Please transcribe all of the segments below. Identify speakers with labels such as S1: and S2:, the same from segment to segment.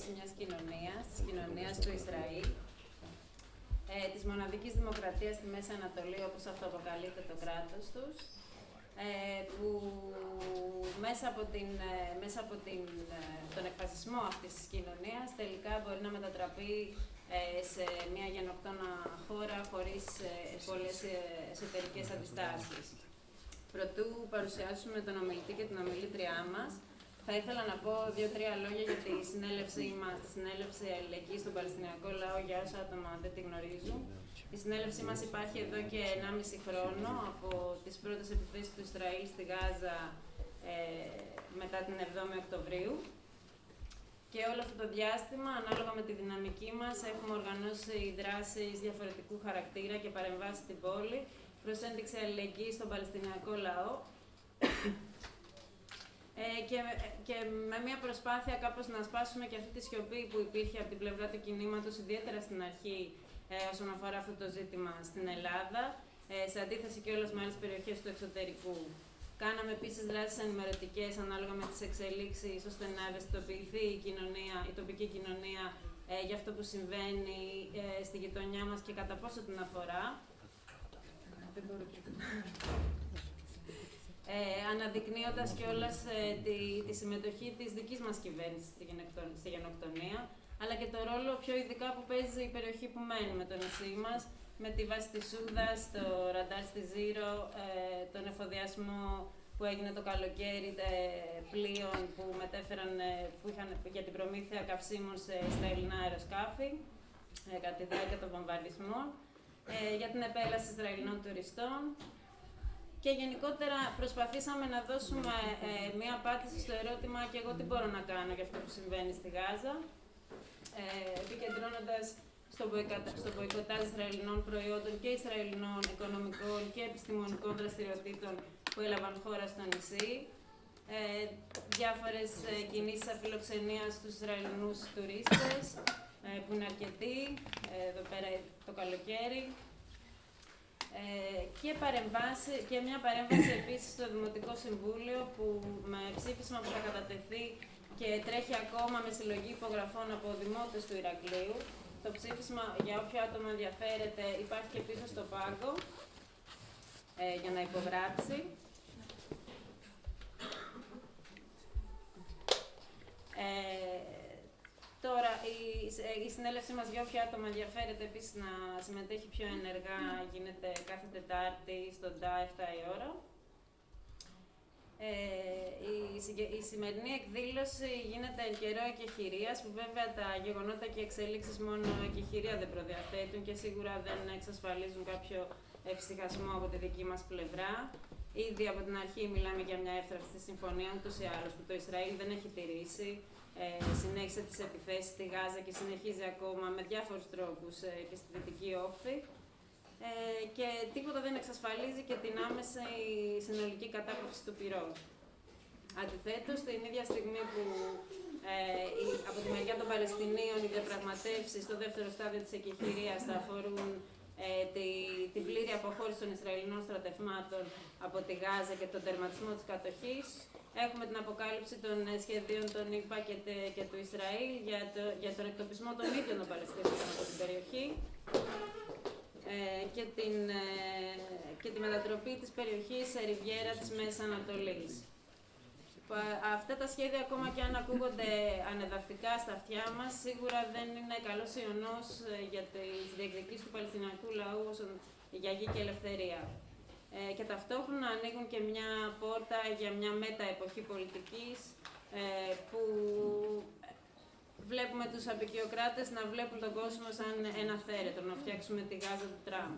S1: περίπτωση μιας κοινωνίας, της κοινωνίας του Ισραήλ, της μοναδικής δημοκρατίας στη Μέση Ανατολή, όπως αυτοαποκαλείται το κράτος τους, που μέσα από τον εκφασισμό αυτής της κοινωνίας τελικά μπορεί να μετατραπεί σε μια γενοκτόνα χώρα χωρίς πολλές εσωτερικές αντιστάσεις. Προτού παρουσιάσουμε τον ομιλητή και την ομιλήτριά μας, θα ήθελα να πω 2-3 λόγια για τη συνέλευσή μας, τη συνέλευση αλληλεγγύης στον παλαιστινιακό λαό, για όσα άτομα δεν τη γνωρίζουν. Η συνέλευσή μας υπάρχει εδώ και 1,5 χρόνο, από τις πρώτες επιθέσεις του Ισραήλ στη Γάζα μετά την 7η Οκτωβρίου. Και όλο αυτό το διάστημα, ανάλογα με τη δυναμική μας, έχουμε οργανώσει δράσεις διαφορετικού χαρακτήρα και παρεμβάσεις στην πόλη, προς ένδειξη αλληλεγγύης στον παλαιστινιακό λαό. Και με μια προσπάθεια κάπως να σπάσουμε και αυτή τη σιωπή που υπήρχε από την πλευρά του κινήματος, ιδιαίτερα στην αρχή, όσον αφορά αυτό το ζήτημα στην Ελλάδα, σε αντίθεση και όλες με άλλες περιοχές του εξωτερικού. Κάναμε επίσης δράσεις ενημερωτικές ανάλογα με τις εξελίξεις, ώστε να ευαισθητοποιηθεί η τοπική κοινωνία για αυτό που συμβαίνει στη γειτονιά μας και κατά πόσο την αφορά. Αναδεικνύοντας κιόλας τη συμμετοχή της δικής μας κυβέρνησης στη γενοκτονία, αλλά και το ρόλο πιο ειδικά που παίζει η περιοχή που μένουμε, το νησί μας, με τη βάση της Σούδας, το ραντάρ στη Ζήρο, τον εφοδιασμό που έγινε το καλοκαίρι πλοίων που μετέφεραν, που είχαν για την προμήθεια καυσίμων σε Ισραηλινά αεροσκάφη κατά τη διάρκεια των βομβαρδισμών, για την επέλαση Ισραηλινών τουριστών. Και γενικότερα προσπαθήσαμε να δώσουμε μία απάντηση στο ερώτημα «και εγώ τι μπορώ να κάνω για αυτό που συμβαίνει στη Γάζα», επικεντρώνοντας στο μποϊκοτάζ Ισραηλινών προϊόντων και Ισραηλινών οικονομικών και επιστημονικών δραστηριοτήτων που έλαβαν χώρα στο νησί, διάφορες κινήσεις αφιλοξενίας στους Ισραηλινούς τουρίστες, που είναι αρκετοί, εδώ πέρα το καλοκαίρι, και μια παρέμβαση επίσης στο Δημοτικό Συμβούλιο, που με ψήφισμα που θα κατατεθεί και τρέχει ακόμα με συλλογή υπογραφών από δημότες του Ηρακλείου. Το ψήφισμα, για όποιο άτομο ενδιαφέρεται, υπάρχει και πίσω στο πάγκο για να υπογράψει. Τώρα, η συνέλευσή μας, για όποιο άτομο ενδιαφέρεται επίσης να συμμετέχει πιο ενεργά, γίνεται κάθε Τετάρτη στον ΤΑ 7 η ώρα. Η σημερινή εκδήλωση γίνεται εν καιρό εκεχηρίας, που βέβαια τα γεγονότα και οι εξελίξεις μόνο εκεχηρία δεν προδιαθέτουν και σίγουρα δεν εξασφαλίζουν κάποιο ευσυχασμό από τη δική μας πλευρά. Ήδη από την αρχή μιλάμε για μια εύθραυστη συμφωνία, ούτως ή άλλως, που το Ισραήλ δεν έχει τηρήσει. Συνέχισε τις επιθέσεις στη Γάζα και συνεχίζει ακόμα με διάφορους τρόπους και στη Δυτική Όχθη. Και τίποτα δεν εξασφαλίζει και την άμεση συνολική κατάπαυση του πυρός. Αντιθέτως, την ίδια στιγμή που από τη μεριά των Παλαιστινίων οι διαπραγματεύσεις στο δεύτερο στάδιο της εκεχηρίας θα αφορούν την πλήρη αποχώρηση των Ισραηλινών στρατευμάτων από τη Γάζα και τον τερματισμό της κατοχής, έχουμε την αποκάλυψη των σχεδίων των ΗΠΑ και του Ισραήλ για τον εκτοπισμό των ίδιων των Παλαιστινίων από την περιοχή και τη μετατροπή της περιοχής σε ριβιέρα της Μέσης Ανατολής. Αυτά τα σχέδια, ακόμα και αν ακούγονται ανεδαφικά στα αυτιά μας, σίγουρα δεν είναι καλός ιονός για τις διεκδικήσεις του παλαιστινιακού λαού για γη και ελευθερία. Και ταυτόχρονα ανοίγουν και μια πόρτα για μια μεταεποχή πολιτικής, που βλέπουμε τους απικιοκράτες να βλέπουν τον κόσμο σαν ένα θέρετρο, να φτιάξουμε τη Γάζα του Τραμπ.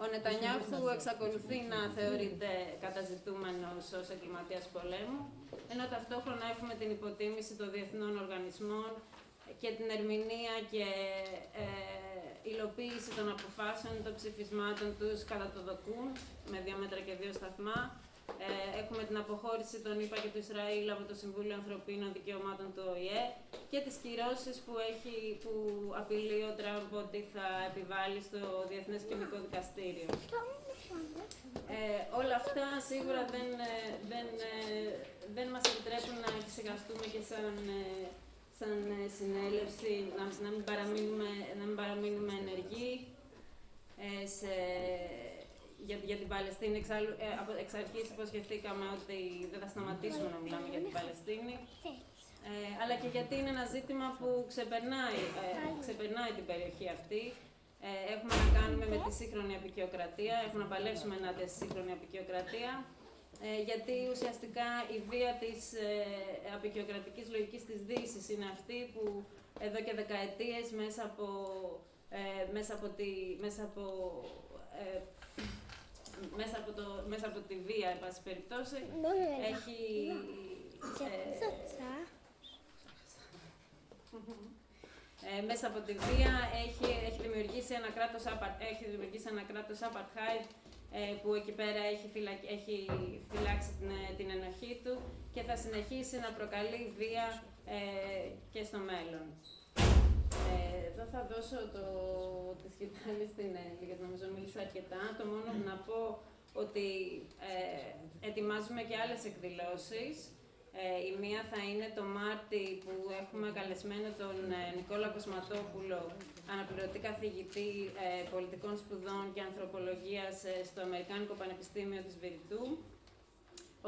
S1: Ο Νετανιάχου εξακολουθεί να θεωρείται καταζητούμενος ως εγκληματίας πολέμου, ενώ ταυτόχρονα έχουμε την υποτίμηση των διεθνών οργανισμών και την ερμηνεία και υλοποίηση των αποφάσεων των ψηφισμάτων τους κατά το δοκούν, με 2 μέτρα και 2 σταθμά. Έχουμε την αποχώρηση των ΗΠΑ και του Ισραήλ από το Συμβούλιο Ανθρωπίνων Δικαιωμάτων του ΟΗΕ και τις κυρώσεις που απειλεί ο Τραμπ ότι θα επιβάλλει στο Διεθνές Ποινικό Δικαστήριο. Όλα αυτά σίγουρα δεν μας επιτρέπουν να εξηγαστούμε και σαν συνέλευση να μην παραμείνουμε ενεργοί για την Παλαιστίνη. Εξ αρχής υποσχεθήκαμε ότι δεν θα σταματήσουμε να μιλάμε για την Παλαιστίνη, αλλά και γιατί είναι ένα ζήτημα που ξεπερνάει την περιοχή αυτή. Έχουμε να κάνουμε με τη σύγχρονη αποικιοκρατία, έχουμε να παλέψουμε ενάντια στη σύγχρονη αποικιοκρατία, γιατί ουσιαστικά η βία της αποικιοκρατικής λογικής της Δύσης είναι αυτή που εδώ και δεκαετίες μέσα από τη βία, εν πάση περιπτώσει, μέσα από τη βία έχει δημιουργήσει ένα κράτος apartheid που εκεί πέρα έχει φυλάξει την ενοχή του και θα συνεχίσει να προκαλεί βία και στο μέλλον. Εδώ θα δώσω τη σκητάλη στην Έλλη, γιατί νομίζω μίλησα αρκετά. Το μόνο που να πω ότι ετοιμάζουμε και άλλες εκδηλώσεις. Η μία θα είναι το Μάρτι, που έχουμε καλεσμένο τον Νικόλα Κοσματόπουλο, αναπληρωτή καθηγητή πολιτικών σπουδών και ανθρωπολογίας στο Αμερικάνικο Πανεπιστήμιο της Βηρητού,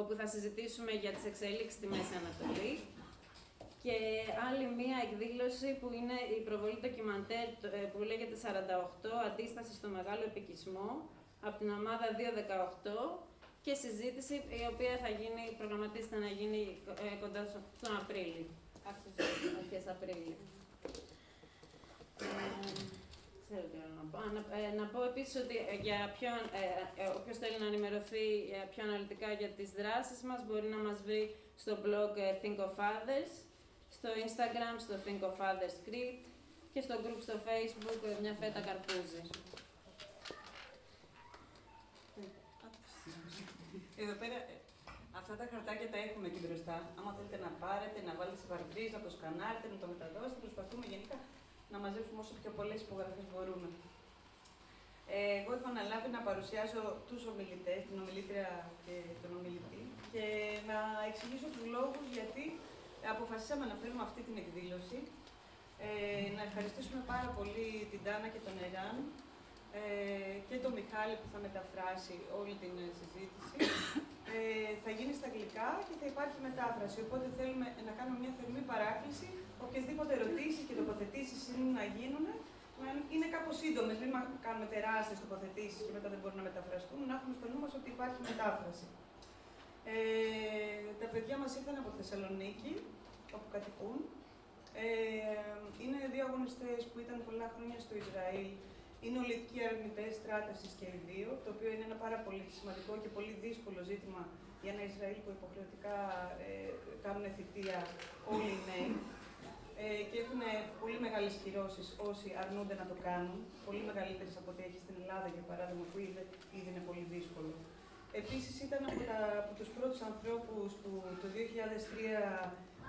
S1: όπου θα συζητήσουμε για τις εξελίξεις στη Μέση Ανατολή. Και άλλη μία εκδήλωση που είναι η προβολή ντοκιμαντέρ που λέγεται 48, αντίσταση στο μεγάλο επικισμό, από την ομάδα 218, και συζήτηση η οποία προγραμματίζεται να γίνει κοντά στον Απρίλιο, αρχές Απρίλιο. Ξέρω τι άλλο να πω. Να πω επίσης ότι όποιος θέλει να ενημερωθεί πιο αναλυτικά για τις δράσεις μας, μπορεί να μας βρει στο blog Think of Others, στο Instagram, στο Think of Others Crete και στο group στο Facebook Μια Φέτα Καρπούζι.
S2: Εδώ πέρα, αυτά τα χαρτάκια τα έχουμε εκεί μπροστά. Άμα θέλετε να πάρετε, να βάλετε σε βαρμπρίζ, να το σκανάρετε, να το μεταδώσετε, προσπαθούμε γενικά να μαζέψουμε όσο πιο πολλές υπογραφές μπορούμε. Εγώ έχω αναλάβει να παρουσιάσω τους ομιλητές, την ομιλήτρια και τον ομιλητή, και να εξηγήσω τους λόγους γιατί αποφασίσαμε να φέρουμε αυτή την εκδήλωση. Να ευχαριστήσουμε πάρα πολύ την Τάνα και τον Εράν και τον Μιχάλη που θα μεταφράσει όλη την συζήτηση. Θα γίνει στα αγγλικά και θα υπάρχει μετάφραση, οπότε θέλουμε να κάνουμε μια θερμή παράκληση. Οποιασδήποτε ερωτήσεις και τοποθετήσεις είναι να γίνουν, να είναι κάπως σύντομες, μην κάνουμε τεράστιες τοποθετήσεις και μετά δεν μπορούν να μεταφραστούν, να έχουμε στο νου μας ότι υπάρχει μετάφραση. Τα παιδιά μας ήρθαν από Θεσσαλονίκη, όπου κατοικούν. Είναι δύο αγωνιστές που ήταν πολλά χρόνια στο Ισραήλ. Είναι ολικοί αρνητές στράτευσης και οι δύο, το οποίο είναι ένα πάρα πολύ σημαντικό και πολύ δύσκολο ζήτημα για ένα Ισραήλ που υποχρεωτικά κάνουν θητεία όλοι οι νέοι. Και έχουν πολύ μεγάλες κυρώσεις όσοι αρνούνται να το κάνουν, πολύ μεγαλύτερες από ό,τι έχει στην Ελλάδα, για παράδειγμα, που ήδη είναι πολύ δύσκολο. Επίσης, ήταν από τους πρώτους ανθρώπους που το 2003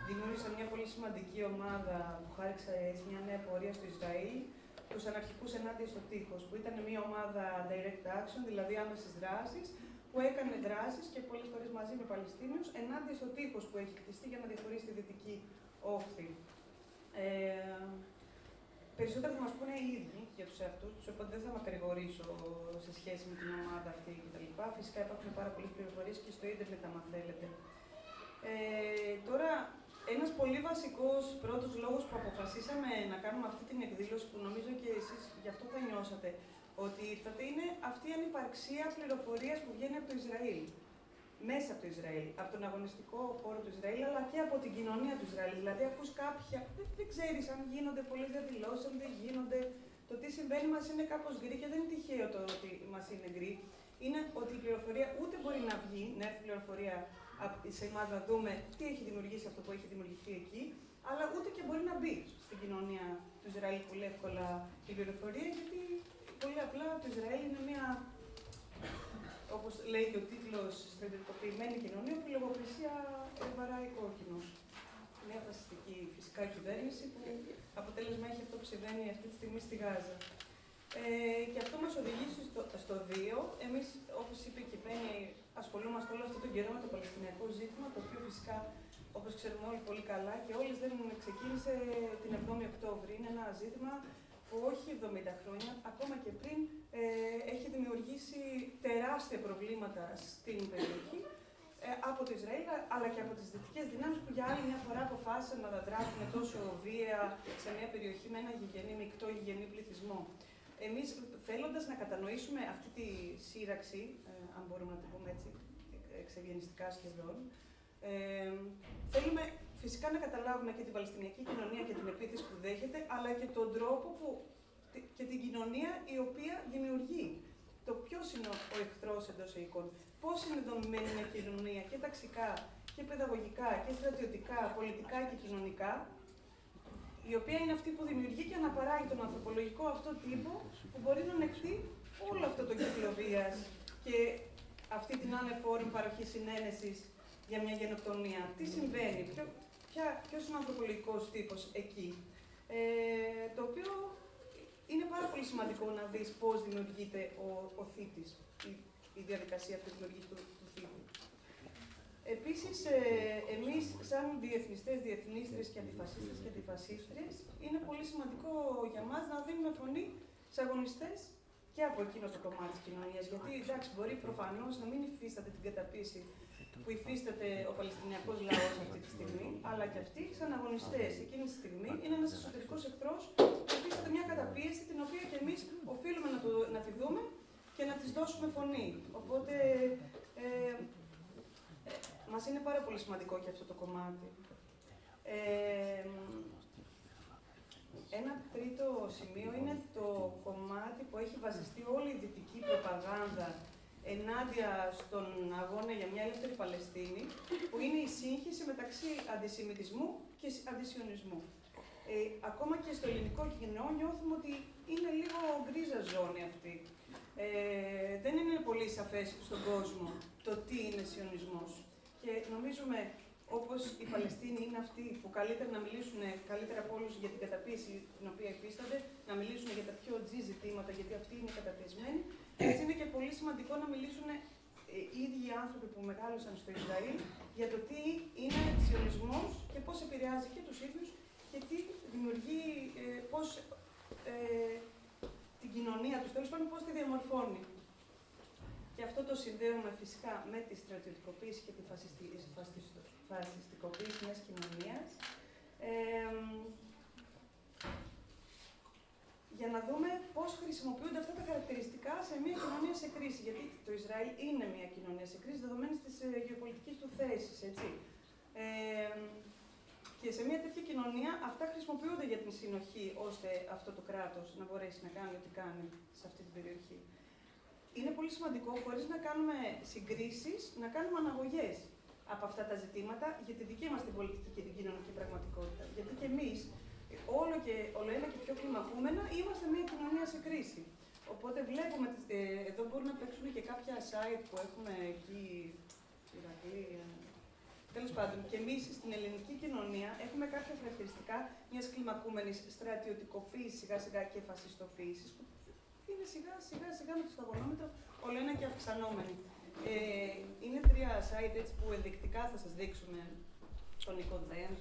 S2: δημιούργησαν μια πολύ σημαντική ομάδα που χάριξε μια νέα πορεία στο Ισραήλ, τους αναρχικούς ενάντια στο τείχος, που ήταν μια ομάδα direct action, δηλαδή άμεσης δράσης, που έκανε δράσεις και πολλές φορές μαζί με Παλαιστίνιους ενάντια στο τείχος που έχει χτιστεί για να διαχωρίσει τη δυτική όχθη. Περισσότερα θα μας πούνε οι ίδιοι για τους εαυτούς τους, οπότε δεν θα μακρηγορήσω σε σχέση με την ομάδα αυτή κτλ. Φυσικά υπάρχουν πάρα πολλές πληροφορίες και στο ίντερνετ, άμα θέλετε. Τώρα, ένας πολύ βασικός πρώτος λόγος που αποφασίσαμε να κάνουμε αυτή την εκδήλωση, που νομίζω και εσείς γι' αυτό θα νιώσατε ότι ήρθατε, είναι αυτή η ανυπαρξία πληροφορίας που βγαίνει από το Ισραήλ. Μέσα από το Ισραήλ, από τον αγωνιστικό χώρο του Ισραήλ, αλλά και από την κοινωνία του Ισραήλ. Δηλαδή, ακούς κάποια, δεν ξέρεις αν γίνονται πολλές διαδηλώσεις, αν δεν γίνονται. Το τι συμβαίνει μας είναι κάπως γκρι και δεν είναι τυχαίο το ότι μας είναι γκρι. Είναι ότι η πληροφορία ούτε μπορεί να βγει, να έρθει πληροφορία σε εμάς να δούμε τι έχει δημιουργήσει αυτό που έχει δημιουργηθεί εκεί, αλλά ούτε και μπορεί να μπει στην κοινωνία του Ισραήλ πολύ εύκολα η πληροφορία, γιατί πολύ απλά το Ισραήλ είναι μια, όπως λέει και ο τίτλος, στρατιωτικοποιημένη κοινωνία που λογοκρισία βαράει κόκκινο. Μια φασιστική φυσικά κυβέρνηση που αποτέλεσμα έχει αυτό που συμβαίνει αυτή τη στιγμή στη Γάζα. Και αυτό μας οδηγεί στο 2. Εμείς, όπως είπε και η Πέννη, ασχολούμαστε όλο αυτόν τον καιρό με το παλαιστινιακό ζήτημα, το οποίο φυσικά όπως ξέρουμε όλοι πολύ καλά και όλες δεν ξεκίνησε την 7η Οκτώβρη. Είναι ένα ζήτημα που όχι 70 χρόνια, ακόμα και πριν, έχει δημιουργήσει τεράστια προβλήματα στην περιοχή από το Ισραήλ, αλλά και από τις δυτικές δυνάμεις που για άλλη μια φορά αποφάσισαν να δράσουν τόσο βία σε μια περιοχή με ένα μεικτό γηγενή πληθυσμό. Εμείς, θέλοντας να κατανοήσουμε αυτή τη σύραξη, αν μπορούμε να το πούμε έτσι, εξευγενιστικά σχεδόν, θέλουμε φυσικά να καταλάβουμε και την παλαιστινιακή κοινωνία και την επίθεση που δέχεται, αλλά και τον τρόπο και την κοινωνία η οποία δημιουργεί. Το ποιος είναι ο εχθρός εντός εικόν, πώς είναι δομημένη μια κοινωνία και ταξικά και παιδαγωγικά και στρατιωτικά, πολιτικά και κοινωνικά, η οποία είναι αυτή που δημιουργεί και αναπαράγει τον ανθρωπολογικό αυτό τύπο που μπορεί να ανεχτεί όλο αυτό το κύκλο βίας και αυτή την ανεφόρη παροχή συνένεσης για μια γενοκτονία. Τι συμβαίνει, ποιος είναι ο ανθρωπολογικός τύπος εκεί. Το οποίο είναι πάρα πολύ σημαντικό να δεις πώς δημιουργείται ο θήτης, η διαδικασία αυτή της δημιουργίας του θήτη. Επίσης, εμείς σαν διεθνιστές, διεθνίστρες και αντιφασίστες και αντιφασίστριες, είναι πολύ σημαντικό για μας να δίνουμε φωνή σε αγωνιστές και από εκείνο το κομμάτι της κοινωνίας. Γιατί, εντάξει, μπορεί προφανώς να μην υφίσταται την καταπίεση που υφίσταται ο παλαιστινιακός λαός αυτή τη στιγμή, αλλά και αυτοί, σαν αγωνιστές εκείνη τη στιγμή, είναι ένας εσωτερικός εχθρός που υφίσταται μια καταπίεση την οποία και εμείς οφείλουμε να τη δούμε και να της δώσουμε φωνή. Οπότε, μας είναι πάρα πολύ σημαντικό και αυτό το κομμάτι. Ένα τρίτο σημείο είναι το κομμάτι που έχει βασιστεί όλη η δυτική προπαγάνδα ενάντια στον αγώνα για μια ελεύθερη Παλαιστίνη, που είναι η σύγχυση μεταξύ αντισημιτισμού και αντισιωνισμού. Ακόμα και στο ελληνικό κοινό νιώθουμε ότι είναι λίγο γκρίζα ζώνη αυτή. Δεν είναι πολύ σαφές στον κόσμο το τι είναι σιωνισμός. Και νομίζουμε, όπως οι Παλαιστίνοι είναι αυτοί που καλύτερα να μιλήσουν καλύτερα από όλους για την καταπίεση την οποία υφίστανται, να μιλήσουν για τα πιο τζι ζητήματα, γιατί αυτοί είναι καταπιεσμένοι. Έτσι είναι και πολύ σημαντικό να μιλήσουν οι ίδιοι άνθρωποι που μεγάλωσαν στο Ισραήλ για το τι είναι σιωνισμός και πώς επηρεάζει και τους ίδιους και τι δημιουργεί, πώς την κοινωνία τους, τέλος πάντων, πώς τη διαμορφώνει. Και αυτό το συνδέουμε φυσικά με τη στρατιωτικοποίηση και τη φασιστικοποίηση μιας κοινωνίας. Για να δούμε πώς χρησιμοποιούνται αυτά τα χαρακτηριστικά σε μια κοινωνία σε κρίση. Γιατί το Ισραήλ είναι μια κοινωνία σε κρίση δεδομένης της γεωπολιτικής του θέσης, έτσι. Και σε μια τέτοια κοινωνία αυτά χρησιμοποιούνται για την συνοχή, ώστε αυτό το κράτος να μπορέσει να κάνει ό,τι κάνει σε αυτή την περιοχή. Είναι πολύ σημαντικό, χωρίς να κάνουμε συγκρίσεις, να κάνουμε αναγωγές από αυτά τα ζητήματα για τη δική μας την πολιτική και την κοινωνική πραγματικότητα. Γιατί και εμείς, όλο ένα και πιο κλιμακούμενα, είμαστε μια κοινωνία σε κρίση. Οπότε βλέπουμε, εδώ μπορούν να παίξουν και κάποια site που έχουμε εκεί, Ηράκλειο. Τέλος πάντων, και εμείς στην ελληνική κοινωνία έχουμε κάποια χαρακτηριστικά μιας κλιμακούμενης στρατιωτικοποίησης σιγά-σιγά και φασιστοποίησης, που είναι σιγά-σιγά με το σταγονόμετρο όλο ένα και αυξανόμενη. Είναι 3 site έτσι, που ενδεικτικά θα σας δείξουμε τον εικονδέν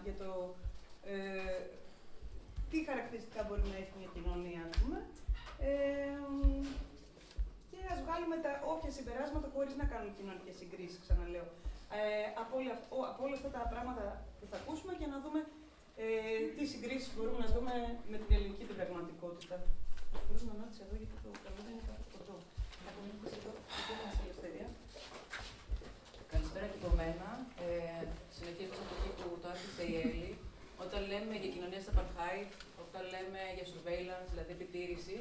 S2: για το τι χαρακτηριστικά μπορεί να έχει μια κοινωνία, ας πούμε. Και ας βγάλουμε όποια συμπεράσματα χωρίς να κάνουμε κοινωνικές συγκρίσεις, ξαναλέω. Από όλα αυτά τα πράγματα που θα ακούσουμε και να δούμε τι συγκρίσεις μπορούμε να δούμε με την ελληνική την πραγματικότητα. Μπορούμε να ανάτησε εδώ γιατί το καλό δεν είναι κάπου κοντό.
S3: Καλησπέρα και από μένα. Συνεχίζω από εκεί που το άφησε η Έλλη. Όταν λέμε για κοινωνία στα apartheid, όταν λέμε για surveillance, δηλαδή επιτήρηση,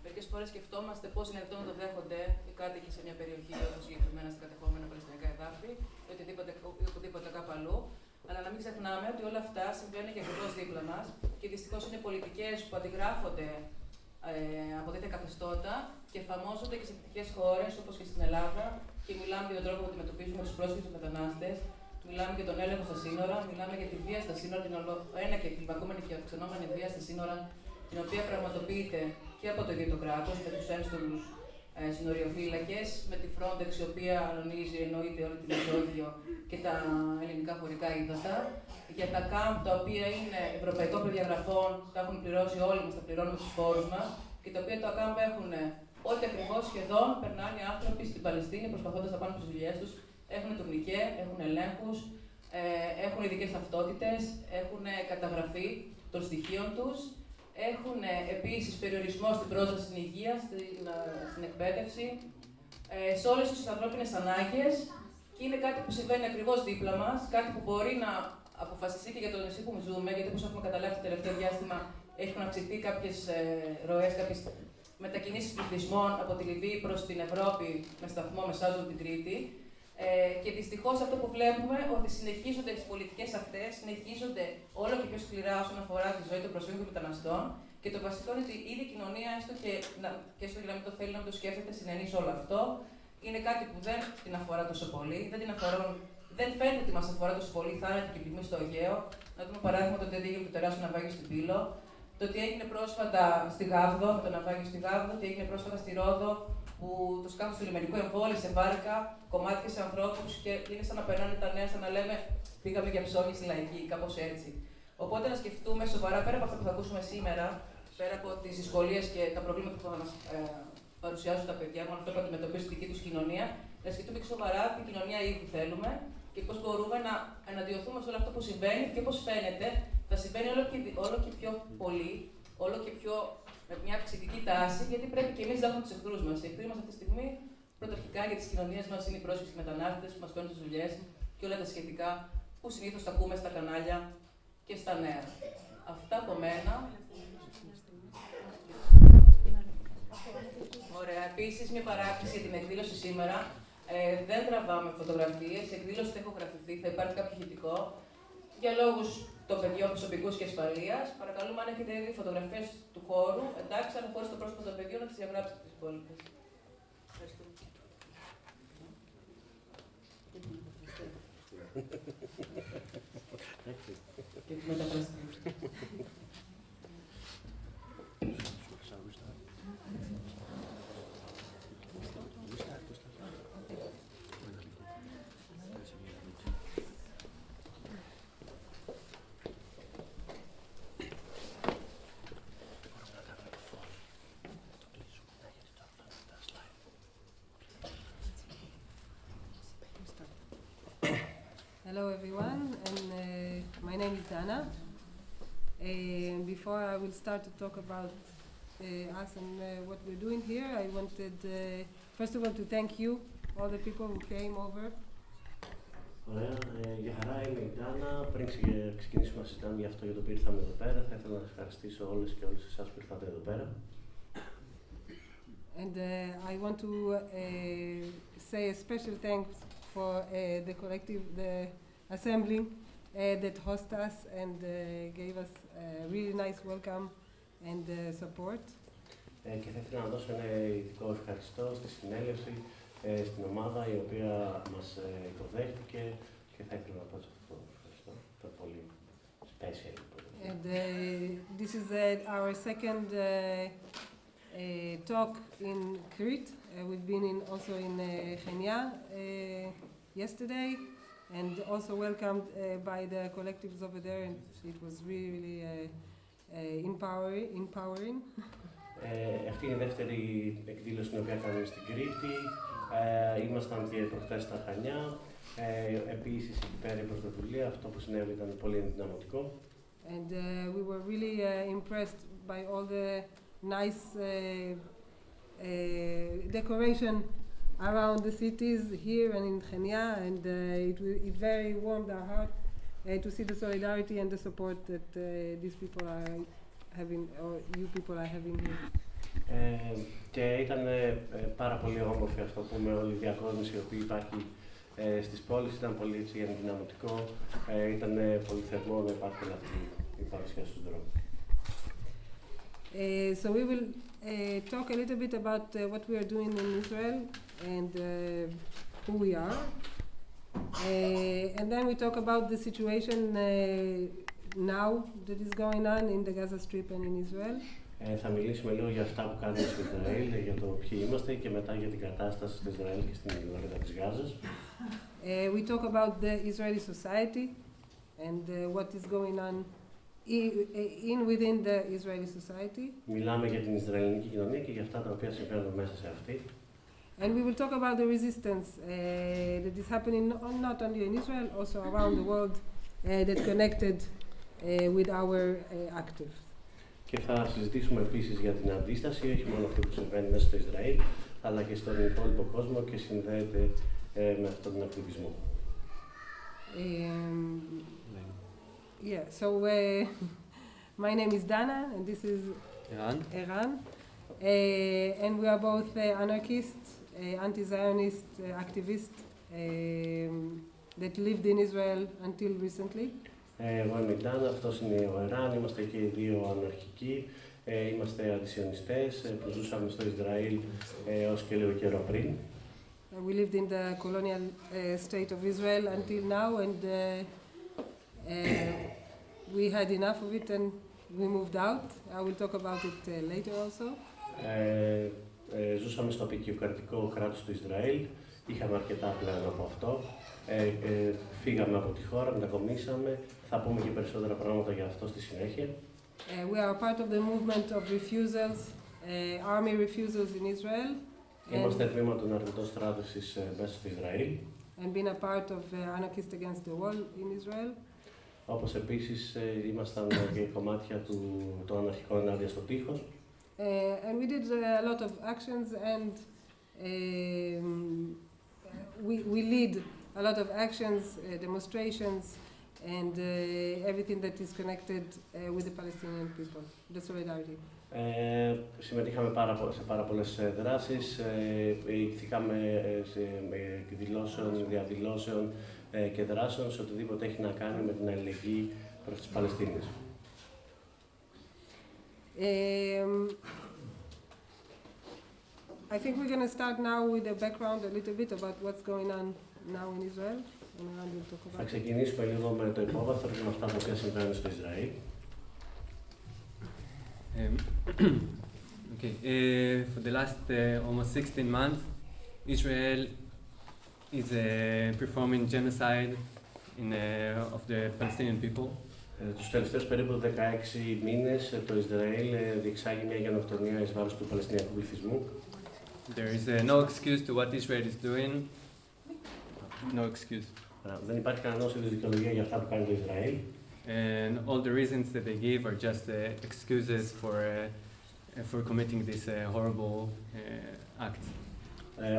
S3: μερικές φορές σκεφτόμαστε πώς είναι αυτό να το δέχονται οι κάτοικοι σε μια περιοχή, όπως συγκεκριμένα στα κατεχόμενα παλαιστινιακά εδάφη ή οπουδήποτε κάπου αλλού. Αλλά να μην ξεχνάμε ότι όλα αυτά συμβαίνουν και ακριβώς δίπλα μας και δυστυχώς είναι πολιτικές που αντιγράφονται από τέτοια καθεστώτα και εφαρμόζονται και σε δυτικές χώρες όπως και στην Ελλάδα. Και μιλάμε για τον τρόπο που αντιμετωπίζουμε τους πρόσφυγες και τους μετανάστες, μιλάμε για τον έλεγχο στα σύνορα, μιλάμε για τη βία στα σύνορα, την ένα και κλιμακούμενη και αυξανόμενη βία στα σύνορα, την οποία πραγματοποιείται και από το ίδιο το κράτος, με τους ένστολους συνοριοφύλακες, με τη Frontex, η οποία ανονίζει, εννοείται, όλη την Μεσόγειο και τα ελληνικά χωρικά ύδατα. Για τα κάμπ, τα οποία είναι ευρωπαϊκών προδιαγραφών, τα έχουν πληρώσει όλοι μας, τα πληρώνουμε στους φόρους μας, και τα οποία τα κάμπ έχουν ό,τι ακριβώς σχεδόν περνάνε οι άνθρωποι στην Παλαιστίνη, προσπαθώντας να πάνε στις δουλειές τους. Έχουν τουρνικέ, έχουν ελέγχους, έχουν ειδικές ταυτότητες, έχουν καταγραφή των στοιχείων τους, έχουν επίσης περιορισμό στην πρόσβαση στην υγεία, στην εκπαίδευση, σε όλες τις ανθρώπινες ανάγκες, και είναι κάτι που συμβαίνει ακριβώς δίπλα μας, κάτι που μπορεί να αποφασιστεί και για το νησί που ζούμε, γιατί όπως έχουμε καταλάβει το τελευταίο διάστημα έχουν αυξηθεί κάποιες ροές, κάποιες μετακινήσεις πληθυσμών από τη Λιβύη προς την Ευρώπη με σταθμό Μεσάζων την Κρήτη. Και δυστυχώς αυτό που βλέπουμε, ότι συνεχίζονται τις πολιτικές αυτές, συνεχίζονται όλο και πιο σκληρά όσον αφορά τη ζωή των προσφύγων και μεταναστών. Και το βασικό είναι ότι η ίδια κοινωνία, έστω και έστω και να μην το θέλει να το σκέφτεται, συνενεί σε όλο αυτό. Είναι κάτι που δεν την αφορά τόσο πολύ, δεν φαίνεται ότι μας αφορά τόσο πολύ, θάνατοι και πλημμύρες στο Αιγαίο. Να δούμε παράδειγμα το ότι έγινε το τεράστιο ναυάγιο στην Πύλο, το ότι έγινε πρόσφατα στη Γάβδο, με το ναυάγιο στη Γάβδο, το ότι έγινε πρόσφατα στη Ρόδο, που το σκάφος του λιμενικού εμβόλησε βάρκα, κομμάτια σε ανθρώπους, και είναι σαν να περνάνε τα νέα, σαν να λέμε πήγαμε για ψώνια στη Λαϊκή, κάπως έτσι. Οπότε να σκεφτούμε σοβαρά, πέρα από αυτά που θα ακούσουμε σήμερα, πέρα από τις δυσκολίες και τα προβλήματα που θα μας παρουσιάζουν τα παιδιά μου, αυτό που αντιμετωπίζουν τη δική τους κοινωνία, να σκεφτούμε και σοβαρά την κοινωνία ήδη θέλουμε και πώς μπορούμε να εναντιωθούμε σε όλο αυτό που συμβαίνει, και όπως φαίνεται θα συμβαίνει όλο και πιο πολύ, όλο και πιο με μια αυξητική τάση, γιατί πρέπει και εμείς να έχουμε τους εχθρούς μας. Οι εχθροί μας αυτή τη στιγμή, πρωταρχικά για τις κοινωνίες μας, είναι οι πρόσφυγες και οι μετανάστες που μας παίρνουν τις δουλειές και όλα τα σχετικά που συνήθως τα ακούμε στα κανάλια και στα νέα. Αυτά από μένα. Ωραία. Επίσης, μια παράκληση για την εκδήλωση σήμερα. Δεν τραβάμε φωτογραφίες, η εκδήλωση θα ηχογραφηθεί, θα υπάρχει κάποιο ηχητικό. Για λόγους των παιδιών προσωπικούς και ασφαλείας, παρακαλούμε, αν έχετε ήδη φωτογραφίες του χώρου, εντάξει, αλλά χωρίς το πρόσωπο των παιδιών, να τις διαγράψετε τις υπόλοιπες. Ευχαριστούμε. Και τη μεταφραστή.
S4: Hello everyone, and my name is Dana. Before I will start to talk about us and what we're doing here, I wanted first of all to thank you, all the people who came over.
S5: Ωραία, για χαρά είμαι η Ντάνα. Πριν ξεκινήσουμε να συζητάμε για αυτό για το οποίο ήρθαμε εδώ πέρα, θα ήθελα να σας ευχαριστήσω όλες και όλους εσάς που ήρθατε εδώ πέρα.
S4: And I want to say a special thanks for the collective, the assembly that host us and gave us a really nice welcome and support.
S5: Και θα ήθελα να δώσω ένα ειδικό ευχαριστώ στη συνέλευση, στην ομάδα η οποία μας υποδέχτηκε, και θα ήθελα να πω αυτό. Ευχαριστώ. Ήταν πολύ special.
S4: And this is our second talk in Crete. We've been also in Chenia yesterday, and also welcomed by the collectives over there, and it was really empowering.
S5: Αυτή είναι η δεύτερη εκδήλωση την οποία κάνουμε στην Κρήτη. Ήμασταν και προχτές στα Χανιά. Επίσης, εκεί πέρα η πρωτοβουλία, αυτό που συνέβη ήταν πολύ ενδυναμωτικό.
S4: And we were really impressed by all the nice decoration around the cities here and in Chenia, and it very warmed our heart to see the solidarity and the support that these people are having, or you people are having here.
S5: Και ήταν πάρα πολύ όμορφη, αυτό που πούμε, όλη η διακόσμηση η οποία υπάρχει στις πόλεις. Ήταν πολύ ενδυναμωτικό, ήταν πολύ θερμό να υπάρχει αυτή η παρουσία στους δρόμους.
S4: So we will talk a little bit about what we are doing in Israel and who we are. And then we talk about the situation now that is going on in the Gaza Strip and in Israel.
S5: Θα μιλήσουμε λίγο για αυτά που κάνουμε στο Ισραήλ, για το ποιοι είμαστε και μετά για την κατάσταση στο Ισραήλ και στην λωρίδα της Γάζας.
S4: We talk about the Israeli society and what is going on within the Israeli society.
S5: Μιλάμε για την Ισραηλινή κοινωνία και για αυτά τα οποία συμβαίνουν μέσα σε αυτή.
S4: And we will talk about the resistance that is happening not only in Israel, also around the world that connected with our active.
S5: Και θα συζητήσουμε επίσης για την αντίσταση, όχι μόνο αυτό που συμβαίνει μέσα στο Ισραήλ, αλλά και στον υπόλοιπο κόσμο και συνδέεται με αυτόν τον ακτιβισμό.
S4: Yeah, so my name is Dana and this is Eran. And we are both anarchists, anti-Zionist activists that lived in Israel until recently.
S5: Εγώ είμαι η Ντάνα, αυτός είναι ο Εράν, είμαστε και οι δύο αναρχικοί, είμαστε αντισιωνιστές που ζούσαμε στο Ισραήλ ως και λίγο καιρό πριν.
S4: We lived in the colonial state of Israel until now and we had enough of it and we moved out. I will talk about it later also.
S5: Ζούσαμε στο απεικιοκρατικό κράτος του Ισραήλ, είχαμε αρκετά πλέον από αυτό. Φύγαμε από τη χώρα, μετακομίσαμε. Θα πούμε και περισσότερα πράγματα για αυτό στη συνέχεια.
S4: We are part of the movement of refusals, army refusals in Israel.
S5: Είμαστε τμήμα των αρνητών στράτευσης μέσα στο Ισραήλ.
S4: And been a part of anarchists against the wall in Israel.
S5: Όπως επίσης ήμασταν και κομμάτια των αναρχικών ενάντια στο τείχος.
S4: And we did a lot of actions and we lead a lot of actions, demonstrations and everything that is connected with the Palestinian people, the solidarity.
S5: Συμμετείχαμε σε πάρα πολλές δράσεις, ηγηθήκαμε σε εκδηλώσεων, διαδηλώσεων και δράσεων σε οτιδήποτε έχει να κάνει με την αλληλεγγύη προς τις Παλαιστίνες.
S4: I think we're going to start now with a background a little bit about what's going on now in Israel.
S5: Θα ξεκινήσουμε λίγο με το υπόβαθρο και με αυτά τα οποία συμβαίνουν στο Ισραήλ.
S6: Okay. For the last almost 16 months, Israel is performing genocide of the Palestinian people.
S5: Τους τελευταίους περίπου 16 μήνες το Ισραήλ διεξάγει μια γενοκτονία εις βάρος του παλαιστινιακού πληθυσμού.
S6: There is no excuse to what Israel is doing. No excuse.
S5: Δεν υπάρχει κανένας είδους δικαιολογία για αυτά που κάνει το Ισραήλ.
S6: And all the reasons that they give are just excuses for committing this horrible act.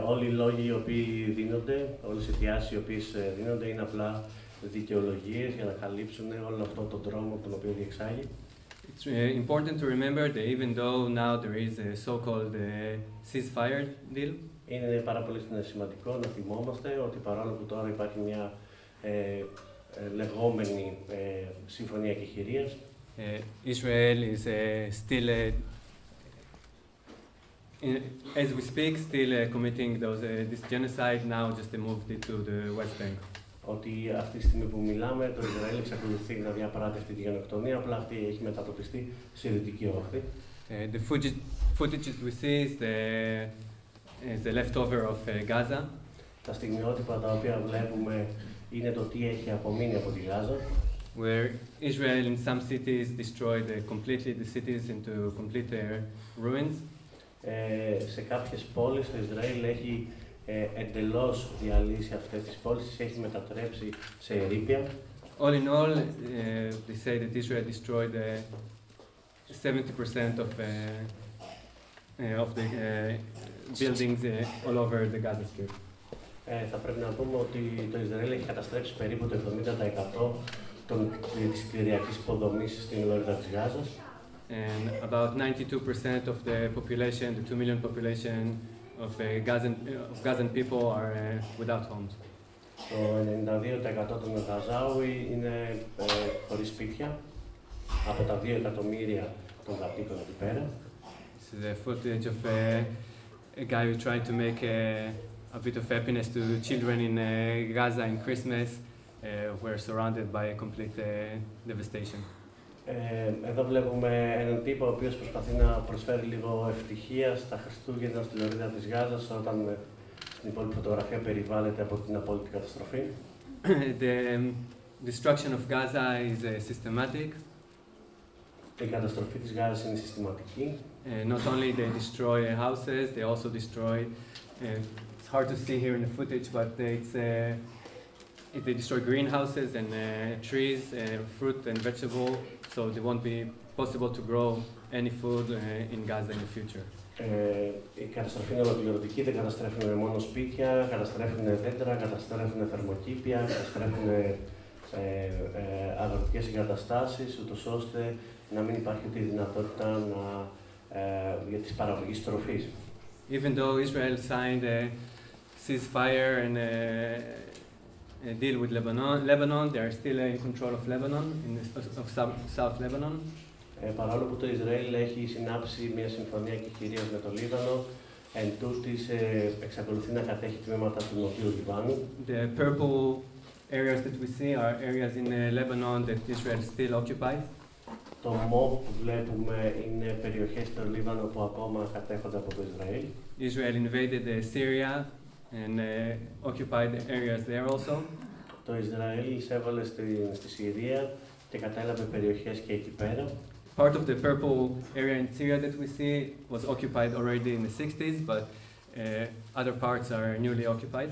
S5: Όλοι οι λόγοι οι οποίοι δίνονται, όλες οι αιτιάσεις οι οποίες δίνονται είναι απλά δικαιολογίες για να καλύψουν όλο αυτόν τον δρόμο τον οποίο διεξάγει.
S6: It's important to remember that even though now there is a so-called ceasefire deal.
S5: Είναι πάρα πολύ σημαντικό να θυμόμαστε ότι παρόλο που τώρα υπάρχει μια λεγόμενη συμφωνία εκεχηρίας,
S6: Israel is still, as we speak, still committing this genocide now, just moved it to the West Bank.
S5: Ότι αυτή τη στιγμή που μιλάμε, το Ισραήλ εξακολουθεί να διαπράττει αυτή τη γενοκτονία, απλά αυτή έχει μετατοπιστεί σε δυτική όχθη.
S6: The footage we see is the leftover of Gaza.
S5: Τα στιγμιότυπα τα οποία βλέπουμε είναι το τι έχει απομείνει από τη Γάζα.
S6: Where Israel in some cities destroyed completely the cities into complete ruins.
S5: Σε κάποιες πόλεις το Ισραήλ έχει εντελώς διαλύσει αυτές τις πόλεις, τις έχει μετατρέψει σε ερείπια.
S6: All in all, they say that Israel destroyed 70% of the buildings all over the Gaza Strip.
S5: Θα πρέπει να πούμε ότι το Ισραήλ έχει καταστρέψει περίπου το 70% της κτηριακής υποδομής στην λωρίδα της Γάζας.
S6: And about 92% of the population, the 2 million population of Gazan people are without homes.
S5: Το 92% των Γαζάουι είναι χωρίς σπίτια, από τα 2 εκατομμύρια των κατοίκων εκεί πέρα.
S6: This is a footage of a guy who tried to make a bit of happiness to children in Gaza in Christmas. We're surrounded by a complete devastation.
S5: Εδώ βλέπουμε έναν τύπο ο οποίος προσπαθεί να προσφέρει λίγο ευτυχία στα Χριστούγεννα στη λωρίδα της Γάζας, όταν στην υπόλοιπη φωτογραφία περιβάλλεται από την απόλυτη καταστροφή.
S6: The destruction of Gaza is systematic.
S5: Η καταστροφή της Γάζας είναι συστηματική.
S6: Not only they destroy houses, they also destroy. It's hard to see here in the footage, but they destroy greenhouses and trees, fruit and vegetable, so they won't be possible to grow any food in Gaza in the future.
S5: Η καταστροφή είναι ολοκληρωτική, δεν καταστρέφουν μόνο σπίτια, καταστρέφουν δέντρα, καταστρέφουν θερμοκήπια, καταστρέφουν αγροτικές εγκαταστάσεις, ούτως ώστε να μην υπάρχει ούτε η δυνατότητα για της παραγωγής τροφής.
S6: Even though Israel signed a ceasefire and a deal with Lebanon, they are still in control of Lebanon, of South Lebanon.
S5: Παρόλο που το Ισραήλ έχει συνάψει μια συμφωνία εκεχηρίας με το Λίβανο, εν τούτης εξακολουθεί να κατέχει τμήματα του νοτιού Λιβάνου.
S6: The purple areas that we see are areas in Lebanon that Israel still occupies.
S5: Το μοβ που βλέπουμε είναι περιοχές στο Λίβανο που ακόμα κατέχονται από το Ισραήλ.
S6: Israel invaded Syria and occupied areas there also.
S5: Το Ισραήλ εισέβαλε στη Συρία και κατέλαβε περιοχές και εκεί πέρα.
S6: Part of the purple area in Syria that we see was occupied already in the 60s, but other parts are newly occupied.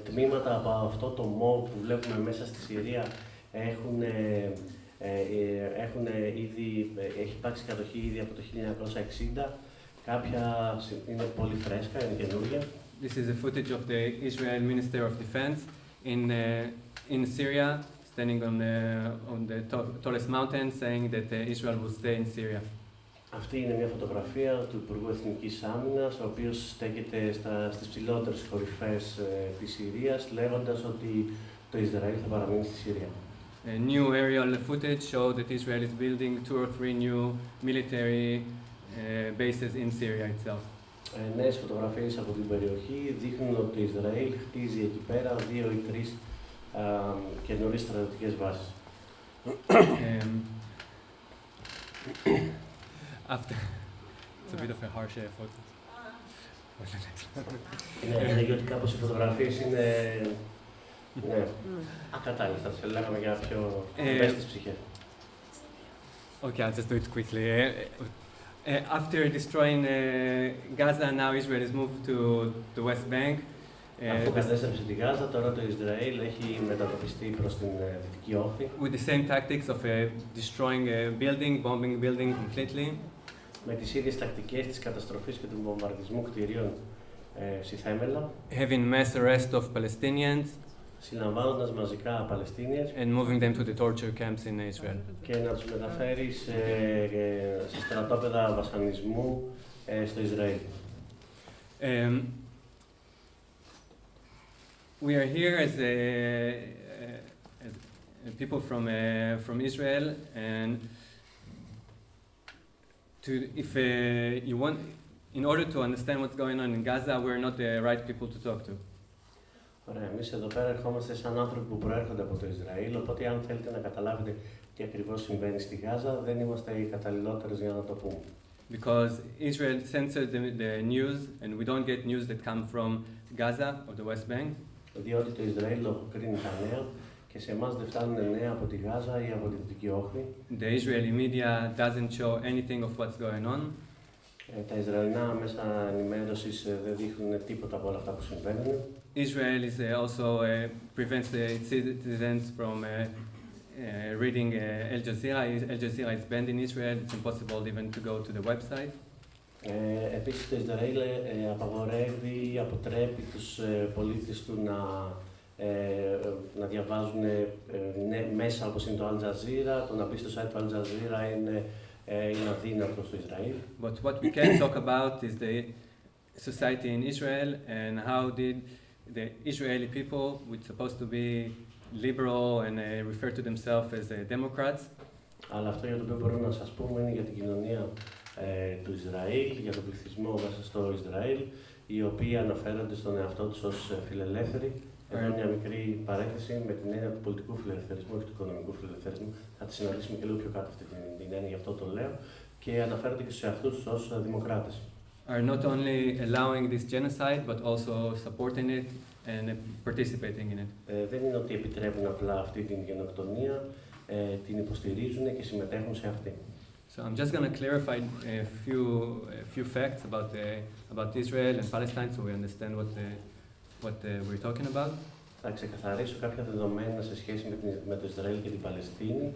S5: Τμήματα από αυτό το μοβ που βλέπουμε μέσα στη Συρία έχει υπάρξει κατοχή ήδη από το 1960. Κάποια είναι πολύ φρέσκα, είναι καινούργια.
S6: This is a footage of the Israel Minister of Defense in Syria, standing on the tallest mountain, saying that Israel will stay in Syria.
S5: Αυτή είναι μια φωτογραφία του Υπουργού Εθνικής Άμυνας, ο οποίος στέκεται στις ψηλότερες κορυφές της Συρίας, λέγοντας ότι το Ισραήλ θα παραμείνει στη Συρία.
S6: New aerial footage show that Israel is building 2 or 3 new military bases in Syria itself.
S5: Νέες φωτογραφίες από την περιοχή δείχνουν ότι το Ισραήλ χτίζει εκεί πέρα 2 ή 3 καινούριες στρατιωτικές βάσεις.
S6: After, it's a bit of a harsh photo.
S5: Ναι, γιατί κάπως οι φωτογραφίες είναι ακατάλληλες, θα τις λέγαμε για πιο ευαίσθητες ψυχές.
S6: Okay, I'll just do it quickly. After destroying Gaza, now Israel has moved to the West Bank.
S5: Αφού κατέστρεψε τη Γάζα, τώρα το Ισραήλ έχει μετατοπιστεί προς την δυτική όχθη.
S6: With the same tactics of destroying a building, bombing building completely.
S5: Με τις ίδιες τακτικές της καταστροφής και του βομβαρδισμού κτηρίων στη θέμελα.
S6: Having mass arrest of Palestinians.
S5: Συλλαμβάνοντας μαζικά Παλαιστίνιες.
S6: And moving them to the torture camps in Israel.
S5: Και να τους μεταφέρει σε στρατόπεδα βασανισμού στο Ισραήλ.
S6: We are here as people from Israel, and in order to understand what's going on in Gaza, we're not the right people to talk to.
S5: Ωραία, εμείς εδώ πέρα ερχόμαστε σαν άνθρωποι που προέρχονται από το Ισραήλ, οπότε αν θέλετε να καταλάβετε τι ακριβώς συμβαίνει στη Γάζα, δεν είμαστε οι καταλληλότερες για να το πούμε.
S6: Because Israel censored the news, and we don't get news that come from Gaza or the West Bank.
S5: Διότι το Ισραήλ λογοκρίνει τα νέα και σε εμάς δεν φτάνουν νέα από τη Γάζα ή από τη Δυτική Όχθη.
S6: The Israeli media doesn't show anything of what's going on.
S5: Τα Ισραηλινά μέσα ενημέρωσης δεν δείχνουν τίποτα από όλα αυτά που συμβαίνουν.
S6: Israel is also prevents the citizens from reading Al Jazeera. Al Jazeera is banned in Israel. It's impossible even to go to the website.
S5: Επίσης το Ισραήλ αποτρέπει τους πολίτες του να διαβάζουν μέσα όπως είναι το Al Jazeera, το να μπει στο site του Al Jazeera είναι αδύνατο στο Ισραήλ.
S6: But what we can talk about is the society in Israel and how did the Israeli people, which are supposed to be liberal and refer to themselves as Democrats.
S5: Αλλά αυτό για το οποίο μπορούμε να σας πούμε είναι για την κοινωνία του Ισραήλ, για τον πληθυσμό μέσα στο Ισραήλ, οι οποίοι αναφέρονται στον εαυτό τους ως φιλελεύθεροι. Εδώ μια μικρή παρένθεση με την έννοια του πολιτικού φιλελευθερισμού και του οικονομικού φιλελευθερισμού. Θα τη συναντήσουμε και λίγο πιο κάτω αυτή την έννοια, γι' αυτό το λέω. Και αναφέρονται και σε αυτούς ως δημοκράτες.
S6: Are not only allowing this genocide, but also supporting it and participating in it.
S5: Δεν είναι ότι επιτρέπουν απλά αυτή την γενοκτονία, την υποστηρίζουν και συμμετέχουν σε αυτή.
S6: So I'm just going to clarify a few facts about Israel and Palestine, so we understand what we're talking about.
S5: Θα ξεκαθαρίσω κάποια δεδομένα σε σχέση με το Ισραήλ και την Παλαιστίνη,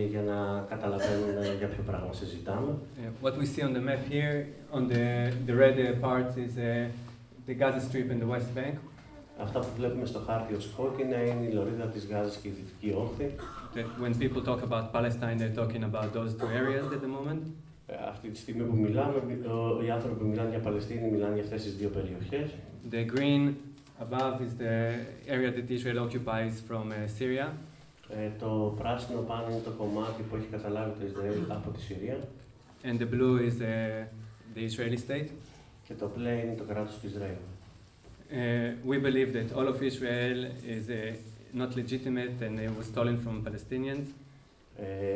S5: για να καταλαβαίνουμε για ποιο πράγμα συζητάμε.
S6: What we see on the map here, on the red part, is the Gaza Strip and the West Bank.
S5: Αυτά που βλέπουμε στο χάρτη ως κόκκινα είναι η λωρίδα της Γάζας και η Δυτική Όχθη.
S6: That when people talk about Palestine, they're talking about those two areas at the moment.
S5: Αυτή τη στιγμή που μιλάμε, οι άνθρωποι που μιλάνε για Παλαιστίνη μιλάνε για αυτές τις δύο περιοχές.
S6: The green above is the area that Israel occupies from Syria.
S5: Το πράσινο πάνω είναι το κομμάτι που έχει καταλάβει το Ισραήλ από τη Συρία.
S6: And the blue is the Israeli state.
S5: Και το μπλε είναι το κράτος του Ισραήλ.
S6: We believe that all of Israel is not legitimate and it was stolen from Palestinians.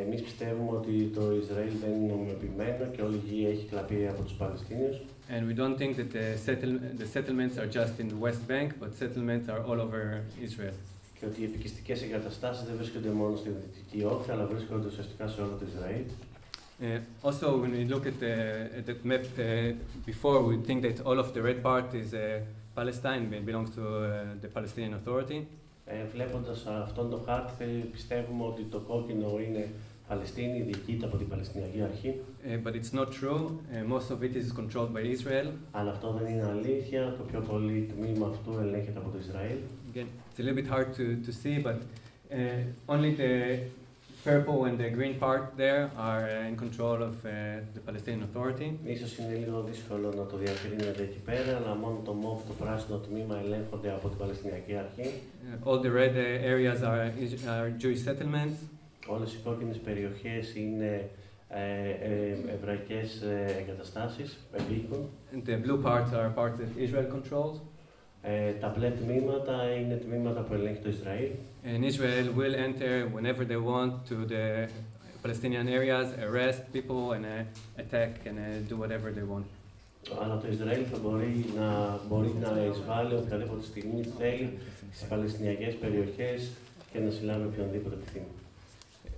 S5: Εμείς πιστεύουμε ότι το Ισραήλ δεν είναι νομιμοποιημένο και όλη η γη έχει κλαπεί από τους Παλαιστίνιους.
S6: And we don't think that the settlements are just in the West Bank, but settlements are all over Israel.
S5: Και ότι οι επικιστικές εγκαταστάσεις δεν βρίσκονται μόνο στη Δυτική Όχθη, αλλά βρίσκονται ουσιαστικά σε όλο το Ισραήλ.
S6: Also, when we look at the map before, we think that all of the red part is Palestine, belongs to the Palestinian Authority.
S5: Βλέποντας αυτόν τον χάρτη, πιστεύουμε ότι το κόκκινο είναι Παλαιστίνη, διοικείται από την Παλαιστινιακή Αρχή.
S6: But it's not true. Most of it is controlled by Israel.
S5: Αλλά αυτό δεν είναι αλήθεια. Το πιο πολύ τμήμα αυτού ελέγχεται από το Ισραήλ.
S6: Again, it's a little bit hard to see, but only the purple and the green part there are in control of the Palestinian Authority.
S5: Ίσως είναι λίγο δύσκολο να το διακρίνετε εκεί πέρα, αλλά μόνο το μόβ, το πράσινο τμήμα ελέγχονται από την Παλαιστινιακή Αρχή.
S6: All the red areas are Jewish settlements.
S5: Όλες οι κόκκινες περιοχές είναι εβραϊκές εγκαταστάσεις, επίκων.
S6: The blue parts are parts that Israel controls.
S5: Τα μπλε τμήματα είναι τμήματα που ελέγχει το Ισραήλ.
S6: And Israel will enter whenever they want to the Palestinian areas, arrest people and attack and do whatever they want.
S5: Αλλά το Ισραήλ θα μπορεί να εισβάλλει οποιαδήποτε στιγμή θέλει στις Παλαιστινιακές περιοχές και να συλλάβει οποιονδήποτε επιθυμεί.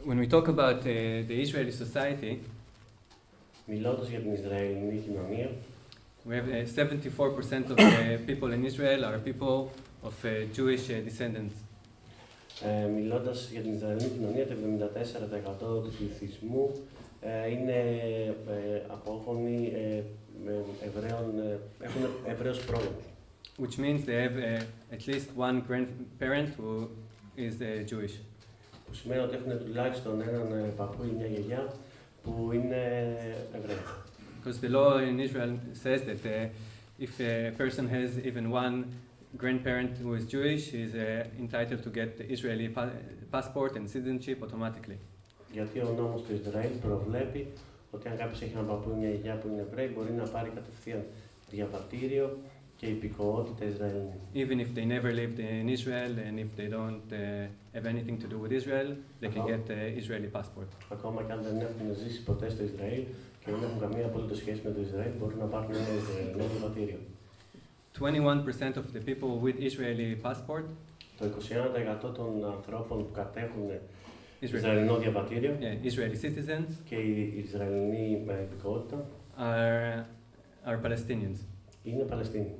S6: When we talk about the Israeli society,
S5: μιλώντας για την Ισραηλινή κοινωνία,
S6: we have 74% of the people in Israel are people of Jewish descendants.
S5: Μιλώντας για την Ισραηλινή κοινωνία, το 74% του πληθυσμού είναι απόγονοι έχουν Εβραίους πρόγονους.
S6: Which means they have at least one grandparent who is Jewish.
S5: Που σημαίνει ότι έχουν τουλάχιστον έναν παππού ή μια γιαγιά που είναι Εβραίοι.
S6: Because the law in Israel says that if a person has even one grandparent who is Jewish, he is entitled to get the Israeli passport and citizenship automatically.
S5: Γιατί ο νόμος του Ισραήλ προβλέπει ότι αν κάποιος έχει έναν παππού ή μια γιαγιά που είναι Εβραίοι, μπορεί να πάρει κατευθείαν διαβατήριο και υπηκοότητα Ισραηλινή.
S6: Even if they never lived in Israel and if they don't have anything to do with Israel, they can get the Israeli passport.
S5: Ακόμα και αν δεν έχουν ζήσει ποτέ στο Ισραήλ και δεν έχουν καμία απολύτως σχέση με το Ισραήλ, μπορούν να πάρουν ένα Ισραηλινό διαβατήριο.
S6: 21% of the people with Israeli passport,
S5: το 21% των ανθρώπων που κατέχουν Ισραηλινό διαβατήριο
S6: Israeli citizens,
S5: και η Ισραηλινή υπηκότητα
S6: are Palestinians.
S5: Είναι Παλαιστίνοι.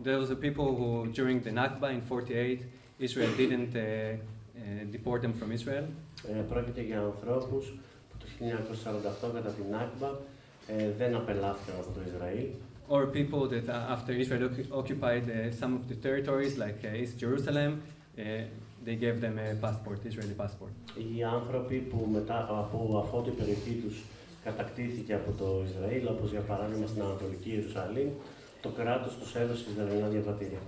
S6: Those are people who, during the Nakba in 48, Israel didn't deport them from Israel.
S5: Πρόκειται για ανθρώπους που το 1948 κατά την Nakba δεν απελάθηκαν από το Ισραήλ.
S6: Or people that after Israel occupied some of the territories like East Jerusalem, they gave them a passport, Israeli passport.
S5: Οι άνθρωποι που αφού η περιοχή τους κατακτήθηκε από το Ισραήλ, όπως για παράδειγμα στην Ανατολική Ιερουσαλήμ, το κράτος τους έδωσε Ισραηλινά διαβατήρια.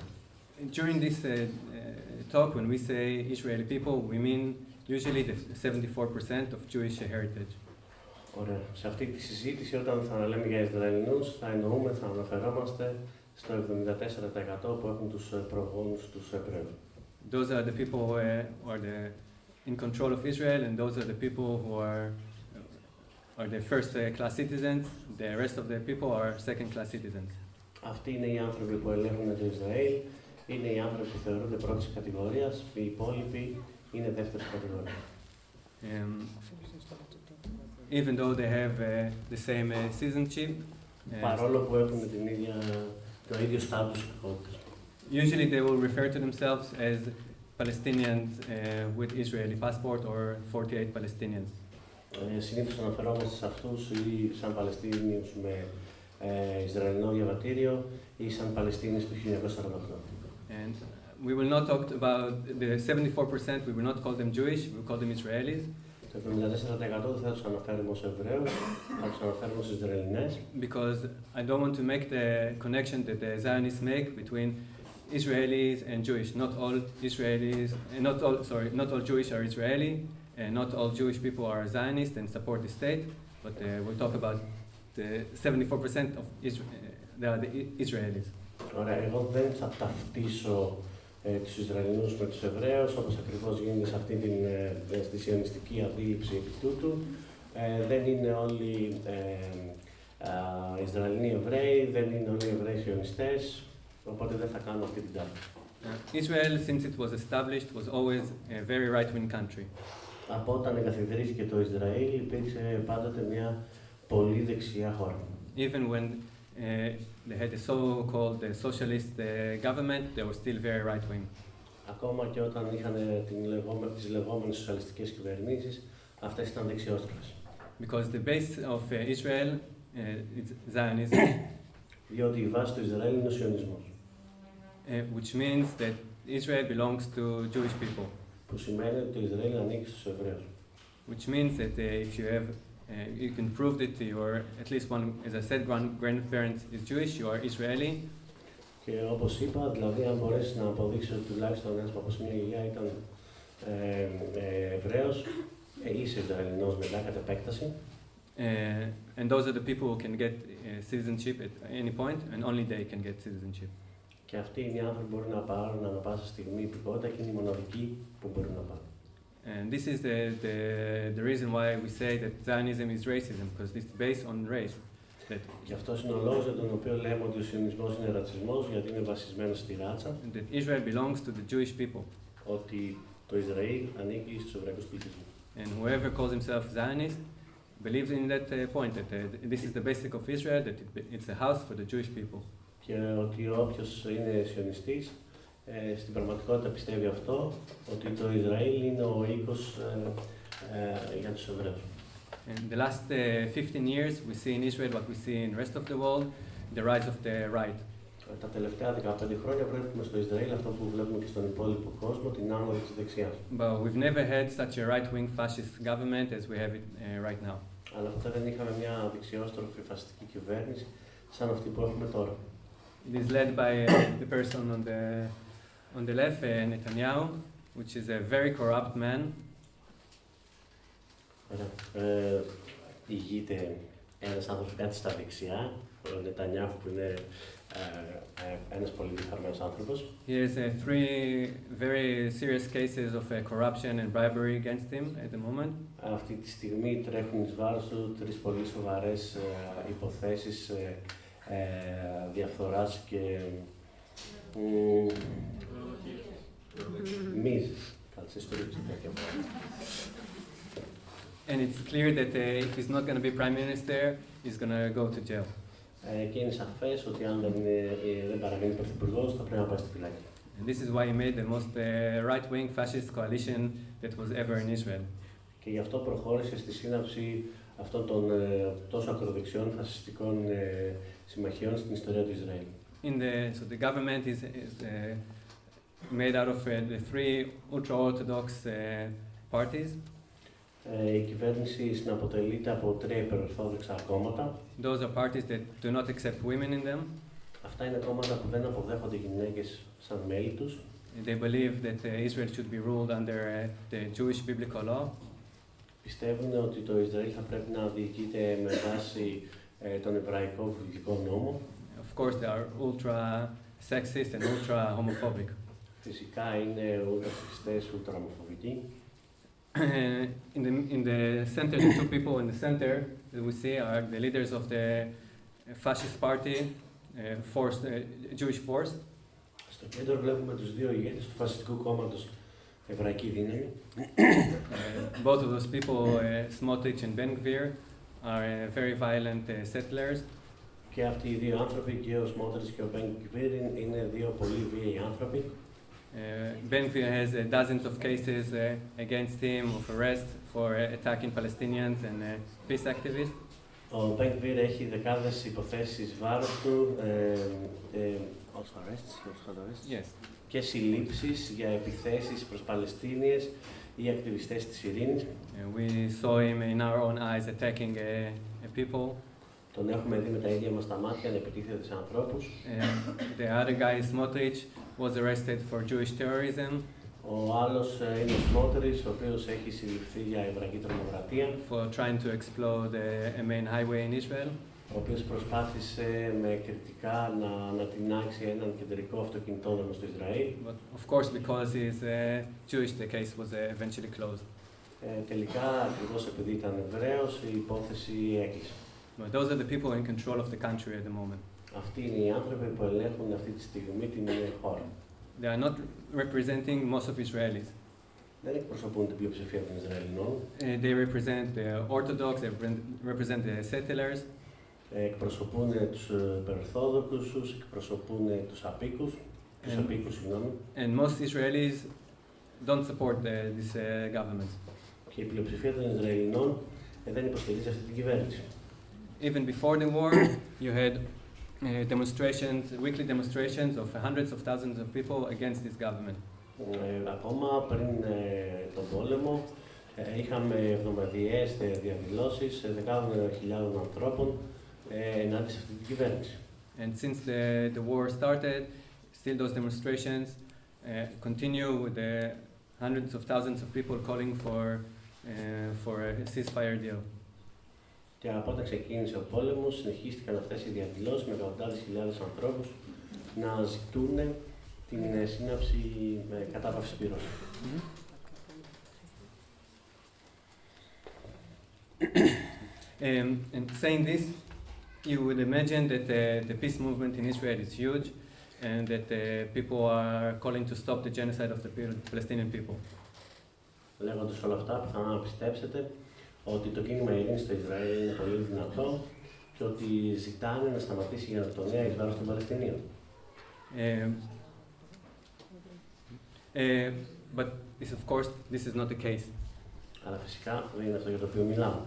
S6: During this talk, when we say Israeli people, we mean usually the 74% of Jewish heritage.
S5: Ωραία. Σε αυτή τη συζήτηση, όταν θα λέμε για Ισραηλινούς, θα αναφερόμαστε στο 74% που έχουν τους προγόνους τους Εβραίους.
S6: Those are the people who are in control of Israel, and those are the people who are the first-class citizens. The rest of the people are second-class citizens.
S5: Αυτοί είναι οι άνθρωποι που ελέγχουν το Ισραήλ, είναι οι άνθρωποι που θεωρούνται πρώτης κατηγορίας, οι υπόλοιποι είναι δεύτερης κατηγορίας.
S6: Even though they have the same citizenship,
S5: παρόλο που έχουν το ίδιο στάτους υπηκότητας.
S6: Usually they will refer to themselves as Palestinians with Israeli passport or 48 Palestinians.
S5: Συνήθως αναφερόμαστε σε αυτούς ή σαν Παλαιστίνιους με Ισραηλινό διαβατήριο ή σαν Παλαιστίνιες του 1948.
S6: And we will not talk about the 74%, we will not call them Jewish, we will call them Israelis.
S5: Το 74% δεν θα τους αναφέρουμε ως Εβραίους, θα τους αναφέρουμε ως Ισραηλινές.
S6: Because I don't want to make the connection that the Zionists make between Israelis and Jewish. Not all Israelis, not all Jewish are Israeli, and not all Jewish people are Zionist and support the state. But we'll talk about the 74% of they are the Israelis.
S5: Ωραία, εγώ δεν θα ταυτίσω τους Ισραηλινούς με τους Εβραίους, όπως ακριβώς γίνεται σε αυτή τη σιωνιστική αντίληψη επί τούτου. Δεν είναι όλοι Ισραηλινοί Εβραίοι, δεν είναι όλοι Εβραίοι σιωνιστές, οπότε δεν θα κάνω αυτή την ταύτιση.
S6: Israel, since it was established, was always a very right-wing country.
S5: Από όταν εγκαθιδρύθηκε το Ισραήλ, υπήρξε πάντοτε μια πολύ δεξιά χώρα.
S6: Even when they had the so-called socialist government, they were still very right-wing.
S5: Ακόμα και όταν είχαν τις λεγόμενες σοσιαλιστικές κυβερνήσεις, αυτές ήταν δεξιόστροφες.
S6: Because the base of Israel is Zionism.
S5: Διότι η βάση του Ισραήλ είναι ο σιωνισμός.
S6: Which means that Israel belongs to Jewish people.
S5: Που σημαίνει ότι το Ισραήλ ανήκει στους Εβραίους.
S6: Which means that if you have, you can prove that your at least one, as I said, grandparent is Jewish, you are Israeli.
S5: Και όπως είπα, δηλαδή αν μπορέσεις να αποδείξεις ότι τουλάχιστον ένας από μια γιαγιά ήταν Εβραίος, είσαι Ισραηλινός μετά κατ' επέκταση.
S6: And those are the people who can get citizenship at any point, and only they can get citizenship.
S5: Και αυτοί οι άνθρωποι μπορούν να πάρουν ανά πάσα στιγμή υπηκότητα και είναι οι μοναδικοί που μπορούν να πάρουν.
S6: And this is the reason why we say that Zionism is racism, because it's based on race.
S5: Και αυτός είναι ο λόγος για τον οποίο λέμε ότι ο σιωνισμός είναι ρατσισμός, γιατί είναι βασισμένος στη ράτσα.
S6: That Israel belongs to the Jewish people.
S5: Ότι το Ισραήλ ανήκει στους εβραϊκούς πληθυσμούς.
S6: And whoever calls himself Zionist believes in that point, that this is the basic of Israel, that it's a house for the Jewish people.
S5: Και ότι όποιος είναι σιωνιστής, στην πραγματικότητα πιστεύει αυτό, ότι το Ισραήλ είναι ο οίκος για τους Εβραίους.
S6: In the last 15 years, we see in Israel what we see in the rest of the world, the rise of the right.
S5: Τα τελευταία 15 χρόνια βλέπουμε στο Ισραήλ αυτό που βλέπουμε και στον υπόλοιπο κόσμο, την άνοδο της δεξιάς.
S6: But we've never had such a right-wing fascist government as we have it right now.
S5: Αλλά ποτέ δεν είχαμε μια δεξιόστροφη φασιστική κυβέρνηση σαν αυτή που έχουμε τώρα.
S6: It is led by the person on the left, Netanyahu, which is a very corrupt man.
S5: Ηγείται ένας άνθρωπος κάτι στα δεξιά, ο Νετανιάχου που είναι ένας πολύ διεφθαρμένος άνθρωπος.
S6: He has 3 very serious cases of corruption and bribery against him at the moment.
S5: Αυτή τη στιγμή τρέχουν εις βάρος του 3 πολύ σοβαρές υποθέσεις διαφθοράς και μίζης. Κάτσε στο ρίψη τέτοια πράγματα.
S6: And it's clear that if he's not going to be prime minister, he's going to go to jail.
S5: Και είναι σαφές ότι αν δεν παραμείνει πρωθυπουργός, θα πρέπει να πάει στη φυλάκη.
S6: And this is why he made the most right-wing fascist coalition that was ever in Israel.
S5: Και γι' αυτό προχώρησε στη σύναψη αυτών των τόσο ακροδεξιών φασιστικών συμμαχιών στην ιστορία του Ισραήλ.
S6: So the government is made out of the 3 ultra-orthodox parties.
S5: Η κυβέρνηση συναποτελείται από 3 υπερορθόδοξα κόμματα.
S6: Those are parties that do not accept women in them.
S5: Αυτά είναι κόμματα που δεν αποδέχονται γυναίκες σαν μέλη τους.
S6: They believe that Israel should be ruled under the Jewish biblical law.
S5: Πιστεύουν ότι το Ισραήλ θα πρέπει να διοικείται με βάση τον εβραϊκό βιβλικό νόμο.
S6: of course, they are ultra sexist and ultra homophobic.
S5: Φυσικά είναι ούτε σεξιστές, ούτε ομοφοβικοί.
S6: In the center, the two people in the center that we see are the leaders of the fascist party, Jewish force.
S5: Στο κέντρο βλέπουμε τους δύο ηγέτες του φασιστικού κόμματος Εβραϊκή Δύναμη.
S6: Both of those people, Smotrich and Ben Gvir, are very violent settlers.
S5: Και αυτοί οι δύο άνθρωποι, και ο Smotrich και ο Ben Gvir, είναι δύο πολύ βίαιοι άνθρωποι.
S6: Ben Gvir has dozens of cases against him of arrest for attacking Palestinians and peace activists.
S5: Ο Ben Gvir έχει δεκάδες υποθέσεις βάρος του,
S6: Yes.
S5: και συλλήψεις για επιθέσεις προς Παλαιστίνιες ή ακτιβιστές της ειρήνης.
S6: We saw him in our own eyes attacking people.
S5: Τον έχουμε δει με τα ίδια μας τα μάτια να επιτίθεται σε ανθρώπους.
S6: The other guy, Smotrich, was arrested for Jewish terrorism.
S5: Ο άλλος είναι ο Smotrich, ο οποίος έχει συλληφθεί για εβραϊκή τρομοκρατία.
S6: For trying to explode a main highway in Israel.
S5: Ο οποίος προσπάθησε με κριτικά να ανατινάξει έναν κεντρικό αυτοκινητόδρομο στο Ισραήλ.
S6: But of course, because he's Jewish, the case was eventually closed.
S5: Τελικά, ακριβώς επειδή ήταν Εβραίος, η υπόθεση έκλεισε.
S6: But those are the people in control of the country at the moment.
S5: Αυτοί είναι οι άνθρωποι που ελέγχουν αυτή τη στιγμή την χώρα.
S6: They are not representing most of Israelis.
S5: Δεν εκπροσωπούν την πλειοψηφία των Ισραηλινών.
S6: They represent the Orthodox, they represent the settlers.
S5: Εκπροσωπούν τους Περορθόδοξους, εκπροσωπούν τους απίκους, συγγνώμη.
S6: And most Israelis don't support this government.
S5: Και η πλειοψηφία των Ισραηλινών δεν υποστηρίζει αυτή την κυβέρνηση.
S6: Even before the war, you had demonstrations, weekly demonstrations of hundreds of thousands of people against this government.
S5: Ακόμα πριν τον πόλεμο, είχαμε εβδομαδιαίες διαδηλώσεις δεκάδων χιλιάδων ανθρώπων ενάντια σε αυτή την κυβέρνηση.
S6: And since the war started, still those demonstrations continue with the hundreds of thousands of people calling for a ceasefire deal.
S5: Και από όταν ξεκίνησε ο πόλεμος, συνεχίστηκαν αυτές οι διαδηλώσεις με εκατοντάδες χιλιάδες ανθρώπους να ζητούν την σύναψη κατάπαυσης πυρός.
S6: And saying this, you would imagine that the peace movement in Israel is huge and that people are calling to stop the genocide of the Palestinian people.
S5: Λέγοντας όλα αυτά, πιθανόν να πιστέψετε ότι το κίνημα ειρήνης στο Ισραήλ είναι πολύ δυνατό και ότι ζητάνε να σταματήσει η γενοκτονία εις βάρος των Παλαιστινίων.
S6: But this is not the case.
S5: Αλλά φυσικά δεν είναι αυτό για το οποίο μιλάμε.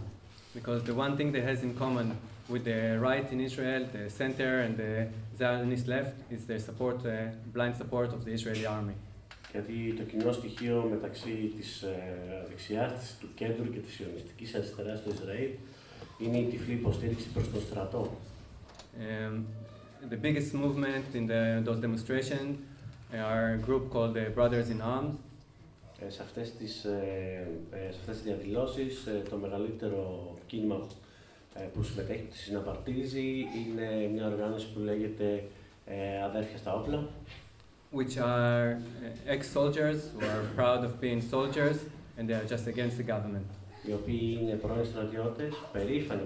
S6: Because the one thing that has in common with the right in Israel, the center and the Zionist left, is their support, blind support of the Israeli army.
S5: Γιατί το κοινό στοιχείο μεταξύ της δεξιάς, του κέντρου και της σιωνιστικής αριστεράς στο Ισραήλ είναι η τυφλή υποστήριξη προς τον στρατό.
S6: The biggest movement in those demonstrations are a group called the Brothers in Arms.
S5: Σε αυτές τις διαδηλώσεις, το μεγαλύτερο κίνημα που συμμετέχει, που τη συναπαρτίζει, είναι μια οργάνωση που λέγεται Αδέρφια στα όπλα.
S6: Which are ex-soldiers who are proud of being soldiers and they are just against the government.
S5: Οι οποίοι είναι πρώην στρατιώτες, περήφανοι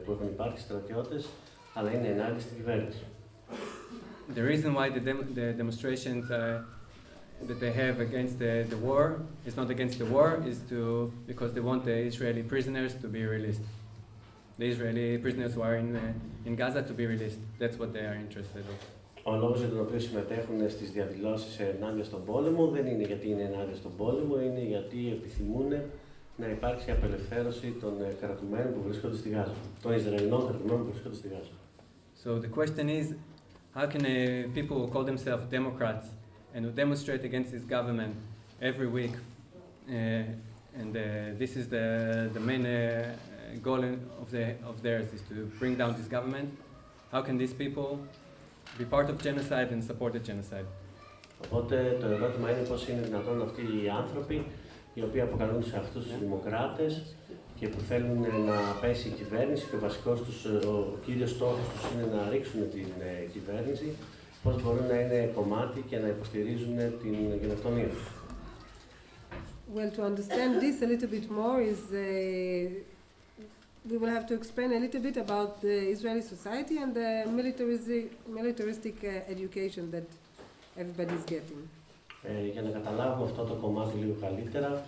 S5: που έχουν υπάρξει στρατιώτες, αλλά είναι ενάντια στην κυβέρνηση.
S6: The reason why the demonstrations that they have against the war is not against the war, is because they want the Israeli prisoners to be released. The Israeli prisoners who are in Gaza to be released. That's what they are interested in.
S5: Ο λόγος για τον οποίο συμμετέχουν στις διαδηλώσεις ενάντια στον πόλεμο δεν είναι γιατί είναι ενάντια στον πόλεμο, είναι γιατί επιθυμούν να υπάρξει απελευθέρωση των κρατουμένων που βρίσκονται στη Γάζα, των Ισραηλινών κρατουμένων που βρίσκονται στη Γάζα.
S6: So the question is, how can people who call themselves Democrats and who demonstrate against this government every week, and this is the main goal of theirs is to bring down this government, how can these people be part of genocide and support the genocide?
S5: Οπότε το ερώτημα είναι πώς είναι δυνατόν αυτοί οι άνθρωποι, οι οποίοι αποκαλούν σε αυτούς τους δημοκράτες και που θέλουν να πέσει η κυβέρνηση και ο κύριος στόχος τους είναι να ρίξουν την κυβέρνηση, πώς μπορούν να είναι κομμάτι και να υποστηρίζουν την γενοκτονία τους.
S4: Well, to understand this a little bit more is we will have to explain a little bit about the Israeli society and the militaristic education that everybody is getting.
S5: Για να καταλάβουμε αυτό το κομμάτι λίγο καλύτερα,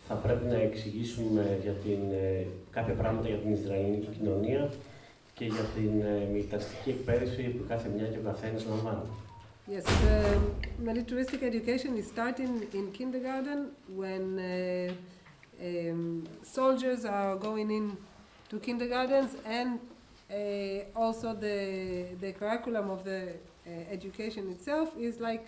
S5: θα πρέπει να εξηγήσουμε για κάποια πράγματα για την Ισραηλινή κοινωνία και για την μιλιταριστική εκπαίδευση που κάθε μια και ο καθένας λαμβάνει.
S4: Yes, the militaristic education is starting in kindergarten when soldiers are going in to kindergartens, and also the curriculum of the education itself is like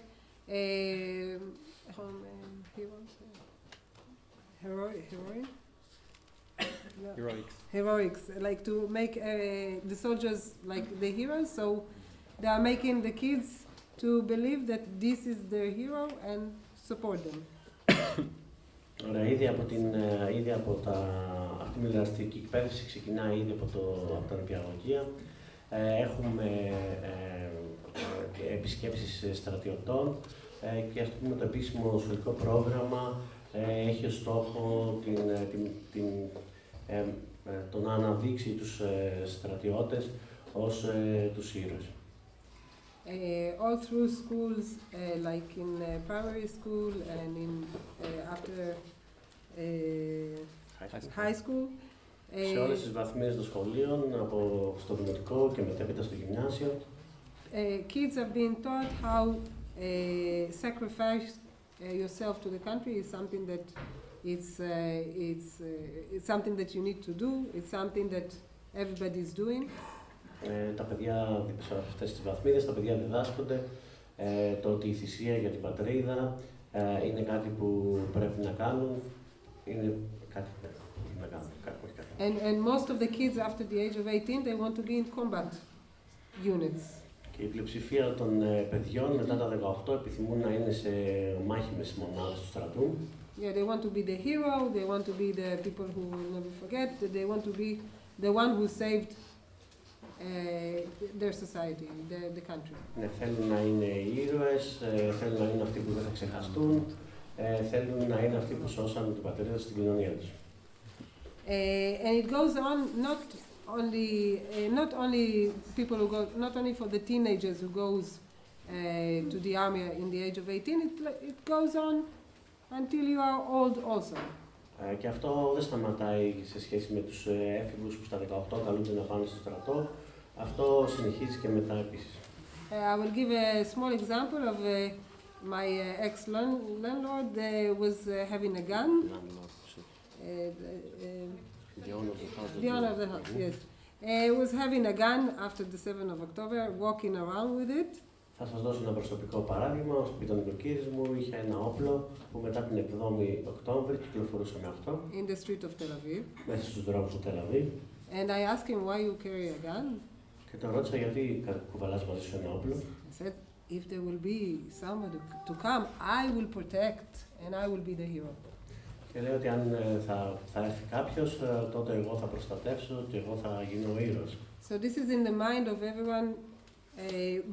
S4: heroics, like to make the soldiers like the heroes. So they are making the kids to believe that this is their hero and support them.
S5: Ωραία, ήδη από αυτή η μιλιταριστική εκπαίδευση ξεκινάει ήδη από τα νηπιαγωγεία. Έχουμε επισκέψεις στρατιωτών και ας πούμε το επίσημο σχολικό πρόγραμμα έχει ως στόχο το να αναδείξει τους στρατιώτες ως τους ήρωες.
S4: All through schools, like in primary school and in after high school.
S5: Σε όλες τις βαθμίδες των σχολείων, στο δημοτικό και μετέπειτα στο γυμνάσιο.
S4: Kids are being taught how sacrifice yourself to the country is something that it's something that you need to do. It's something that everybody is doing.
S5: Τα παιδιά σε αυτές τις βαθμίδες, τα παιδιά διδάσκονται το ότι η θυσία για την πατρίδα είναι κάτι που πρέπει να κάνουν. Είναι κάτι που πρέπει να κάνουν.
S4: And most of the kids after the age of 18, they want to be in combat units.
S5: Και η πλειοψηφία των παιδιών μετά τα 18 επιθυμούν να είναι σε μάχημες μονάδες του στρατού.
S4: Yeah, they want to be the hero, they want to be the people who will never forget, they want to be the one who saved their society, the country.
S5: Ναι, θέλουν να είναι ήρωες, θέλουν να είναι αυτοί που δεν θα ξεχαστούν, θέλουν να είναι αυτοί που σώσαν την πατρίδα στην κοινωνία τους.
S4: And it goes on not only people who go, not only for the teenagers who goes to the army in the age of 18, it goes on until you are old also.
S5: Και αυτό δεν σταματάει σε σχέση με τους έφηβους που στα 18 καλούνται να πάνε στο στρατό. Αυτό συνεχίζει και μετά επίσης.
S4: I will give a small example of my ex-landlord was having a gun. The owner of the house, yes. Was having a gun after the 7th of October, walking around with it.
S5: Θα σας δώσω ένα προσωπικό παράδειγμα. Ο σπιτονικοκύρης μου είχε ένα όπλο που μετά την 7η Οκτώβρη κυκλοφορούσε με αυτό.
S4: In the street of Tel Aviv.
S5: Μέσα στους δρόμους του Τελ Αβίβ.
S4: And I asked him why you carry a gun.
S5: Και τον ρώτησα γιατί κουβαλάς μαζί σου ένα όπλο.
S4: I said, if there will be someone to come, I will protect and I will be the hero.
S5: Και λέει ότι αν θα έρθει κάποιος, τότε εγώ θα προστατεύσω και εγώ θα γίνω ο ήρωας.
S4: So this is in the mind of everyone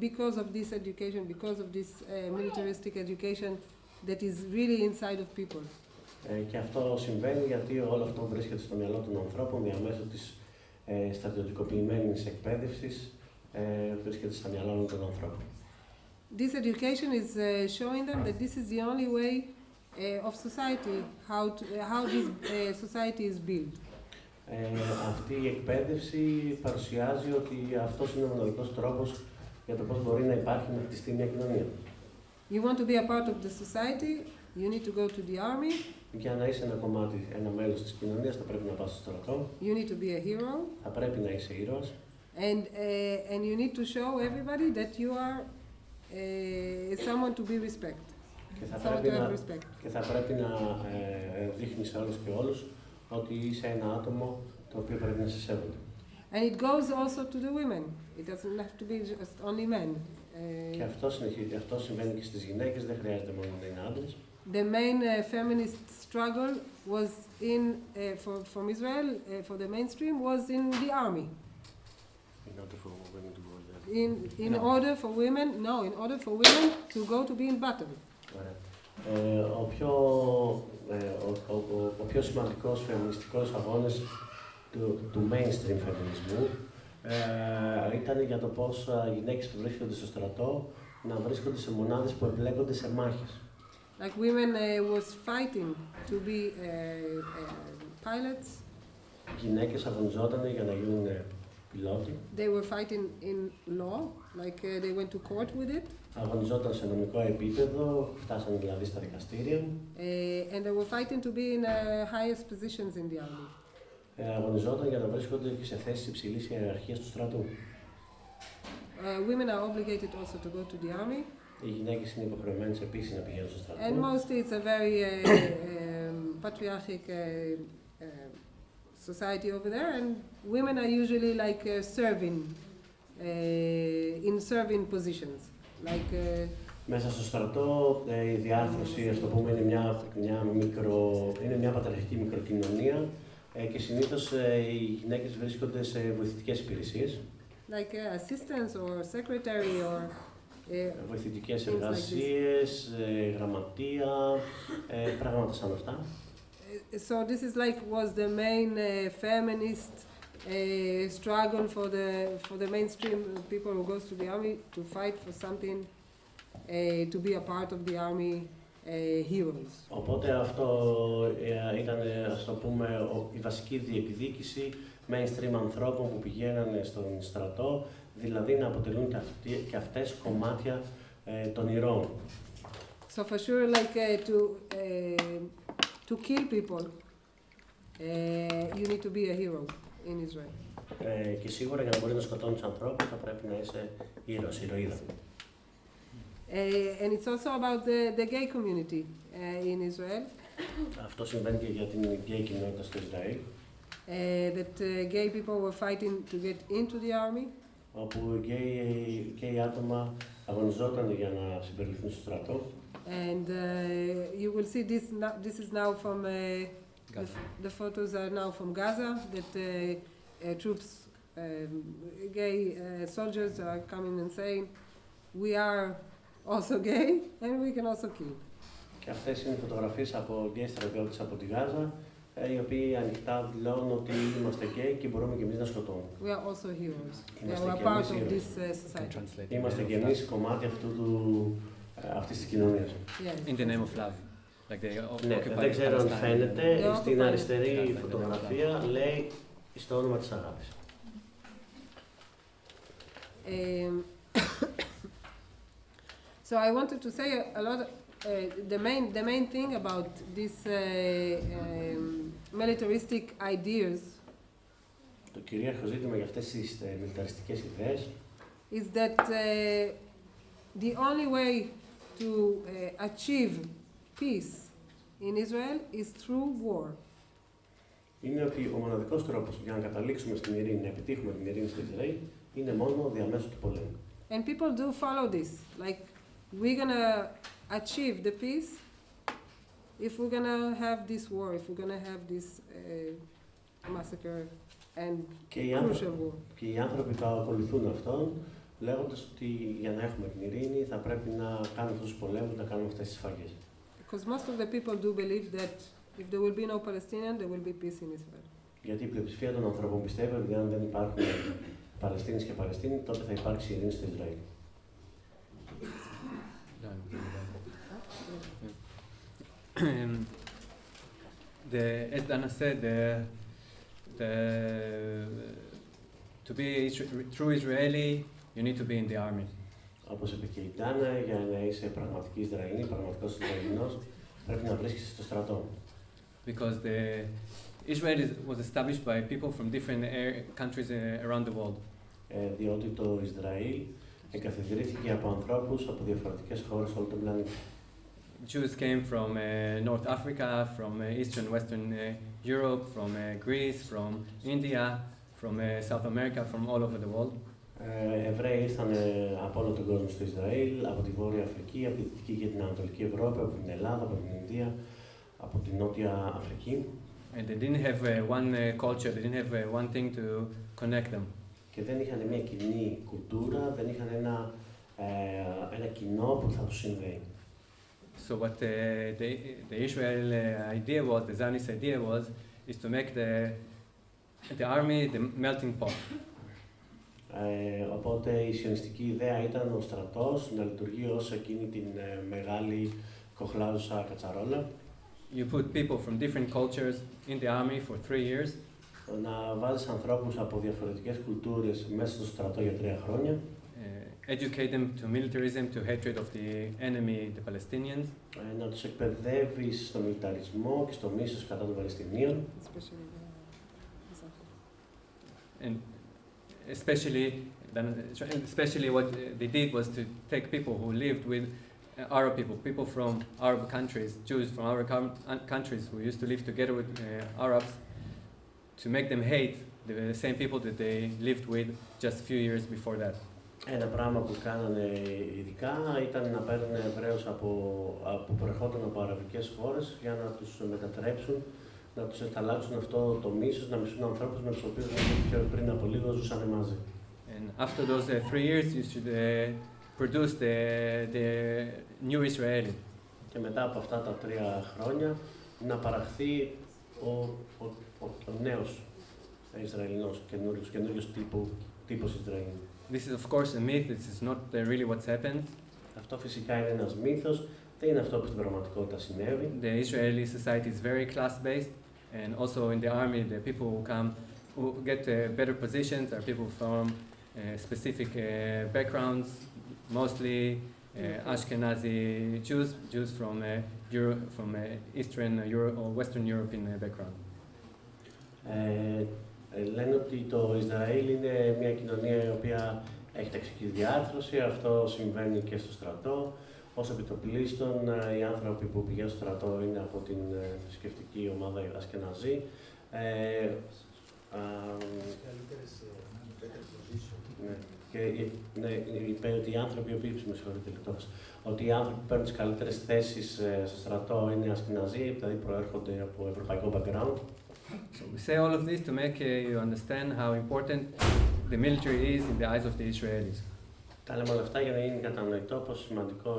S4: because of this education, because of this militaristic education that is really inside of people.
S5: Και αυτό συμβαίνει γιατί όλο αυτό βρίσκεται στο μυαλό των ανθρώπων διαμέσου της στρατιωτικοποιημένης εκπαίδευσης, βρίσκεται στα μυαλά των ανθρώπων.
S4: This education is showing them that this is the only way of society, how this society is built.
S5: Αυτή η εκπαίδευση παρουσιάζει ότι αυτός είναι ο μοναδικός τρόπος για το πώς μπορεί να υπάρχει να χτιστεί μια κοινωνία.
S4: You want to be a part of the society, you need to go to the army.
S5: Για να είσαι ένα κομμάτι, ένα μέλος της κοινωνίας, θα πρέπει να πας στο στρατό.
S4: You need to be a hero.
S5: Θα πρέπει να είσαι ήρωας.
S4: And you need to show everybody that you are someone to be respected.
S5: Και θα πρέπει να δείχνεις σε όλους και όλους ότι είσαι ένα άτομο το οποίο πρέπει να σε σέβονται.
S4: And it goes also to the women. It doesn't have to be just only men.
S5: Και αυτό συμβαίνει και στις γυναίκες, δεν χρειάζεται μόνο να είναι άντρες.
S4: The main feminist struggle was from Israel for the mainstream was in the army.
S5: In order for women to go there.
S4: In order for women, in order for women to go to be in battle.
S5: Ο πιο σημαντικός φεμινιστικός αγώνας του mainstream φεμινισμού ήταν για το πώς γυναίκες που βρίσκονται στο στρατό να βρίσκονται σε μονάδες που εμπλέκονται σε μάχες.
S4: Like women was fighting to be pilots.
S5: Γυναίκες αγωνιζόταν για να γίνουν πιλότοι.
S4: They were fighting in law, like they went to court with it.
S5: Αγωνιζόταν σε νομικό επίπεδο, φτάσαν δηλαδή στα δικαστήρια.
S4: And they were fighting to be in highest positions in the army.
S5: Αγωνιζόταν για να βρίσκονται και σε θέσεις υψηλής ιεραρχίας του στρατού.
S4: Women are obligated also to go to the army.
S5: Οι γυναίκες είναι υποχρεωμένες επίσης να πηγαίνουν στο στρατό.
S4: And mostly it's a very patriarchic society over there, and women are usually like serving in serving positions. Like,
S5: μέσα στο στρατό η διάρθρωση, ας το πούμε, είναι μια πατριαρχική μικροκοινωνία και συνήθως οι γυναίκες βρίσκονται σε βοηθητικές υπηρεσίες.
S4: Like assistants or secretary or
S5: βοηθητικές εργασίες, γραμματεία, πράγματα σαν αυτά.
S4: So this is like was the main feminist struggle for the mainstream people who goes to the army to fight for something, to be a part of the army heroes.
S5: Οπότε αυτό ήταν, ας το πούμε, η βασική διεκδίκηση mainstream ανθρώπων που πηγαίνανε στον στρατό, δηλαδή να αποτελούν και αυτές κομμάτια των ηρώων.
S4: So for sure, like to kill people, you need to be a hero in Israel.
S5: Και σίγουρα για να μπορεί να σκοτώνει τους ανθρώπους θα πρέπει να είσαι ήρωας, ηρωίδα.
S4: And it's also about the gay community in Israel.
S5: Αυτό συμβαίνει και για την gay κοινότητα στο Ισραήλ.
S4: That gay people were fighting to get into the army.
S5: Όπου gay άτομα αγωνιζόταν για να συμπεριληφθούν στο στρατό.
S4: And you will see this is now from the photos are now from Gaza that troops, gay soldiers are coming and saying, we are also gay and we can also kill.
S5: Και αυτές είναι φωτογραφίες από γκέι στρατιώτες από τη Γάζα, οι οποίοι ανοιχτά δηλώνουν ότι είμαστε γκέι και μπορούμε και εμείς να σκοτώνουμε.
S4: We are also heroes. We are part of this society.
S5: Είμαστε και εμείς κομμάτι αυτής της κοινωνίας.
S4: Yes.
S6: In the name of love. Like
S5: Ναι, δεν ξέρω αν φαίνεται, στην αριστερή φωτογραφία λέει στο όνομα της αγάπης.
S4: So I wanted to say a lot. The main thing about these militaristic ideas
S5: Το κυρίαρχο ζήτημα για αυτές τις μιλιταριστικές ιδέες
S4: is that the only way to achieve peace in Israel is through war.
S5: είναι ότι ο μοναδικός τρόπος για να καταλήξουμε στην ειρήνη, να επιτύχουμε την ειρήνη στο Ισραήλ, είναι μόνο διαμέσου του πολέμου.
S4: And people do follow this. Like, we're gonna achieve the peace if we're gonna have this war, if we're gonna have this massacre and crucial war.
S5: Και οι άνθρωποι που ακολουθούν αυτόν, λέγοντας ότι για να έχουμε την ειρήνη θα πρέπει να κάνουμε αυτούς τους πολέμους, να κάνουμε αυτές τις σφαγές.
S4: Because most of the people do believe that if there will be no Palestinian, there will be peace in Israel.
S5: Γιατί η πλειοψηφία των ανθρώπων πιστεύει ότι αν δεν υπάρχουν Παλαιστίνες και Παλαιστίνοι, τότε θα υπάρξει ειρήνη στο Ισραήλ.
S6: As Dana said, to be true Israeli, you need to be in the army.
S5: Όπως είπε και η Ντάνα, για να είσαι πραγματική Ισραηλινή, πραγματικός Ισραηλινός, πρέπει να βρίσκεσαι στο στρατό.
S6: Because Israel was established by people from different countries around the world.
S5: Διότι το Ισραήλ εγκαθιδρύθηκε από ανθρώπους από διαφορετικές χώρες όλο τον πλανήτη.
S6: Jews came from North Africa, from Eastern Western Europe, from Greece, from India, from South America, from all over the world.
S5: Εβραίοι ήρθαν από όλο τον κόσμο στο Ισραήλ, από τη Βόρεια Αφρική, από τη Δυτική και την Ανατολική Ευρώπη, από την Ελλάδα, από την Ινδία, από την Νότια Αφρική.
S6: And they didn't have one culture, they didn't have one thing to connect them.
S5: Και δεν είχαν μια κοινή κουλτούρα, δεν είχαν ένα κοινό που θα τους συνδέει.
S6: So what the Israel idea was, the Zionist idea was, is to make the army the melting pot.
S5: Οπότε η σιωνιστική ιδέα ήταν ο στρατός να λειτουργεί ως εκείνη την μεγάλη κοχλάζουσα κατσαρόλα.
S6: You put people from different cultures in the army for 3 years.
S5: Να βάζεις ανθρώπους από διαφορετικές κουλτούρες μέσα στο στρατό για 3 χρόνια.
S6: Educate them to militarism, to hatred of the enemy, the Palestinians.
S5: Να τους εκπαιδεύεις στο μιλιταρισμό και στο μίσος κατά των Παλαιστινίων.
S6: And especially what they did was to take people who lived with Arab people from Arab countries, Jews from Arab countries who used to live together with Arabs, to make them hate the same people that they lived with just a few years before that.
S5: Ένα πράγμα που κάνανε ειδικά ήταν να παίρνουν Εβραίους που προερχόταν από αραβικές χώρες για να τους μετατρέψουν, να τους ενθαλλάξουν αυτό το μίσος, να μισούν ανθρώπους με τους οποίους πριν από λίγο ζούσαν μαζί.
S6: And after those 3 years, you should produce the new Israeli.
S5: Και μετά από αυτά τα 3 χρόνια να παραχθεί ο νέος Ισραηλινός, καινούριος τύπος Ισραηλινού.
S6: This is of course a myth, this is not really what's happened.
S5: Αυτό φυσικά είναι ένας μύθος, δεν είναι αυτό που στην πραγματικότητα συνέβη.
S6: The Israeli society is very class-based, and also in the army, the people who get better positions are people from specific backgrounds, mostly Ashkenazi Jews from Eastern Europe or Western European background.
S5: Λένε ότι το Ισραήλ είναι μια κοινωνία η οποία έχει ταξική διάρθρωση, αυτό συμβαίνει και στο στρατό. Ως επιτοπλίστων, οι άνθρωποι που πηγαίνουν στο στρατό είναι από την θρησκευτική ομάδα Ασκεναζή. Είπε ότι οι άνθρωποι ότι οι άνθρωποι που παίρνουν τις καλύτερες θέσεις στο στρατό είναι Ασκεναζοί, δηλαδή προέρχονται από ευρωπαϊκό background.
S6: So we say all of this to make you understand how important the military is in the eyes of the Israelis.
S5: Τα λέμε όλα αυτά για να είναι κατανοητό πόσο σημαντικό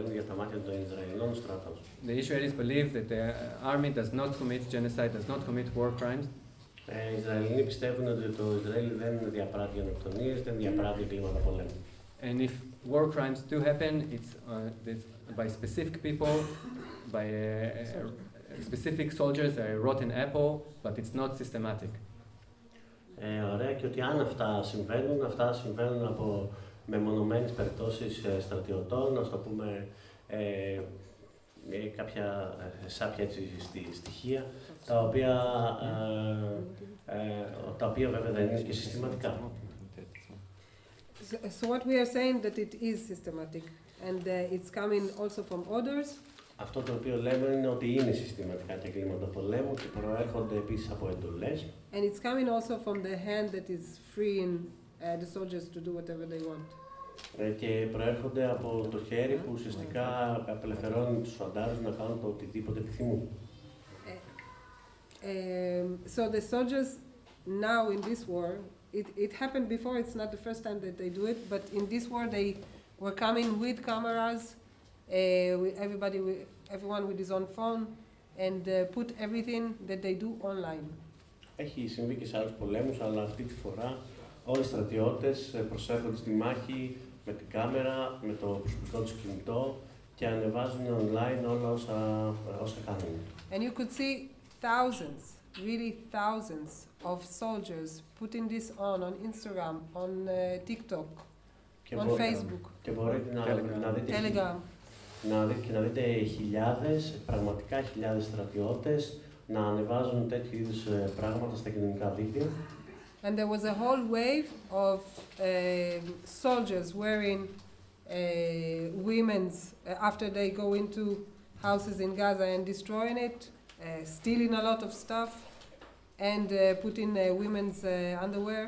S5: είναι για τα μάτια των Ισραηλινών στρατός.
S6: The Israelis believe that the army does not commit genocide, does not commit war crimes.
S5: Οι Ισραηλινοί πιστεύουν ότι το Ισραήλ δεν διαπράττει γενοκτονίες, δεν διαπράττει εγκλήματα πολέμου.
S6: And if war crimes do happen, it's by specific people, by specific soldiers, a rotten apple, but it's not systematic.
S5: Ωραία, και ότι αν αυτά συμβαίνουν από μεμονωμένες περιπτώσεις στρατιωτών, ας το πούμε κάποια σάπια έτσι, στοιχεία, τα οποία βέβαια δεν είναι και συστηματικά.
S4: So what we are saying that it is systematic and it's coming also from orders.
S5: Αυτό το οποίο λέμε είναι ότι είναι συστηματικά τα εγκλήματα πολέμου και προέρχονται επίσης από εντολές.
S4: And it's coming also from the hand that is freeing the soldiers to do whatever they want.
S5: Και προέρχονται από το χέρι που ουσιαστικά απελευθερώνει τους φαντάρους να κάνουν το οτιδήποτε επιθυμούν.
S4: So the soldiers now in this war, it happened before, it's not the first time that they do it, but in this war they were coming with cameras, everyone with his own phone, and put everything that they do online.
S5: Έχει συμβεί και σε άλλους πολέμους, αλλά αυτή τη φορά όλοι οι στρατιώτες προσέρχονται στη μάχη με την κάμερα, με το προσωπικό τους κινητό και ανεβάζουν online όλα όσα κάνουν.
S4: And you could see thousands, really thousands of soldiers putting this on Instagram, on TikTok, on Facebook,
S5: και μπορείτε να δείτε
S4: Telegram.
S5: Να δείτε πραγματικά χιλιάδες στρατιώτες να ανεβάζουν τέτοιου είδους πράγματα στα κοινωνικά δίκτυα.
S4: And there was a whole wave of soldiers wearing women's, after they go into houses in Gaza and destroying it, stealing a lot of stuff and putting women's underwear.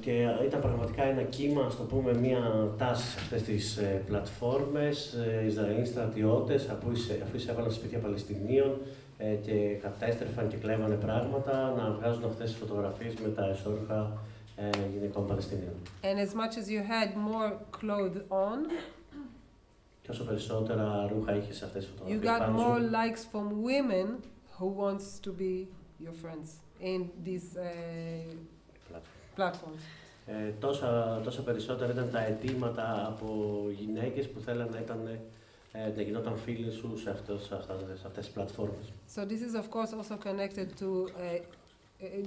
S5: Και ήταν πραγματικά ένα κύμα, ας το πούμε, μια τάση σε αυτές τις πλατφόρμες, Ισραηλοί στρατιώτες, αφού εισέβαλαν στα σπίτια Παλαιστινίων και κατέστρεφαν και κλέβανε πράγματα, να βγάζουν αυτές τις φωτογραφίες με τα εσώρουχα γυναικών Παλαιστινίων.
S4: And as much as you had more clothes on,
S5: Και όσο περισσότερα ρούχα είχε σε αυτές τις
S4: you
S5: φωτογραφίες
S4: got
S5: πάνω
S4: more
S5: σου,
S4: likes from women who wants to be your friends in these platforms.
S5: τόσα περισσότερα ήταν τα αιτήματα από γυναίκες που θέλαν να γινόταν φίλοι σου σε αυτές τις πλατφόρμες.
S4: So this is of course also connected to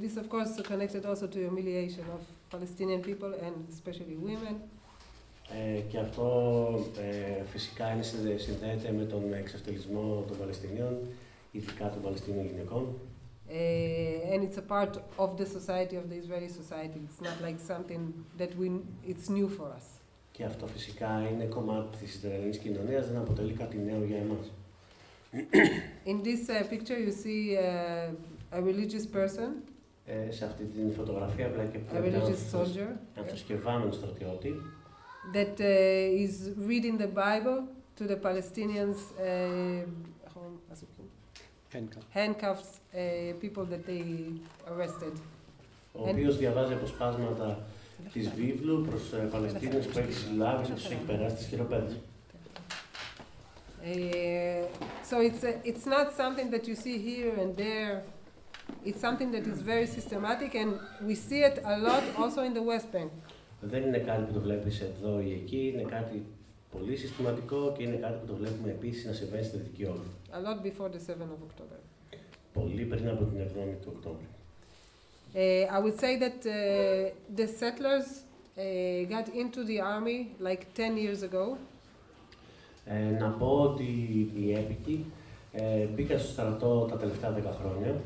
S4: this of course connected also to humiliation of Palestinian people and especially women.
S5: Και αυτό φυσικά συνδέεται με τον εξευτελισμό των Παλαιστινίων, ειδικά των Παλαιστινίων γυναικών.
S4: And it's a part of the society, of the Israeli society. It's not like something that it's new for us.
S5: Και αυτό φυσικά είναι κομμάτι της Ισραηλινής κοινωνίας, δεν αποτελεί κάτι νέο για εμάς.
S4: In this picture you see a religious person,
S5: Σε αυτή την φωτογραφία βλέπετε
S4: a religious soldier,
S5: έναν θρησκευόμενο στρατιώτη,
S4: that is reading the Bible to the Palestinians handcuffed people that they arrested.
S5: ο οποίος διαβάζει αποσπάσματα της βίβλου προς Παλαιστίνιους που έχει συλλάβει και τους έχει περάσει τις χειροπέδες.
S4: So it's not something that you see here and there. It's something that is very systematic and we see it a lot also in the West Bank.
S5: Δεν είναι κάτι που το βλέπεις εδώ ή εκεί, είναι κάτι πολύ συστηματικό και είναι κάτι που το βλέπουμε επίσης να συμβαίνει στη Δυτική Όχθη.
S4: A lot before the 7th of October.
S5: Πολύ πριν από την 7η του Οκτώβρη.
S4: I would say that the settlers got into the army like 10 years ago.
S5: Να πω ότι οι έπικοι μπήκαν στο στρατό τα τελευταία 10 χρόνια.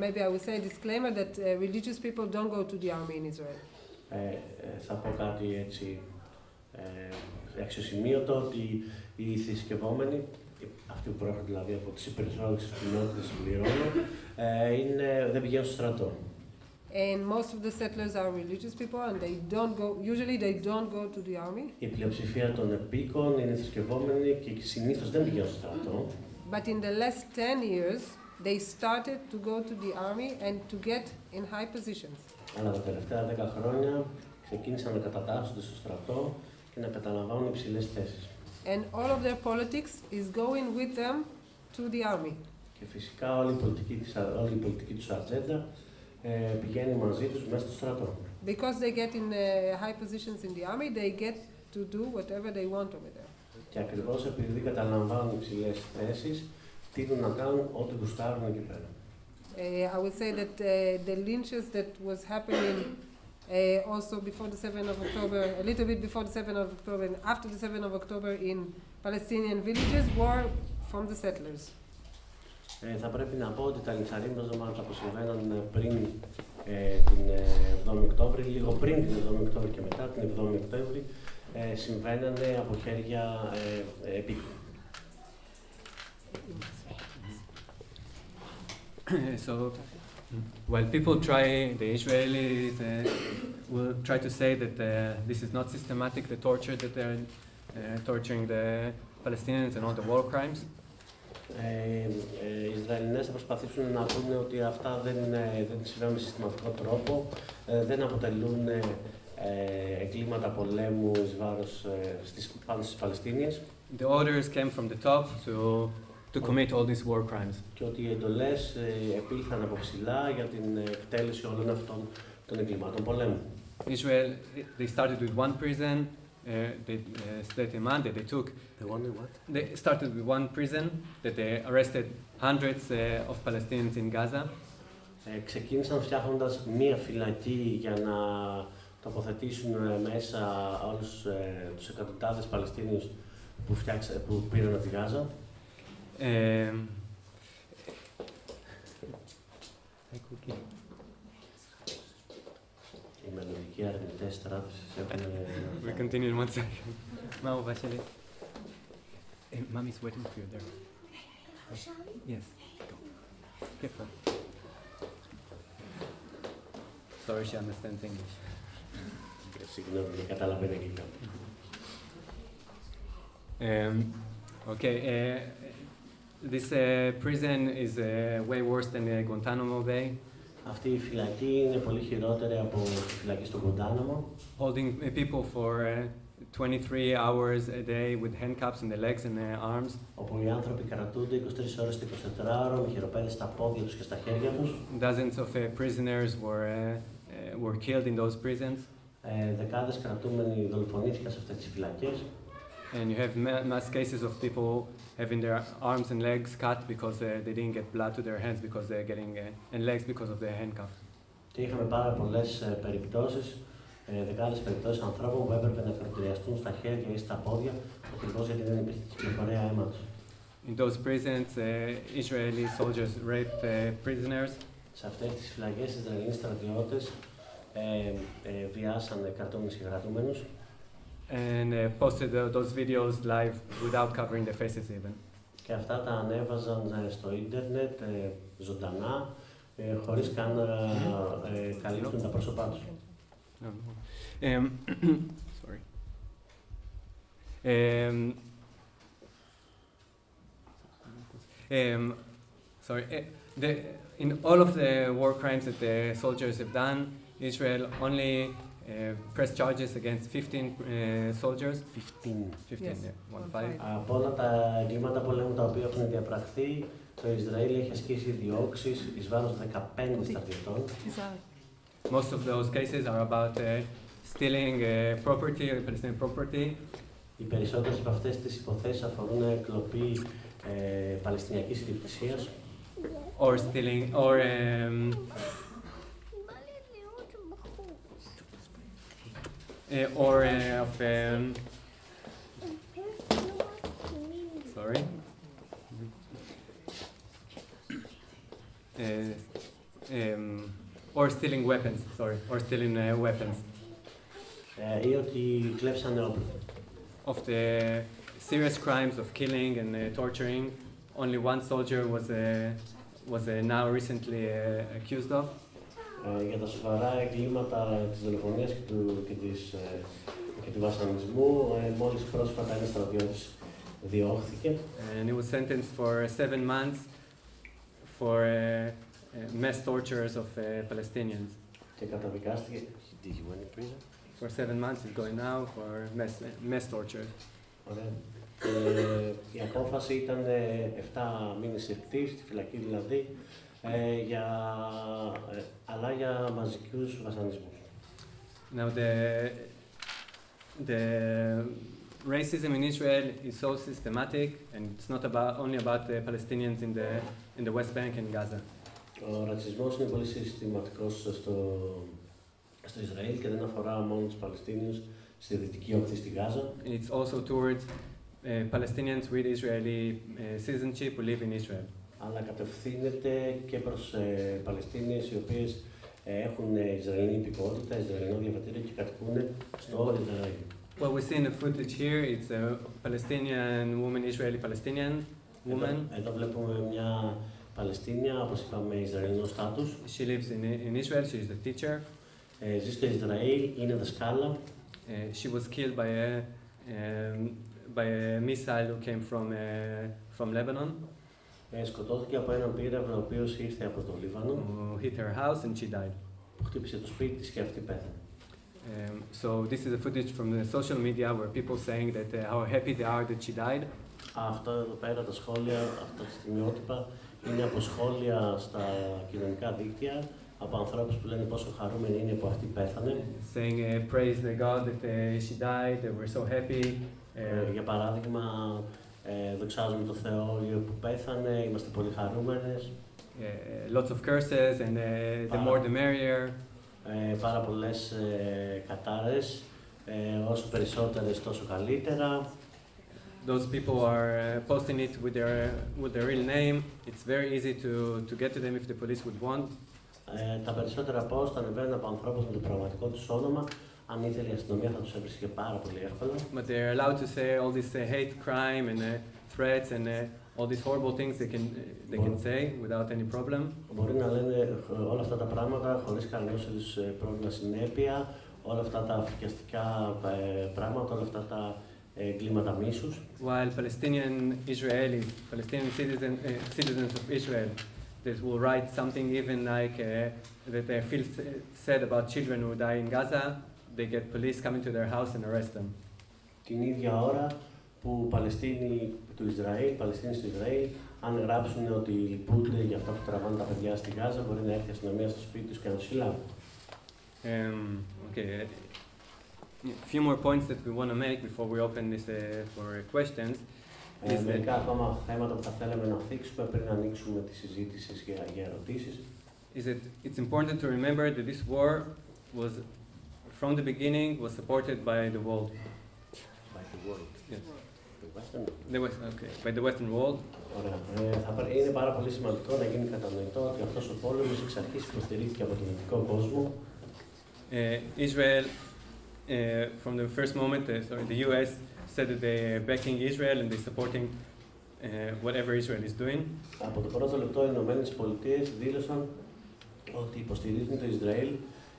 S4: Maybe I would say a disclaimer that religious people don't go to the army in Israel.
S5: Θα πω κάτι έτσι αξιοσημείωτο, ότι οι θρησκευόμενοι, αυτοί που προέρχονται δηλαδή από τις υπερσόλεξες κοινότητες που πληρώνουν, δεν πηγαίνουν στο στρατό.
S4: And most of the settlers are religious people and they don't go, usually they don't go to the army.
S5: Η πλειοψηφία των επίκων είναι θρησκευόμενοι και συνήθως δεν πηγαίνουν στο στρατό.
S4: But in the last 10 years, they started to go to the army and to get in high positions.
S5: Αλλά τα τελευταία 10 χρόνια ξεκίνησαν να κατατάσσονται στο στρατό και να καταλαμβάνουν υψηλές θέσεις.
S4: And all of their politics is going with them to the army.
S5: Και φυσικά όλη η πολιτική τους ατζέντα πηγαίνει μαζί τους μέσα στο στρατό.
S4: Because they get in high positions in the army, they get to do whatever they want over there.
S5: Και ακριβώς επειδή καταλαμβάνουν υψηλές θέσεις, τείνουν να κάνουν ό,τι γουστάρουν εκεί πέρα.
S4: I would say that the lynches that was happening also before the 7th of October, a little bit before the 7th of October and after the 7th of October in Palestinian villages were from the settlers.
S5: Θα πρέπει να πω ότι τα λιντσαρίσματα που συμβαίναν πριν την 7η Οκτώβρη, λίγο πριν την 7η Οκτώβρη και μετά την 7η Οκτώβρη, συμβαίνανε από χέρια επίκου.
S6: So, while people the Israelis will try to say that this is not systematic, the torture that they're torturing the Palestinians and all the war crimes.
S5: Οι Ισραηλινές θα προσπαθήσουν να πούνε ότι αυτά δεν συμβαίνουν με συστηματικό τρόπο, δεν αποτελούν εγκλήματα πολέμου εις βάρος πάνω στις Παλαιστίνιες.
S6: The orders came from the top to commit all these war crimes.
S5: Και ότι οι εντολές επήλθαν από ψηλά για την εκτέλεση όλων αυτών των εγκλημάτων πολέμου.
S6: Israel, they started with one prison. They demanded, they took.
S5: They wanted what?
S6: They started with one prison that they arrested hundreds of Palestinians in Gaza.
S5: Ξεκίνησαν φτιάχνοντας μία φυλακή για να τοποθετήσουν μέσα όλους τους εκατοντάδες Παλαιστίνιους που πήραν από τη Γάζα. Οι μελλοντικοί αρνητές στράτευσης έχουν...
S6: We continue in one second. Mao, Vasily. Mommy's waiting for you there. Yes. Go. Careful. Sorry, she understands English.
S5: Συγγνώμη, δεν καταλαβαίνει αγγλικά.
S6: Okay. This prison is way worse than Guantanamo Bay,
S5: Αυτή η φυλακή είναι πολύ χειρότερη από τη φυλακή στο Γκουαντάναμο,
S6: holding people for 23 hours a day with handcuffs in the legs and the arms.
S5: όπου οι άνθρωποι κρατούνται 23 ώρες το 24ωρο με χειροπέδες στα πόδια τους και στα χέρια τους.
S6: Dozens of prisoners were killed in those prisons.
S5: Δεκάδες κρατούμενοι δολοφονήθηκαν σε αυτές τις φυλακές.
S6: And you have mass cases of people having their arms and legs cut because they didn't get blood to their hands because they're getting and legs because of the handcuffs.
S5: Και είχαμε πάρα πολλές περιπτώσεις, δεκάδες περιπτώσεις ανθρώπων που έπρεπε να κρατηριαστούν στα χέρια ή στα πόδια ακριβώς γιατί δεν υπήρχε κυκλοφορία αίματος.
S6: In those prisons, Israeli soldiers raped prisoners.
S5: Σε αυτές τις φυλακές, οι Ισραηλοί στρατιώτες βιάσανε κρατούμενους και κρατούμενους.
S6: And posted those videos live without covering their faces even.
S5: Και αυτά τα ανέβαζαν στο ίντερνετ ζωντανά, χωρίς καν να καλύπτουν τα πρόσωπά τους.
S6: Sorry. Sorry. In all of the war crimes that the soldiers have done, Israel only pressed charges against 15 soldiers. 15,
S4: Yes.
S6: yeah, 1-5.
S5: Από όλα τα εγκλήματα πολέμου τα οποία έχουν διαπραχθεί, το Ισραήλ έχει ασκήσει διώξεις εις βάρος 15 στρατιωτών.
S6: Most of those cases are about stealing property, Palestinian property.
S5: Οι περισσότερες από αυτές τις υποθέσεις αφορούν κλοπή παλαιστινιακής ιδιοκτησίας.
S6: Or stealing, or of sorry. Or stealing weapons. Sorry, or stealing weapons.
S5: Ή ότι κλέψανε όπλα.
S6: Of the serious crimes of killing and torturing, only one soldier was now recently accused of.
S5: Για τα σοβαρά εγκλήματα της δολοφονίας και του βασανισμού, μόλις πρόσφατα ένας στρατιώτης διώχθηκε.
S6: And he was sentenced for 7 months for mass tortures of Palestinians.
S5: Και καταδικάστηκε. Did he win in prison?
S6: For 7 months he's going now for mass torture.
S5: Ωραία. Η απόφαση ήταν 7 μήνες εκτής, στη φυλακή δηλαδή, αλλά για μαζικούς βασανισμούς.
S6: Now the racism in Israel is so systematic, and it's not only about the Palestinians in the West Bank and Gaza.
S5: Ο ρατσισμός είναι πολύ συστηματικός στο Ισραήλ και δεν αφορά μόνο τους Παλαιστίνιους στη δυτική όχθη στη Γάζα.
S6: It's also towards Palestinians with Israeli citizenship who live in Israel.
S5: Αλλά κατευθύνεται και προς Παλαιστίνιες οι οποίες έχουν Ισραηλινή υπηκότητα, Ισραηλινό διαβατήριο και κατοικούν στο Ισραήλ.
S6: What we see in the footage here, it's a Palestinian woman, Israeli-Palestinian woman.
S5: Εδώ βλέπουμε μια Παλαιστίνια, όπως είπαμε, Ισραηλινό στάτους.
S6: She lives in Israel, she is the teacher.
S5: Ζει στο Ισραήλ, είναι δασκάλα.
S6: She was killed by a missile who came from Lebanon.
S5: Σκοτώθηκε από έναν πύραυλο ο οποίος ήρθε από το Λίβανο.
S6: Who hit her house and she died.
S5: Που χτύπησε το σπίτι της και αυτή πέθανε.
S6: So this is a footage from the social media where people saying that how happy they are that she died.
S5: Αυτό εδώ πέρα τα σχόλια, αυτά τα στιγμιότυπα, είναι από σχόλια στα κοινωνικά δίκτυα, από ανθρώπους που λένε πόσο χαρούμενοι είναι που αυτή πέθανε.
S6: Saying praise the God that she died, they were so happy.
S5: Για παράδειγμα, δοξάζουμε το Θεό που πέθανε, είμαστε πολύ χαρούμενες.
S6: Lots of curses and the more the merrier.
S5: Πάρα πολλές κατάρες, όσο περισσότερες τόσο καλύτερα.
S6: Those people are posting it with their real name. It's very easy to get to them if the police would want.
S5: Τα περισσότερα post ανεβαίνουν από ανθρώπους με το πραγματικό τους όνομα. Αν ήθελε η αστυνομία θα τους έβρισκε πάρα πολύ εύκολα.
S6: But they're allowed to say all this hate crime and threats and all these horrible things they can say without any problem.
S5: Μπορεί να λένε όλα αυτά τα πράγματα χωρίς κανένα πρόβλημα συνέπεια, όλα αυτά τα φρικιαστικά πράγματα, όλα αυτά τα εγκλήματα μίσους.
S6: While Palestinian citizens of Israel that will write something even like that they feel sad about children who die in Gaza, they get police coming to their house and arrest them.
S5: Την ίδια ώρα που Παλαιστίνοι στο Ισραήλ, αν γράψουν ότι λυπούνται για αυτό που τραβάνε τα παιδιά στη Γάζα, μπορεί να έρθει η αστυνομία στο σπίτι τους και να τους συλλάβουν.
S6: Okay. A few more points that we want to make before we open this for questions.
S5: Μερικά ακόμα θέματα που θα θέλαμε να θίξουμε πριν να ανοίξουμε τη συζήτηση για ερωτήσεις.
S6: Is that it's important to remember that this war was, from the beginning, was supported by the world.
S5: By the world.
S6: Yes.
S5: The Western.
S6: Okay. By the Western world.
S5: Ωραία. Είναι πάρα πολύ σημαντικό να γίνει κατανοητό ότι αυτός ο πόλεμος εξ αρχής υποστηρίχθηκε από τον δυτικό κόσμο.
S6: Israel, from the first moment, the US said that they're backing Israel and they're supporting whatever Israel is doing.
S5: Από το πρώτο λεπτό οι Ηνωμένες Πολιτείες δήλωσαν ότι υποστηρίζουν το Ισραήλ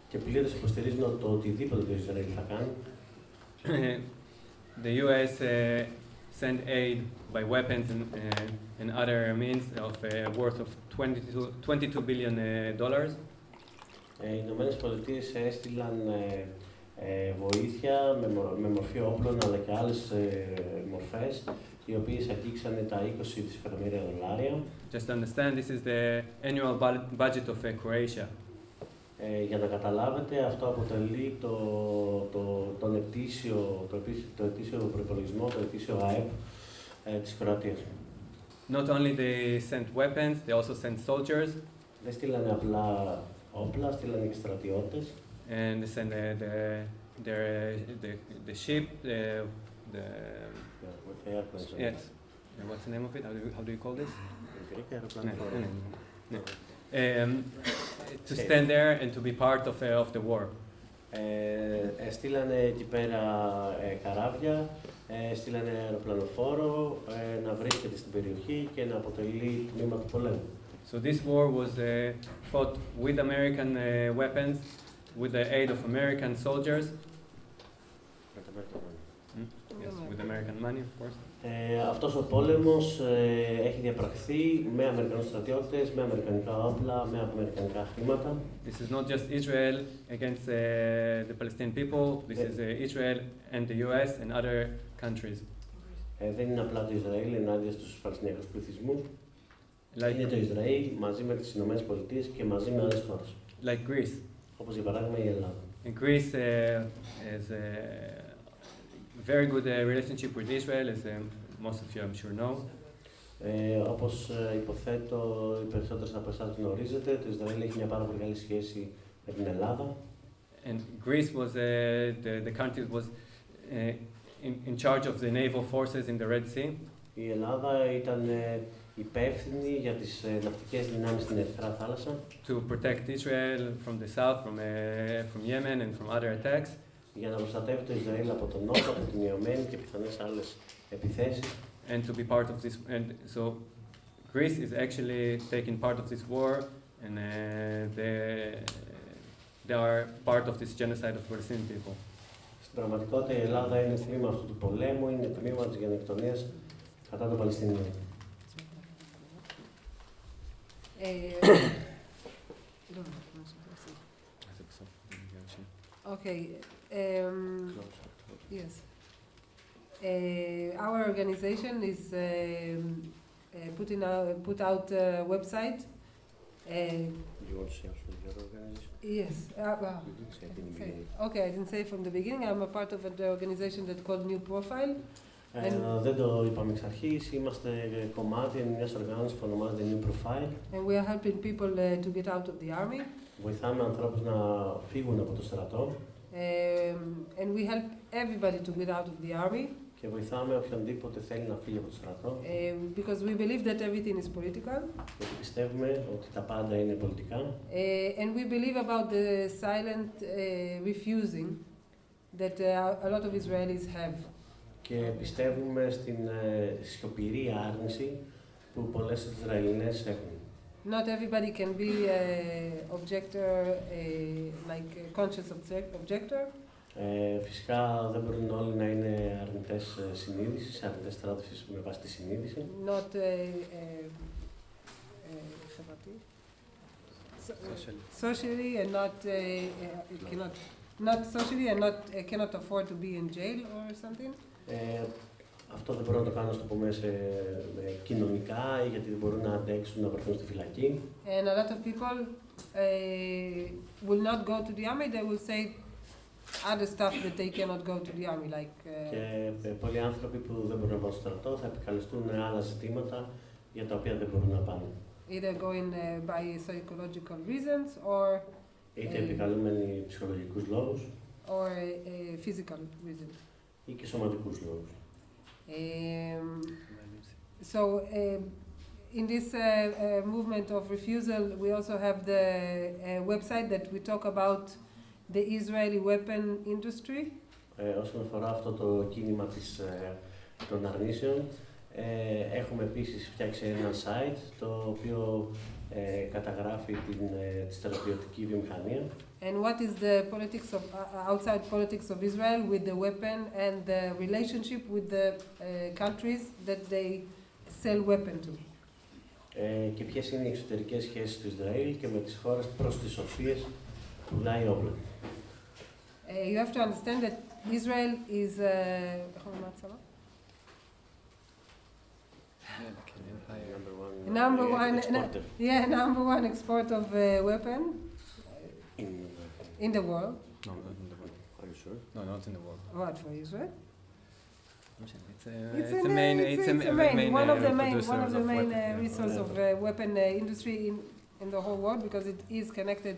S5: και πλήρως υποστηρίζουν το οτιδήποτε το Ισραήλ θα κάνει.
S6: The US sent aid by weapons and other means of worth of $22 billion.
S5: Οι Ηνωμένες Πολιτείες έστειλαν βοήθεια με μορφή όπλων αλλά και άλλες μορφές, οι οποίες αγγίξανε τα 20 δισεκατομμύρια δολάρια.
S6: Just understand, this is the annual budget of Croatia.
S5: Για να καταλάβετε, αυτό αποτελεί τον ετήσιο προϋπολογισμό, το ετήσιο ΑΕΠ της Κροατίας.
S6: Not only they sent weapons, they also sent soldiers.
S5: Δεν στείλανε απλά όπλα, στείλανε και στρατιώτες.
S6: And they sent the ship,
S5: With the airplanes.
S6: yes. What's the name of it? How do you call this? To stand there and to be part of the war.
S5: Στείλανε εκεί πέρα καράβια, στείλανε αεροπλανοφόρο να βρίσκεται στην περιοχή και να αποτελεί τμήμα του πολέμου.
S6: So this war was fought with American weapons, with the aid of American soldiers. Yes, with American money, of course.
S5: Αυτός ο πόλεμος έχει διαπραχθεί με Αμερικανούς στρατιώτες, με αμερικανικά όπλα, με αμερικανικά χρήματα.
S6: This is not just Israel against the Palestinian people. This is Israel and the US and other countries.
S5: Δεν είναι απλά το Ισραήλ ενάντια στους παλαιστινιακούς πληθυσμούς. Είναι το Ισραήλ μαζί με τις Ηνωμένες Πολιτείες και μαζί με άλλες χώρες.
S6: Like Greece.
S5: Όπως για παράδειγμα η Ελλάδα.
S6: And Greece has a very good relationship with Israel, as most of you I'm sure know.
S5: Όπως υποθέτω οι περισσότερες από εσάς γνωρίζετε, το Ισραήλ έχει μια πάρα πολύ καλή σχέση με την Ελλάδα.
S6: And Greece was the country was in charge of the naval forces in the Red Sea.
S5: Η Ελλάδα ήταν υπεύθυνη για τις ναυτικές δυνάμεις στην Ερυθρά Θάλασσα.
S6: To protect Israel from the south, from Yemen and from other attacks.
S5: Για να προστατεύει το Ισραήλ από τον Νότο, από την Ιεμένη και πιθανές άλλες επιθέσεις.
S6: And to be part of this, and so Greece is actually taking part of this war, and they are part of this genocide of Palestinian people.
S5: Στην πραγματικότητα η Ελλάδα είναι τμήμα αυτού του πολέμου, είναι τμήμα της γενοκτονίας κατά των Παλαιστινίων.
S4: Okay. Yes. Our organization is put out a website.
S5: You want to say also your organization?
S4: Yes. Well,
S5: You didn't say it in the beginning.
S4: okay, I didn't say from the beginning. I'm a part of an organization that's called New Profile.
S5: Δεν το είπαμε εξ αρχής. Είμαστε κομμάτι μιας οργάνωσης που ονομάζεται New Profile.
S4: And we are helping people to get out of the army.
S5: Βοηθάμε ανθρώπους να φύγουν από το στρατό.
S4: And we help everybody to get out of the army.
S5: Και βοηθάμε οποιονδήποτε θέλει να φύγει από το στρατό.
S4: Because we believe that everything is political.
S5: Γιατί πιστεύουμε ότι τα πάντα είναι πολιτικά.
S4: And we believe about the silent refusing that a lot of Israelis have.
S5: Και πιστεύουμε στην σιωπηρή άρνηση που πολλές Ισραηλινές έχουν.
S4: Not everybody can be an objector, like a conscious objector.
S5: Φυσικά δεν μπορούν όλοι να είναι αρνητές συνείδησης, αρνητές στράτευσης με βάση τη συνείδηση.
S4: Not socially and cannot afford to be in jail or something.
S5: Αυτό δεν μπορούν να το κάνουν, στο πούμε, κοινωνικά ή γιατί δεν μπορούν να αντέξουν να βρεθούν στη φυλακή.
S4: And a lot of people will not go to the army. They will say other stuff that they cannot go to the army, like.
S5: Και πολλοί άνθρωποι που δεν μπορούν να πάνε στο στρατό θα επικαλεστούν άλλα ζητήματα για τα οποία δεν μπορούν να πάνε.
S4: Either going by psychological reasons or.
S5: Είτε επικαλούμενοι ψυχολογικούς λόγους.
S4: Or physical reasons.
S5: Ή και σωματικούς λόγους.
S4: So, in this movement of refusal, we also have the website that we talk about the Israeli weapon industry.
S5: Όσον αφορά αυτό το κίνημα των αρνήσεων, έχουμε επίσης φτιάξει ένα site το οποίο καταγράφει τη στρατιωτική βιομηχανία.
S4: And what is the politics of outside politics of Israel with the weapon and the relationship with the countries that they sell weapon to?
S5: Και ποιες είναι οι εξωτερικές σχέσεις του Ισραήλ και με τις χώρες προς τις οποίες πουλάει όπλα.
S4: You have to understand that Israel is number one exporter of weapon in the world.
S6: No, not in the world.
S5: Are you sure?
S6: No, not in the world.
S4: What for Israel?
S6: It's
S4: one of the main resource of weapon industry in the whole world because it is connected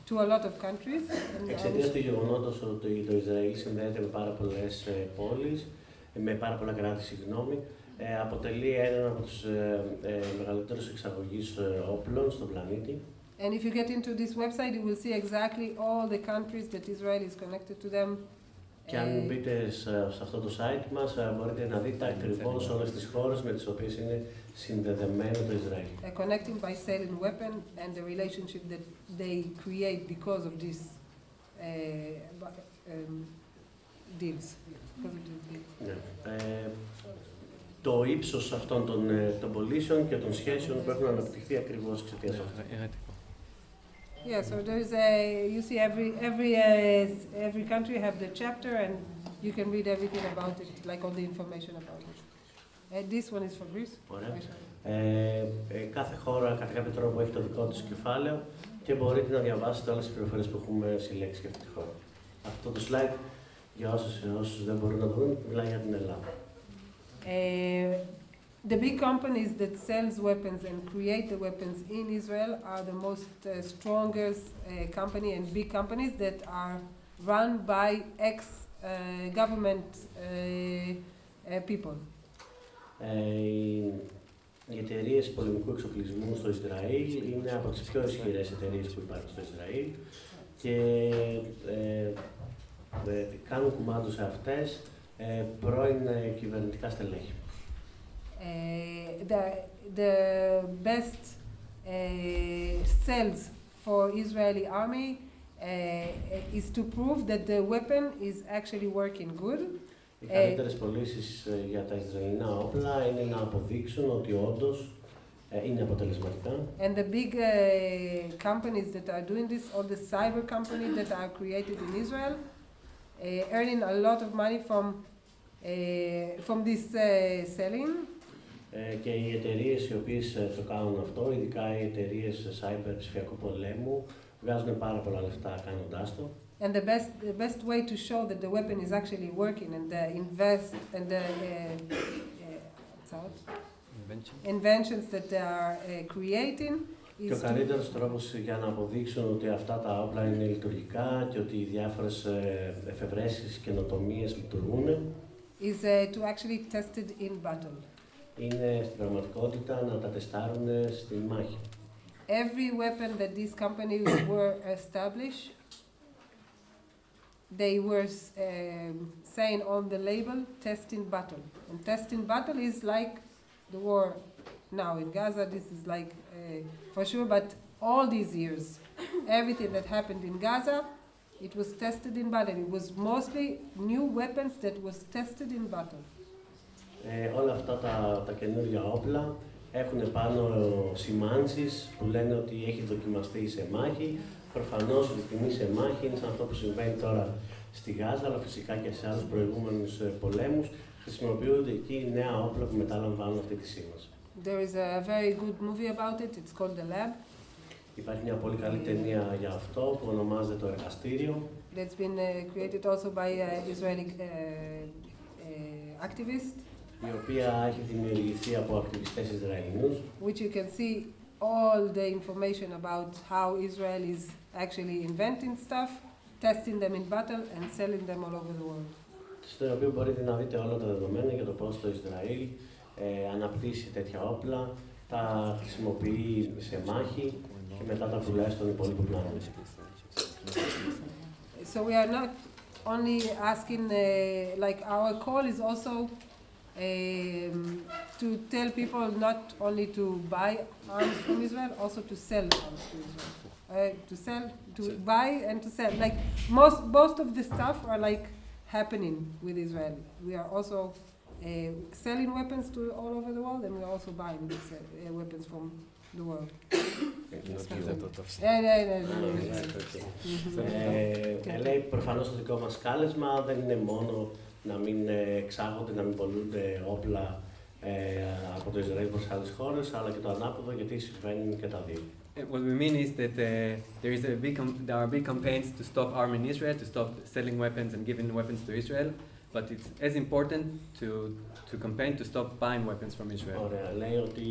S4: to a lot of countries.
S5: Εξαιτίας του γεγονότος ότι το Ισραήλ συνδέεται με πάρα πολλές πόλεις, με πάρα πολλά κράτη, αποτελεί έναν από τους μεγαλύτερους εξαγωγείς όπλων στον πλανήτη.
S4: And if you get into this website, you will see exactly all the countries that Israel is connected to them.
S5: Και αν μπείτε σε αυτό το site μας, μπορείτε να δείτε ακριβώς όλες τις χώρες με τις οποίες είναι συνδεδεμένο το Ισραήλ.
S4: Connecting by selling weapon and the relationship that they create because of these deals.
S5: Ναι. Το ύψος αυτών των πωλήσεων και των σχέσεων που έχουν αναπτυχθεί ακριβώς εξαιτίας αυτού.
S4: Yeah, so there's you see every country have the chapter and you can read everything about it, like all the information about it. And this one is for Greece.
S5: Ωραία. Κάθε χώρα κατά κάποιο τρόπο έχει το δικό της κεφάλαιο και μπορείτε να διαβάσετε όλες τις πληροφορίες που έχουμε συλλέξει για αυτή τη χώρα. Αυτό το slide, για όσους δεν μπορούν να το δουν, μιλάει για την Ελλάδα.
S4: The big companies that sells weapons and create the weapons in Israel are the most strongest company and big companies that are run by ex-government people.
S5: Οι εταιρείες πολεμικού εξοπλισμού στο Ισραήλ είναι από τις πιο ισχυρές εταιρείες που υπάρχουν στο Ισραήλ και κάνουν κουμάντο σε αυτές πρώην κυβερνητικά στελέχη.
S4: The best sells for Israeli army is to prove that the weapon is actually working good.
S5: Οι καλύτερες πωλήσεις για τα Ισραηλινά όπλα είναι να αποδείξουν ότι όντως είναι αποτελεσματικά.
S4: And the big companies that are doing this, all the cyber companies that are created in Israel, earning a lot of money from this selling.
S5: Και οι εταιρείες οι οποίες το κάνουν αυτό, ειδικά οι εταιρείες cyber ψηφιακού πολέμου, βγάζουν πάρα πολλά λεφτά κάνοντάς το.
S4: And the best way to show that the weapon is actually working and the inventions that they are creating
S5: Και ο καλύτερος τρόπος για να αποδείξουν ότι αυτά τα όπλα είναι λειτουργικά και ότι οι διάφορες εφευρέσεις και καινοτομίες λειτουργούν
S4: is to actually test it in battle.
S5: Είναι στην πραγματικότητα να τα τεστάρουν στη μάχη.
S4: Every weapon that these companies were established, they were saying on the label, test in battle. And test in battle is like the war now in Gaza. This is like for sure, but all these years, everything that happened in Gaza It was tested in battle. It was mostly new weapons that was tested in battle.
S5: Όλα αυτά τα καινούργια όπλα έχουν πάνω σημάνσεις που λένε ότι έχει δοκιμαστεί σε μάχη. Προφανώς η τιμή σε μάχη είναι σαν αυτό που συμβαίνει τώρα στη Γάζα, αλλά φυσικά και σε άλλους προηγούμενους πολέμους. Χρησιμοποιούνται εκεί νέα όπλα που μεταλαμβάνουν αυτή τη σήμανση.
S4: There is a very good movie about it. It's called The Lab.
S5: Υπάρχει μια πολύ καλή ταινία για αυτό που ονομάζεται Το Εργαστήριο.
S4: That's been created also by Israeli activists.
S5: Η οποία έχει δημιουργηθεί από ακτιβιστές Ισραηλινούς.
S4: Which you can see all the information about how Israel is actually inventing stuff, testing them in battle and selling them all over the world.
S5: Στο οποίο μπορείτε να δείτε όλα τα δεδομένα για το πώς το Ισραήλ αναπτύσσει τέτοια όπλα, τα χρησιμοποιεί σε μάχη και μετά τα πουλάει στον υπόλοιπο πλάνο.
S4: So we are not only asking, like our call is also to tell people not only to buy arms from Israel, also to sell arms to Israel. To buy and to sell. Like most of the stuff are like happening with Israel. We are also selling weapons to all over the world, and we are also buying these weapons from the world.
S5: Λέει προφανώς το δικό μας κάλεσμα δεν είναι μόνο να μην εξάγονται, να μην πολλούνται όπλα από το Ισραήλ προς άλλες χώρες, αλλά και το ανάποδο, γιατί συμβαίνουν και τα δύο.
S6: What we mean is that there are big campaigns to stop arming Israel, to stop selling weapons and giving weapons to Israel, but it's as important to campaign to stop buying weapons from Israel.
S5: Ωραία, λέει ότι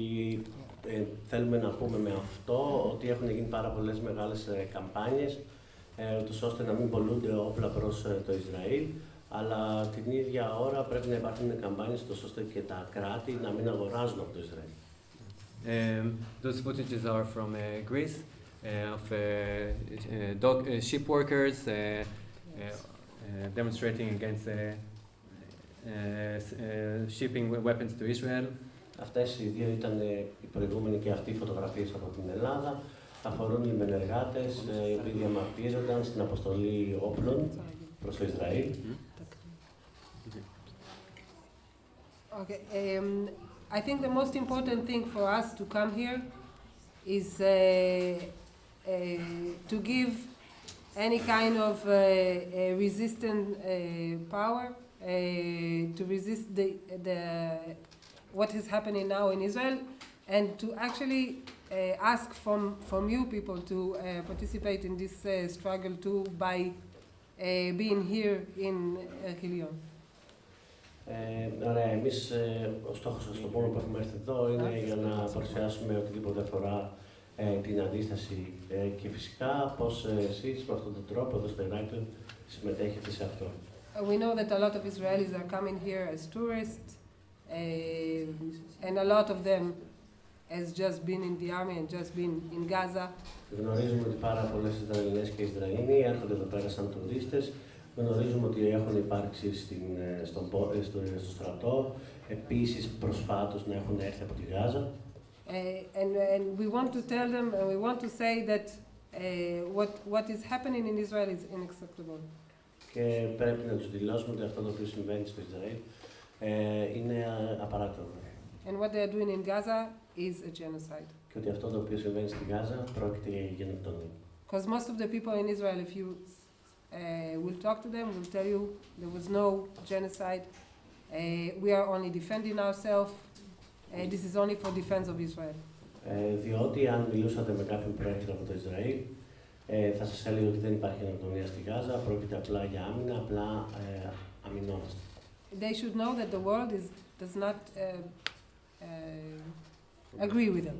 S5: θέλουμε να πούμε με αυτό ότι έχουν γίνει πάρα πολλές μεγάλες καμπάνιες ώστε να μην πολλούνται όπλα προς το Ισραήλ, αλλά την ίδια ώρα πρέπει να υπάρχουν καμπάνιες ώστε και τα κράτη να μην αγοράζουν από το Ισραήλ.
S6: Those footages are from Greece, of ship workers demonstrating against shipping weapons to Israel.
S5: Αυτές οι δύο ήταν οι προηγούμενοι και αυτοί οι φωτογραφίες από την Ελλάδα. Αφορούν λιμενεργάτες οι οποίοι διαμαρτύρονταν στην αποστολή όπλων προς το Ισραήλ.
S4: Okay, I think the most important thing for us to come here is to give any kind of resistant power to resist what is happening now in Israel, and to actually ask from you people to participate in this struggle too by being here in Ηράκλειο.
S5: Ωραία, εμείς ο στόχος σας, το μόνο που έχουμε έρθει εδώ είναι για να παρουσιάσουμε οτιδήποτε αφορά την αντίσταση και φυσικά πώς εσείς με αυτόν τον τρόπο εδώ στο Ηράκλειο συμμετέχετε σε αυτό.
S4: We know that a lot of Israelis are coming here as tourists, and a lot of them has just been in the army and just been in Gaza.
S5: Γνωρίζουμε ότι πάρα πολλές Ισραηλινές και Ισραηλοί έρχονται εδώ πέρα σαν τουρίστες. Γνωρίζουμε ότι έχουν υπάρξει στο στρατό, επίσης προσφάτως να έχουν έρθει από τη Γάζα.
S4: And we want to tell them, and we want to say that what is happening in Israel is unacceptable.
S5: Και πρέπει να τους δηλώσουμε ότι αυτό το οποίο συμβαίνει στο Ισραήλ είναι απαράδεκτο.
S4: And what they are doing in Gaza is a genocide.
S5: Και ότι αυτό το οποίο συμβαίνει στη Γάζα πρόκειται για γενοκτονία.
S4: Because most of the people in Israel, if you will talk to them, will tell you there was no genocide. We are only defending ourselves. This is only for defense of Israel.
S5: Διότι αν μιλούσατε με κάποιον που έρχεται από το Ισραήλ, θα σας έλεγε ότι δεν υπάρχει γενοκτονία στη Γάζα, πρόκειται απλά για άμυνα, απλά αμυνόμαστε.
S4: They should know that the world does not agree with them.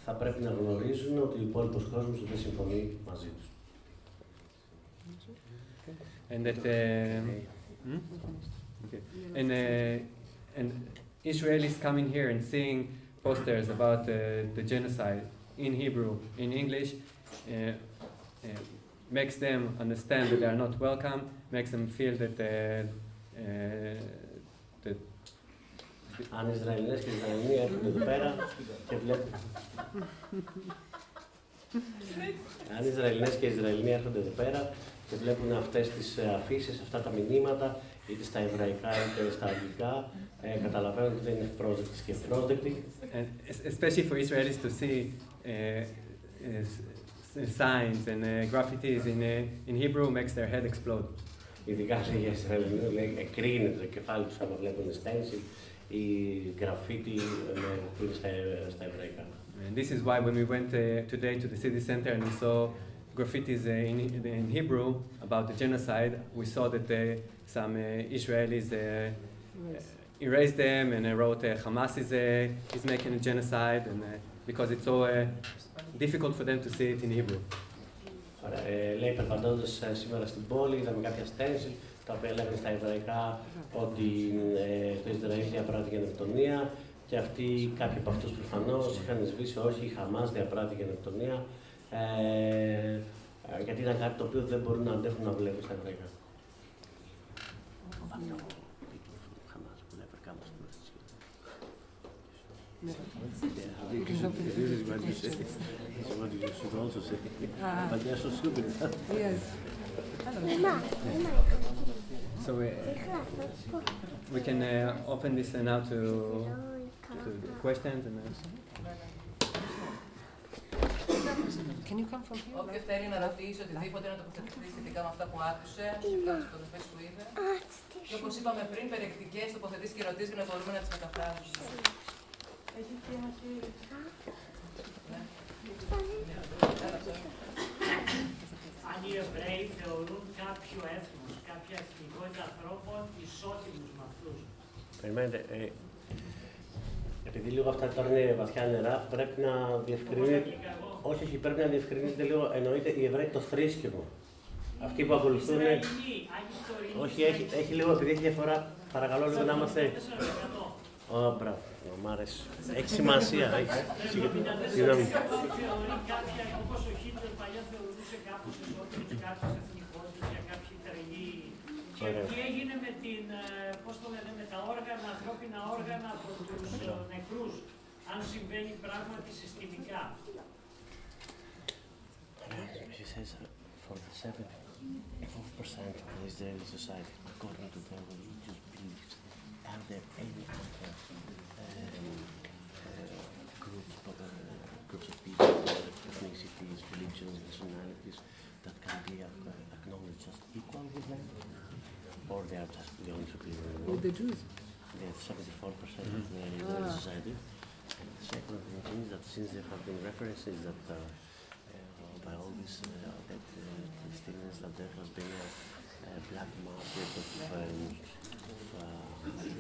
S5: Θα πρέπει να γνωρίζουν ότι ο υπόλοιπος κόσμος δεν συμφωνεί μαζί τους.
S6: And that and Israelis coming here and seeing posters about the genocide in Hebrew, in English, makes them understand that they are not welcome, makes them feel that
S5: Αν Ισραηλινές και Ισραηλοί έρχονται εδώ πέρα και βλέπουν Αν οι Ισραηλινές και οι Ισραηλινοί έρχονται εδώ πέρα και βλέπουν αυτές τις αφήσεις, αυτά τα μηνύματα, είτε στα εβραϊκά είτε στα αγγλικά, καταλαβαίνουν ότι δεν είναι ευπρόσδεκτοι και ευπρόσδεκτοι.
S6: Especially for Israelis to see signs and graffitis in Hebrew makes their head explode.
S5: Ειδικά για Ισραηλινούς, λέει, εκρήγνεται το κεφάλι τους άμα βλέπουν stencil ή γραφίτι που είναι στα εβραϊκά.
S6: And this is why when we went today to the city center and we saw graffitis in Hebrew about the genocide, we saw that some Israelis erased them and wrote Hamas is making a genocide, and because it's so difficult for them to see it in Hebrew.
S5: Λέει, περπατώντας σήμερα στην πόλη, είδαμε κάποια stencil τα οποία λέγανε στα εβραϊκά ότι το Ισραήλ διαπράττει γενοκτονία και αυτοί, κάποιοι από αυτούς προφανώς είχαν σβήσει, όχι, η Χαμάς διαπράττει γενοκτονία, γιατί ήταν κάτι το οποίο δεν μπορούν να αντέχουν να βλέπουν στα εβραϊκά.
S7: This is what you say. This is what you should also say. But they are so stupid.
S4: Yes.
S6: So we can open this now to questions and
S4: Can you come from here?
S3: Όποιος θέλει να ρωτήσει οτιδήποτε, να τοποθετηθεί σχετικά με αυτά που άκουσε, σχετικά με τις υποτροφές που είδε. Και όπως είπαμε πριν, περιεκτικές τοποθετήσεις και ερωτήσεις για να μπορούμε να τις μεταφράσουμε.
S2: Έχει και ένα χέρι.
S8: Αν οι Εβραίοι θεωρούν κάποιο έθνος, κάποια εθνικότητα ανθρώπων ισότιμους με αυτούς.
S5: Περιμένετε, επειδή λίγο αυτά τώρα είναι βαθιά νερά, πρέπει να διευκρινίσετε. Όχι, όχι, πρέπει να διευκρινίσετε λίγο, εννοείται οι Εβραίοι το θρήσκευο. Αυτοί που ακολουθούν. Όχι, έχει λίγο, επειδή έχει διαφορά, παρακαλώ λίγο να είμαστε. Μπράβο, μ' αρέσει. Έχει σημασία. Συγγνώμη.
S8: Όπως ο Χίτλερ παλιά θεωρούσε κάποιους εσωτερικούς, κάποιους εθνικότητες για κάποιοι τρελοί. Και τι έγινε με την, πώς το λένε, με τα όργανα, ανθρώπινα όργανα από τους νεκρούς, αν συμβαίνει πράγματι συστημικά.
S7: She says for the 74% of the Israeli society, according to their religious beliefs, are there any other groups of people, ethnicities, religions, nationalities that can be acknowledged as equal with them? Or they are just the only superior?
S4: With the Jews.
S7: They are 74% of the Israeli society. And the second thing is that since there have been references that by all these Palestinians that there has been a black market of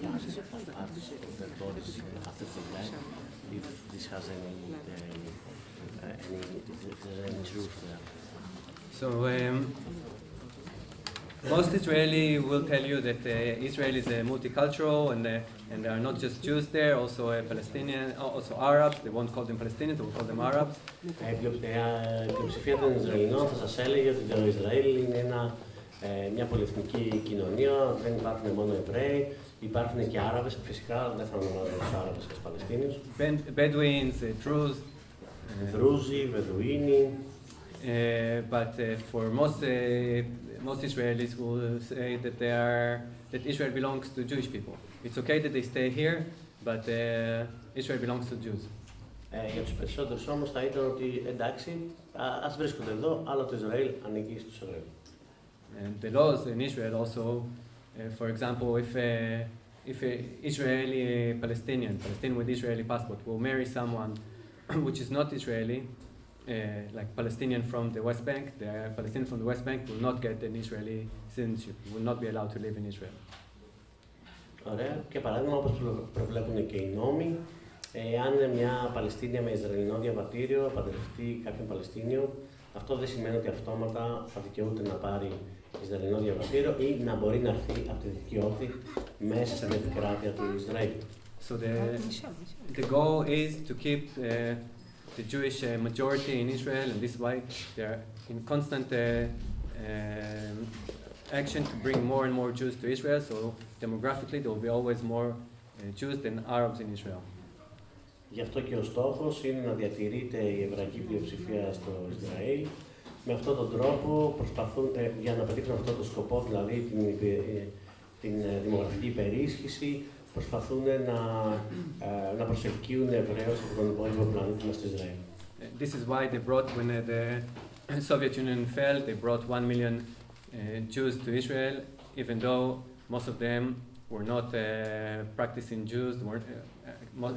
S7: parts of their bodies after they die, if this has any truth there.
S6: so most Israeli will tell you that Israel is multicultural and there are not just Jews there, also Palestinian, also Arabs. They won't call them Palestinians, they will call them Arabs.
S5: Η πλειοψηφία των Ισραηλινών θα σας έλεγε ότι το Ισραήλ είναι μια πολυεθνική κοινωνία, δεν υπάρχουν μόνο Εβραίοι, υπάρχουν και Άραβες, φυσικά δεν θα ονομάζουν τους Άραβες και τους Παλαιστίνιους.
S6: Bedouins, Druze.
S5: Δρούζοι, Βεδουίνοι.
S6: But for most Israelis will say that Israel belongs to Jewish people. It's okay that they stay here, but Israel belongs to Jews.
S5: Για τους περισσότερους όμως θα ήταν ότι εντάξει, ας βρίσκονται εδώ, αλλά το Ισραήλ ανήκει στους Εβραίους.
S6: And the laws in Israel also, for example, if a Israeli Palestinian with Israeli passport will marry someone which is not Israeli, like Palestinian from the West Bank, the Palestinian from the West Bank will not get an Israeli citizenship, will not be allowed to live in Israel.
S5: Ωραία. Και παράδειγμα, όπως προβλέπουν και οι νόμοι, αν μια Παλαιστίνια με Ισραηλινό διαβατήριο παντρευτεί κάποιον Παλαιστίνιο, αυτό δεν σημαίνει ότι αυτόματα θα δικαιούται να πάρει Ισραηλινό διαβατήριο ή να μπορεί να έρθει από τη δυτική όχθη μέσα στην επικράτεια του Ισραήλ.
S6: So the goal is to keep the Jewish majority in Israel, and this is why they are in constant action to bring more and more Jews to Israel. So demographically, there will be always more Jews than Arabs in Israel.
S5: Γι' αυτό και ο στόχος είναι να διατηρείται η εβραϊκή πλειοψηφία στο Ισραήλ. Με αυτόν τον τρόπο προσπαθούν, για να πετύχουν αυτό το σκοπό, δηλαδή την δημογραφική υπερίσχυση, προσπαθούν να προσελκύουν Εβραίους από τον υπόλοιπο πλανήτη μας στο Ισραήλ.
S6: This is why they brought, when the Soviet Union fell, they brought 1 million Jews to Israel, even though most of them were not practicing Jews.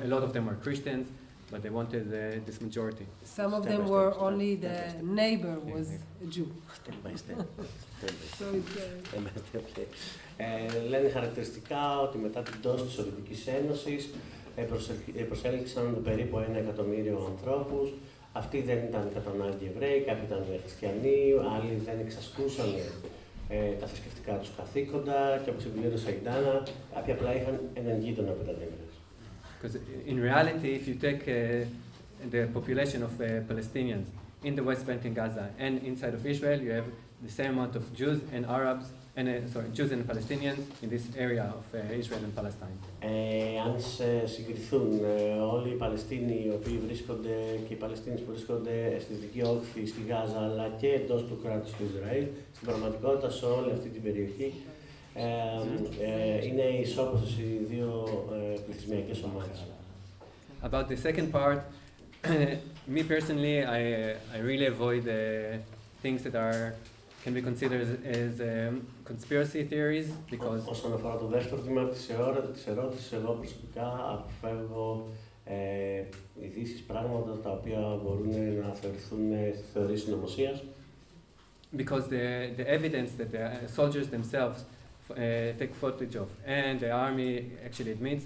S6: A lot of them were Christians, but they wanted this majority.
S4: Some of them were only the neighbor was a Jew.
S7: Step by step.
S4: So it's
S5: Λένε χαρακτηριστικά ότι μετά την πτώση της Σοβιετικής Ένωσης προσέλκυσαν περίπου 1 εκατομμύριο ανθρώπους. Αυτοί δεν ήταν κατά ανάγκη Εβραίοι, κάποιοι ήταν χριστιανοί, άλλοι δεν εξασκούσαν τα θρησκευτικά τους καθήκοντα και όπως συμπλήρωσε η Ντάνα, κάποιοι απλά είχαν έναν γείτονα που ήταν Εβραίοι.
S6: Because in reality, if you take the population of Palestinians in the West Bank and Gaza and inside of Israel, you have the same amount of Jews and Arabs, Jews and Palestinians in this area of Israel and Palestine.
S5: Αν συγκριθούν όλοι οι Παλαιστίνοι οι οποίοι βρίσκονται και οι Παλαιστίνοι που βρίσκονται στη Δυτική Όχθη, στη Γάζα, αλλά και εντός του κράτους του Ισραήλ, στην πραγματικότητα σε όλη αυτή την περιοχή είναι ισόπως οι δύο πληθυσμιακές ομάδες.
S6: About the second part, me personally, I really avoid things that can be considered as conspiracy theories because.
S5: Όσον αφορά το δεύτερο τμήμα της ερώτησης, εγώ προσωπικά αποφεύγω ειδήσεις, πράγματα τα οποία μπορούν να θεωρηθούν θεωρίες συνωμοσίας.
S6: Because the evidence that the soldiers themselves take footage of and the army actually admits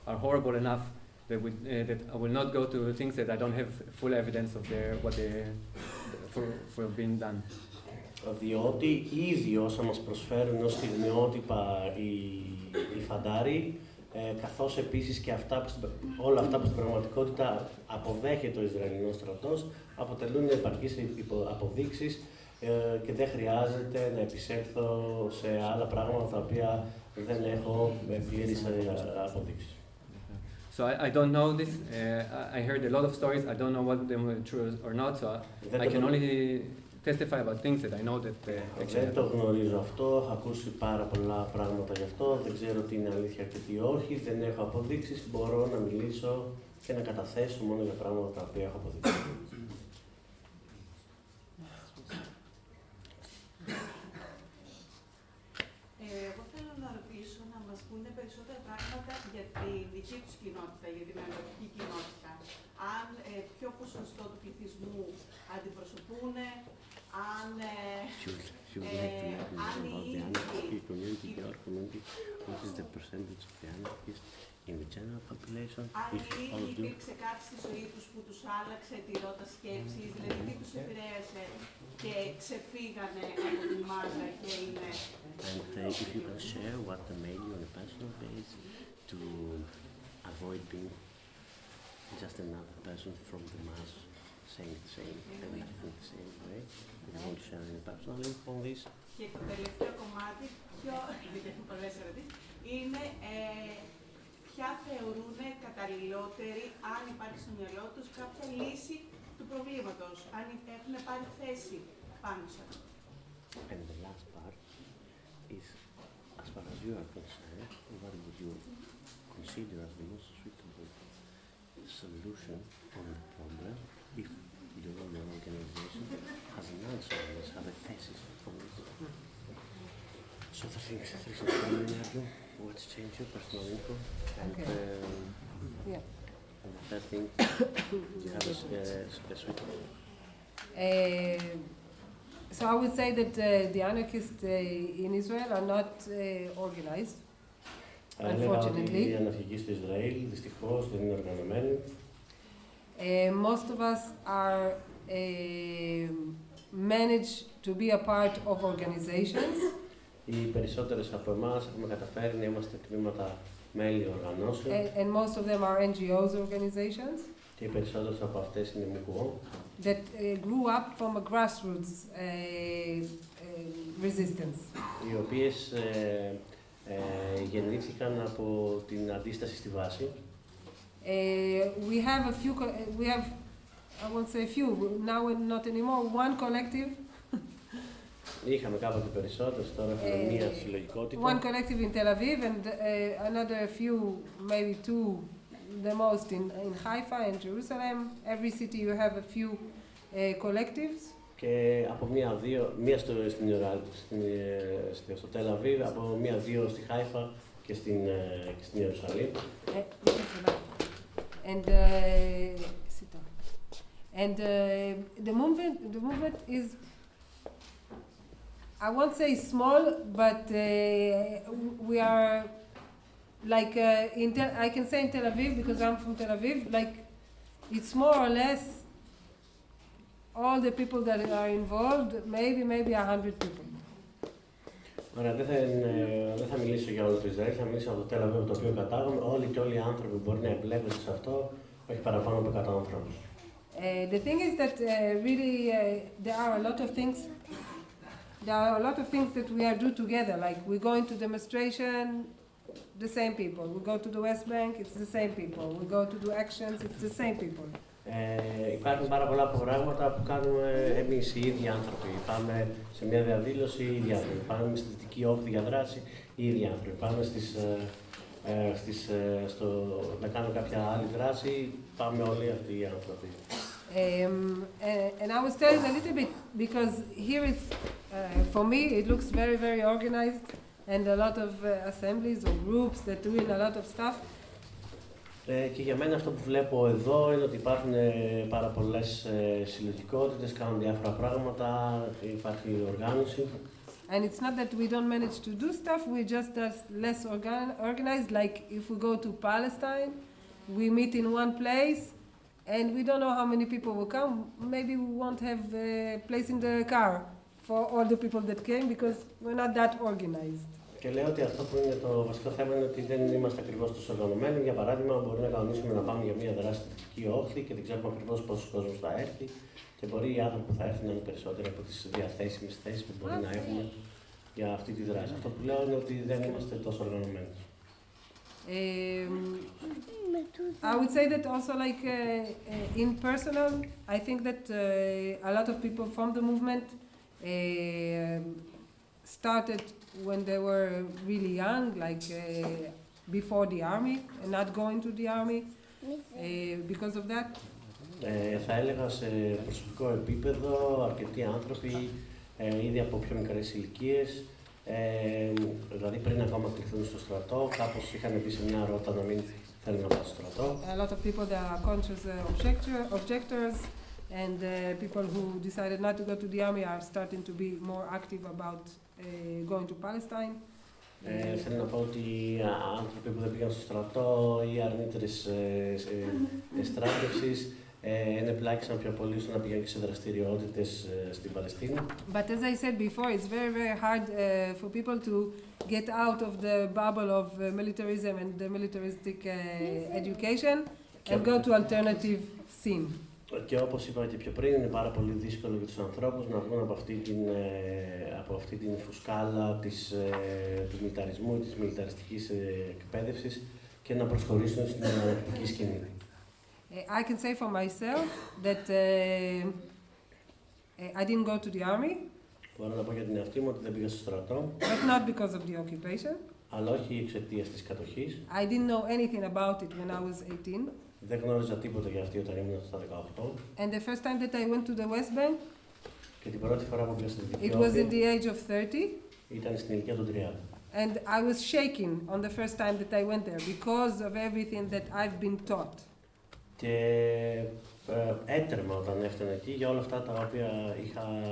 S6: are horrible enough that I will not go to things that I don't have full evidence of what they for being done.
S5: Διότι ήδη όσα μας προσφέρουν ως στιγμιότυπα οι φαντάροι, καθώς επίσης και όλα αυτά που στην πραγματικότητα αποδέχεται ο Ισραηλινός στρατός, αποτελούν επαρκείς αποδείξεις και δεν χρειάζεται να επισέλθω σε άλλα πράγματα τα οποία δεν έχω πλήρεις αποδείξεις.
S6: So I don't know this. I heard a lot of stories. I don't know what them were true or not. So I can only testify about things that I know that
S5: δεν το γνωρίζω αυτό. Έχω ακούσει πάρα πολλά πράγματα γι' αυτό. Δεν ξέρω τι είναι αλήθεια και τι όχι. Δεν έχω αποδείξεις. Μπορώ να μιλήσω και να καταθέσω μόνο για πράγματα τα οποία έχω αποδείξει.
S9: Εγώ θέλω να ρωτήσω να μας πούνε περισσότερα πράγματα για την δική τους κοινότητα, για την αναρχική κοινότητα. Αν ποιο ποσοστό του πληθυσμού αντιπροσωπούν, αν αν υπήρξε κάτι στη ζωή τους που τους άλλαξε τη ρότα σκέψης, δηλαδή τι τους επηρέασε και ξεφύγανε από τη μάζα και είναι.
S7: And if you can share what made you on a personal base to avoid being just another person from the mass saying the same and living the same way. If you want to share any personal info on this.
S9: Και το τελευταίο κομμάτι, είναι ποια θεωρούν καταλληλότερη, αν υπάρχει στο μυαλό τους κάποια λύση του προβλήματος, αν έχουν πάρει θέση πάνω σε αυτό.
S7: And the last part is, as far as you are concerned, what would you consider as the most suitable solution on the problem if your organization has an answer on this, have a thesis on this? So the things that is you, what's changed your personal info, and and the third thing, you have a suitable.
S4: So I would say that the anarchists in Israel are not organized, unfortunately.
S5: Οι αναρχικοί στο Ισραήλ δυστυχώς δεν είναι οργανωμένοι.
S4: Most of us are managed to be a part of organizations.
S5: Οι περισσότερες από εμάς έχουμε καταφέρει να είμαστε τμήματα μέλη οργανώσεων.
S4: And most of them are NGOs organizations.
S5: Και οι περισσότερες από αυτές είναι ΜΚΟ.
S4: That grew up from a grassroots resistance.
S5: Οι οποίες γεννήθηκαν από την αντίσταση στη βάση.
S4: We have a few, we have, I won't say a few, now not anymore, one collective.
S5: Είχαμε κάποτε περισσότερες, τώρα έχουμε μία συλλογικότητα.
S4: One collective in Tel Aviv and another few, maybe two, the most in Haifa and Jerusalem. Every city you have a few collectives.
S5: Και από μία στο Τελ Αβίβ, από μία-δύο στη Χάιφα και στην Ιερουσαλήμ.
S4: And the movement is, I won't say small, but we are like I can say in Tel Aviv because I'm from Tel Aviv. Like it's more or less all the people that are involved, maybe 100 people.
S5: Ωραία, δεν θα μιλήσω για όλο το Ισραήλ, θα μιλήσω από το Τελ Αβίβ από το οποίο κατάγομαι. Όλοι οι άνθρωποι που μπορεί να εμπλέκονται σε αυτό, όχι παραπάνω από 100 ανθρώπους.
S4: The thing is that really there are a lot of things. There are a lot of things that we are do together. Like we go into demonstration, the same people. We go to the West Bank, it's the same people. We go to do actions, it's the same people.
S5: Υπάρχουν πάρα πολλά προγράμματα που κάνουμε εμείς οι ίδιοι άνθρωποι. Πάμε σε μια διαδήλωση, οι ίδιοι άνθρωποι. Πάμε στη δυτική όχθη για δράση, οι ίδιοι άνθρωποι. Πάμε να κάνουμε κάποια άλλη δράση, πάμε όλοι αυτοί οι άνθρωποι.
S4: And I was telling a little bit because here is, for me, it looks very, very organized and a lot of assemblies or groups that doing a lot of stuff.
S5: Και για μένα αυτό που βλέπω εδώ είναι ότι υπάρχουν πάρα πολλές συλλογικότητες, κάνουν διάφορα πράγματα, υπάρχει οργάνωση.
S4: And it's not that we don't manage to do stuff, we just are less organized. Like if we go to Palestine, we meet in one place and we don't know how many people will come. Maybe we won't have a place in the car for all the people that came because we're not that organized.
S5: Και λέω ότι αυτό που είναι το βασικό θέμα είναι ότι δεν είμαστε ακριβώς τόσο οργανωμένοι. Για παράδειγμα, μπορεί να κανονίσουμε να πάμε για μια δράση στη δυτική όχθη και δεν ξέρουμε ακριβώς πόσος κόσμος θα έρθει. Και μπορεί οι άνθρωποι που θα έρθουν να είναι περισσότεροι από τις διαθέσιμες θέσεις που μπορεί να έχουμε για αυτή τη δράση. Αυτό που λέω είναι ότι δεν είμαστε τόσο οργανωμένοι.
S4: I would say that also like in personal, I think that a lot of people from the movement started when they were really young, like before the army, and not going to the army because of that.
S5: Θα έλεγα σε προσωπικό επίπεδο αρκετοί άνθρωποι ήδη από πιο μικρές ηλικίες, δηλαδή πριν ακόμα κληθούν στο στρατό, κάπως είχαν μπει σε μια ρότα να μην θέλουν να πάνε στο στρατό.
S4: A lot of people that are conscious objectors and people who decided not to go to the army are starting to be more active about going to Palestine.
S5: Θέλω να πω ότι άνθρωποι που δεν πήγαν στο στρατό ή αρνήτες στράτευσης ενεπλάκησαν πιο πολύ στο να πηγαίνουν σε δραστηριότητες στην Παλαιστίνη.
S4: But as I said before, it's very, very hard for people to get out of the bubble of militarism and the militaristic education and go to alternative scene.
S5: Και όπως είπα και πιο πριν, είναι πάρα πολύ δύσκολο για τους ανθρώπους να βγουν από αυτή την φουσκάλα του μιλιταρισμού ή της μιλιταριστικής εκπαίδευσης και να προσχωρήσουν στην αναρχική σκηνή.
S4: I can say for myself that I didn't go to the army.
S5: Μπορώ να πω για την εαυτή μου ότι δεν πήγα στο στρατό.
S4: But not because of the occupation.
S5: Αλλά όχι εξαιτίας της κατοχής.
S4: I didn't know anything about it when I was 18.
S5: Δεν γνώριζα τίποτα για αυτή όταν ήμουν στα 18.
S4: And the first time that I went to the West Bank,
S5: και την πρώτη φορά που πήγα στη Δυτική
S4: it was in the age of 30.
S5: Ήταν στην ηλικία των 30.
S4: And I was shaking on the first time that I went there because of everything that I've been taught.
S5: Και έτρεμα όταν έφτανα εκεί για όλα αυτά τα οποία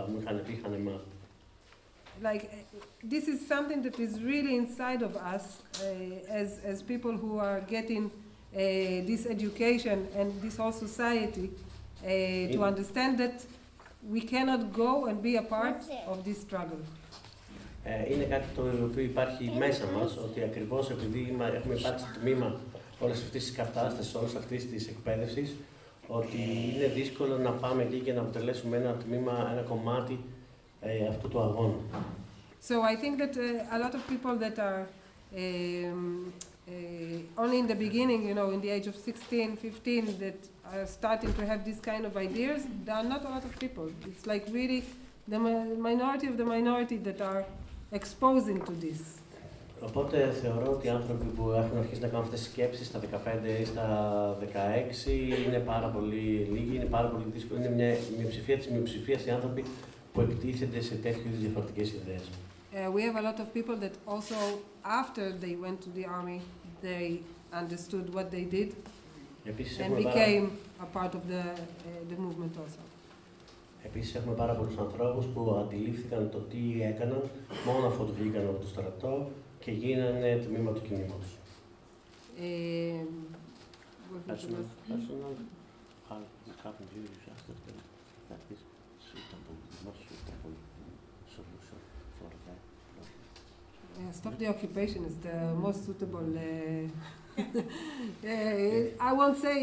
S5: μου είχαν πει, είχαν μάθει.
S4: Like this is something that is really inside of us as people who are getting this education and this whole society to understand that we cannot go and be a part of this struggle.
S5: Είναι κάτι το οποίο υπάρχει μέσα μας, ότι ακριβώς επειδή έχουμε υπάρξει τμήμα όλες αυτές τις κατάστασεις, όλες αυτές τις εκπαίδευσης, ότι είναι δύσκολο να πάμε εκεί και να αποτελέσουμε ένα τμήμα, ένα κομμάτι αυτού του αγώνα.
S4: So I think that a lot of people that are only in the beginning, you know, in the age of 16, 15, that are starting to have these kind of ideas, there are not a lot of people. It's like really the minority of the minority that are exposing to this.
S5: Οπότε θεωρώ ότι οι άνθρωποι που έχουν αρχίσει να κάνουν αυτές τις σκέψεις στα 15 ή στα 16 είναι πάρα πολύ λίγοι, είναι πάρα πολύ δύσκολο. Είναι μια μειοψηφία της μειοψηφίας οι άνθρωποι που εκτίθενται σε τέτοιου είδους διαφορετικές ιδέες.
S4: We have a lot of people that also, after they went to the army, they understood what they did and became a part of the movement also.
S5: Επίσης έχουμε πάρα πολλούς ανθρώπους που αντιλήφθηκαν το τι έκαναν μόνο αφού βγήκαν από το στρατό και γίνανε τμήμα του κινήματος.
S7: Personal, how happened to you just that is suitable, not suitable solution for that?
S4: Stop the occupation is the most suitable. I won't say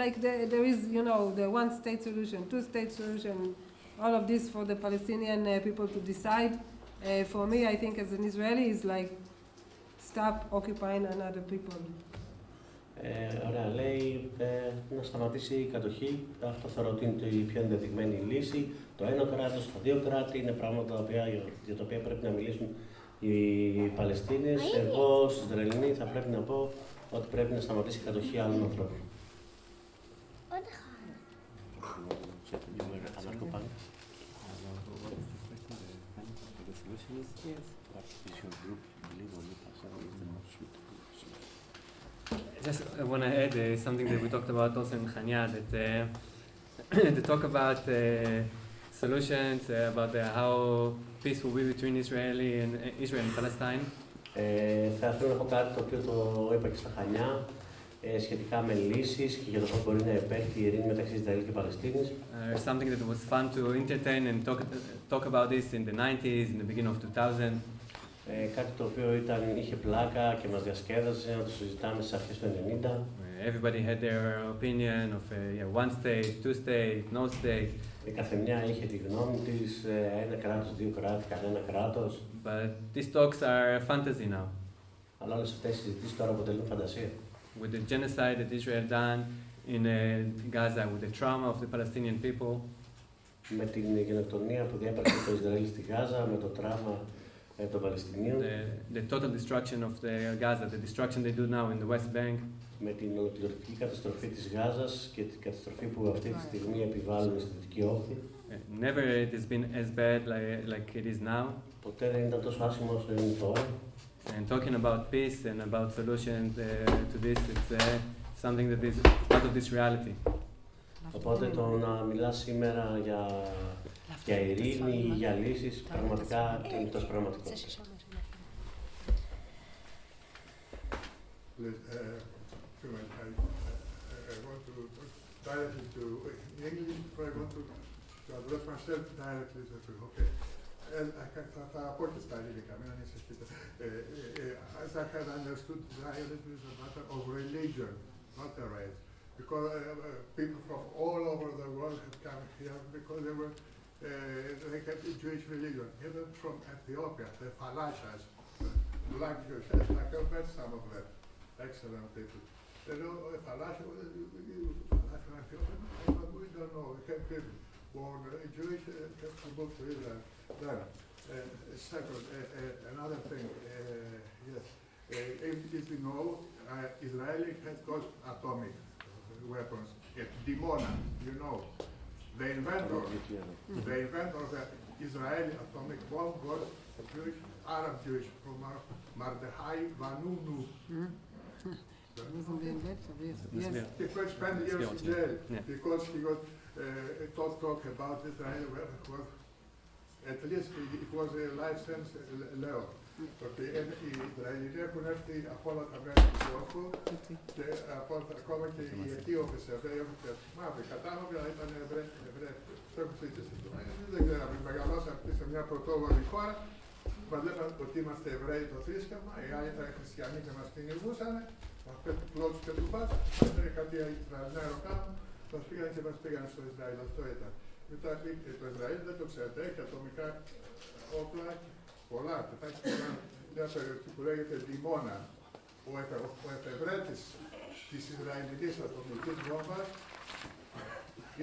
S4: like there is, you know, the one-state solution, two-state solution, all of this for the Palestinian people to decide. For me, I think as an Israeli, is like stop occupying another people.
S5: Ωραία, λέει να σταματήσει η κατοχή. Αυτό θεωρώ ότι είναι η πιο ενδεδειγμένη λύση. Το ένα κράτος, τα δύο κράτη είναι πράγματα για τα οποία πρέπει να μιλήσουν οι Παλαιστίνες. Εγώ, ως Ισραηλινή, θα πρέπει να πω ότι πρέπει να σταματήσει η κατοχή άλλων ανθρώπων.
S6: Just want to add something that we talked about also in Chania, that they talk about solutions, about how peace will be between Israel and Palestine.
S5: Θα ήθελα να πω κάτι το οποίο το είπα και στα Χανιά, σχετικά με λύσεις και για το πώς μπορεί να επέλθει η ειρήνη μεταξύ Ισραήλ και Παλαιστίνης.
S6: Something that was fun to entertain and talk about this in the 90s, in the beginning of 2000.
S5: Κάτι το οποίο είχε πλάκα και μας διασκέδασε, να το συζητάμε στις αρχές του 90.
S6: Everybody had their opinion of one state, two state, no state.
S5: Η καθεμιά είχε τη γνώμη της, ένα κράτος, δύο κράτη, κανένα κράτος.
S6: But these talks are fantasy now.
S5: Αλλά όλες αυτές οι συζητήσεις τώρα αποτελούν φαντασία.
S6: With the genocide that Israel done in Gaza, with the trauma of the Palestinian people.
S5: Με την γενοκτονία που διέπραξε το Ισραήλ στη Γάζα, με το τραύμα των Παλαιστινίων.
S6: The total destruction of the Gaza, the destruction they do now in the West Bank.
S5: Με την ολοκληρωτική καταστροφή της Γάζας και την καταστροφή που αυτή τη στιγμή επιβάλλουν στη Δυτική Όχθη.
S6: Never it has been as bad like it is now.
S5: Ποτέ δεν ήταν τόσο άσχημο όσο είναι τώρα.
S6: And talking about peace and about solutions to this, it's something that is part of this reality.
S5: Οπότε το να μιλάς σήμερα για ειρήνη ή για λύσεις, πραγματικά είναι τόσο πραγματικό.
S10: I want to directly to English, but I want to address myself directly to okay. And θα πω και στα ελληνικά, μην ανησυχείτε. As I had understood, Zionism is a matter of religion, not a race. Because people from all over the world have come here because they had the Jewish religion, even from Ethiopia, the Falashas, black Jews. I have met some of them, excellent people. They know Falasha, we don't know. We have people born Jewish, have to move to Israel. Then, second, another thing, yes, if you know, Israel has got atomic weapons. Dimona, you know, the inventor of the Israeli atomic bomb was Jewish, Arab Jewish from Mardechai Vanunu. He first spent years in jail because he got talk about Israel. At least it was a life sentence, Leo. Ότι οι Ισραηλοί έχουν έρθει από όλα τα μέρη του κόσμου και ακόμα και οι Αιτίωπες Εβραίοι έχουν και μαύροι κατάλογοι, αλλά ήταν Εβραίοι. Το έχουν συζητήσει. Δεν ξέραμε, μεγαλώσαμε σε μια πρωτόγονη χώρα, μας λέγανε ότι είμαστε Εβραίοι το θρήσκευμα, οι άλλοι ήταν χριστιανοί και μας κυνηγούσαν, μας πέτουν πλότους και του μπας, ήταν κάτι Ισραηλινά αεροπλάνα, μας πήγαν και μας πήγαν στο Ισραήλ, αυτό ήταν. Μετά το Ισραήλ δεν το ξέρετε, έχει ατομικά όπλα, πολλά, μια περιοχή που λέγεται Λιμόνα, ο εφευρέτης της Ισραηλινής ατομικής βόμβας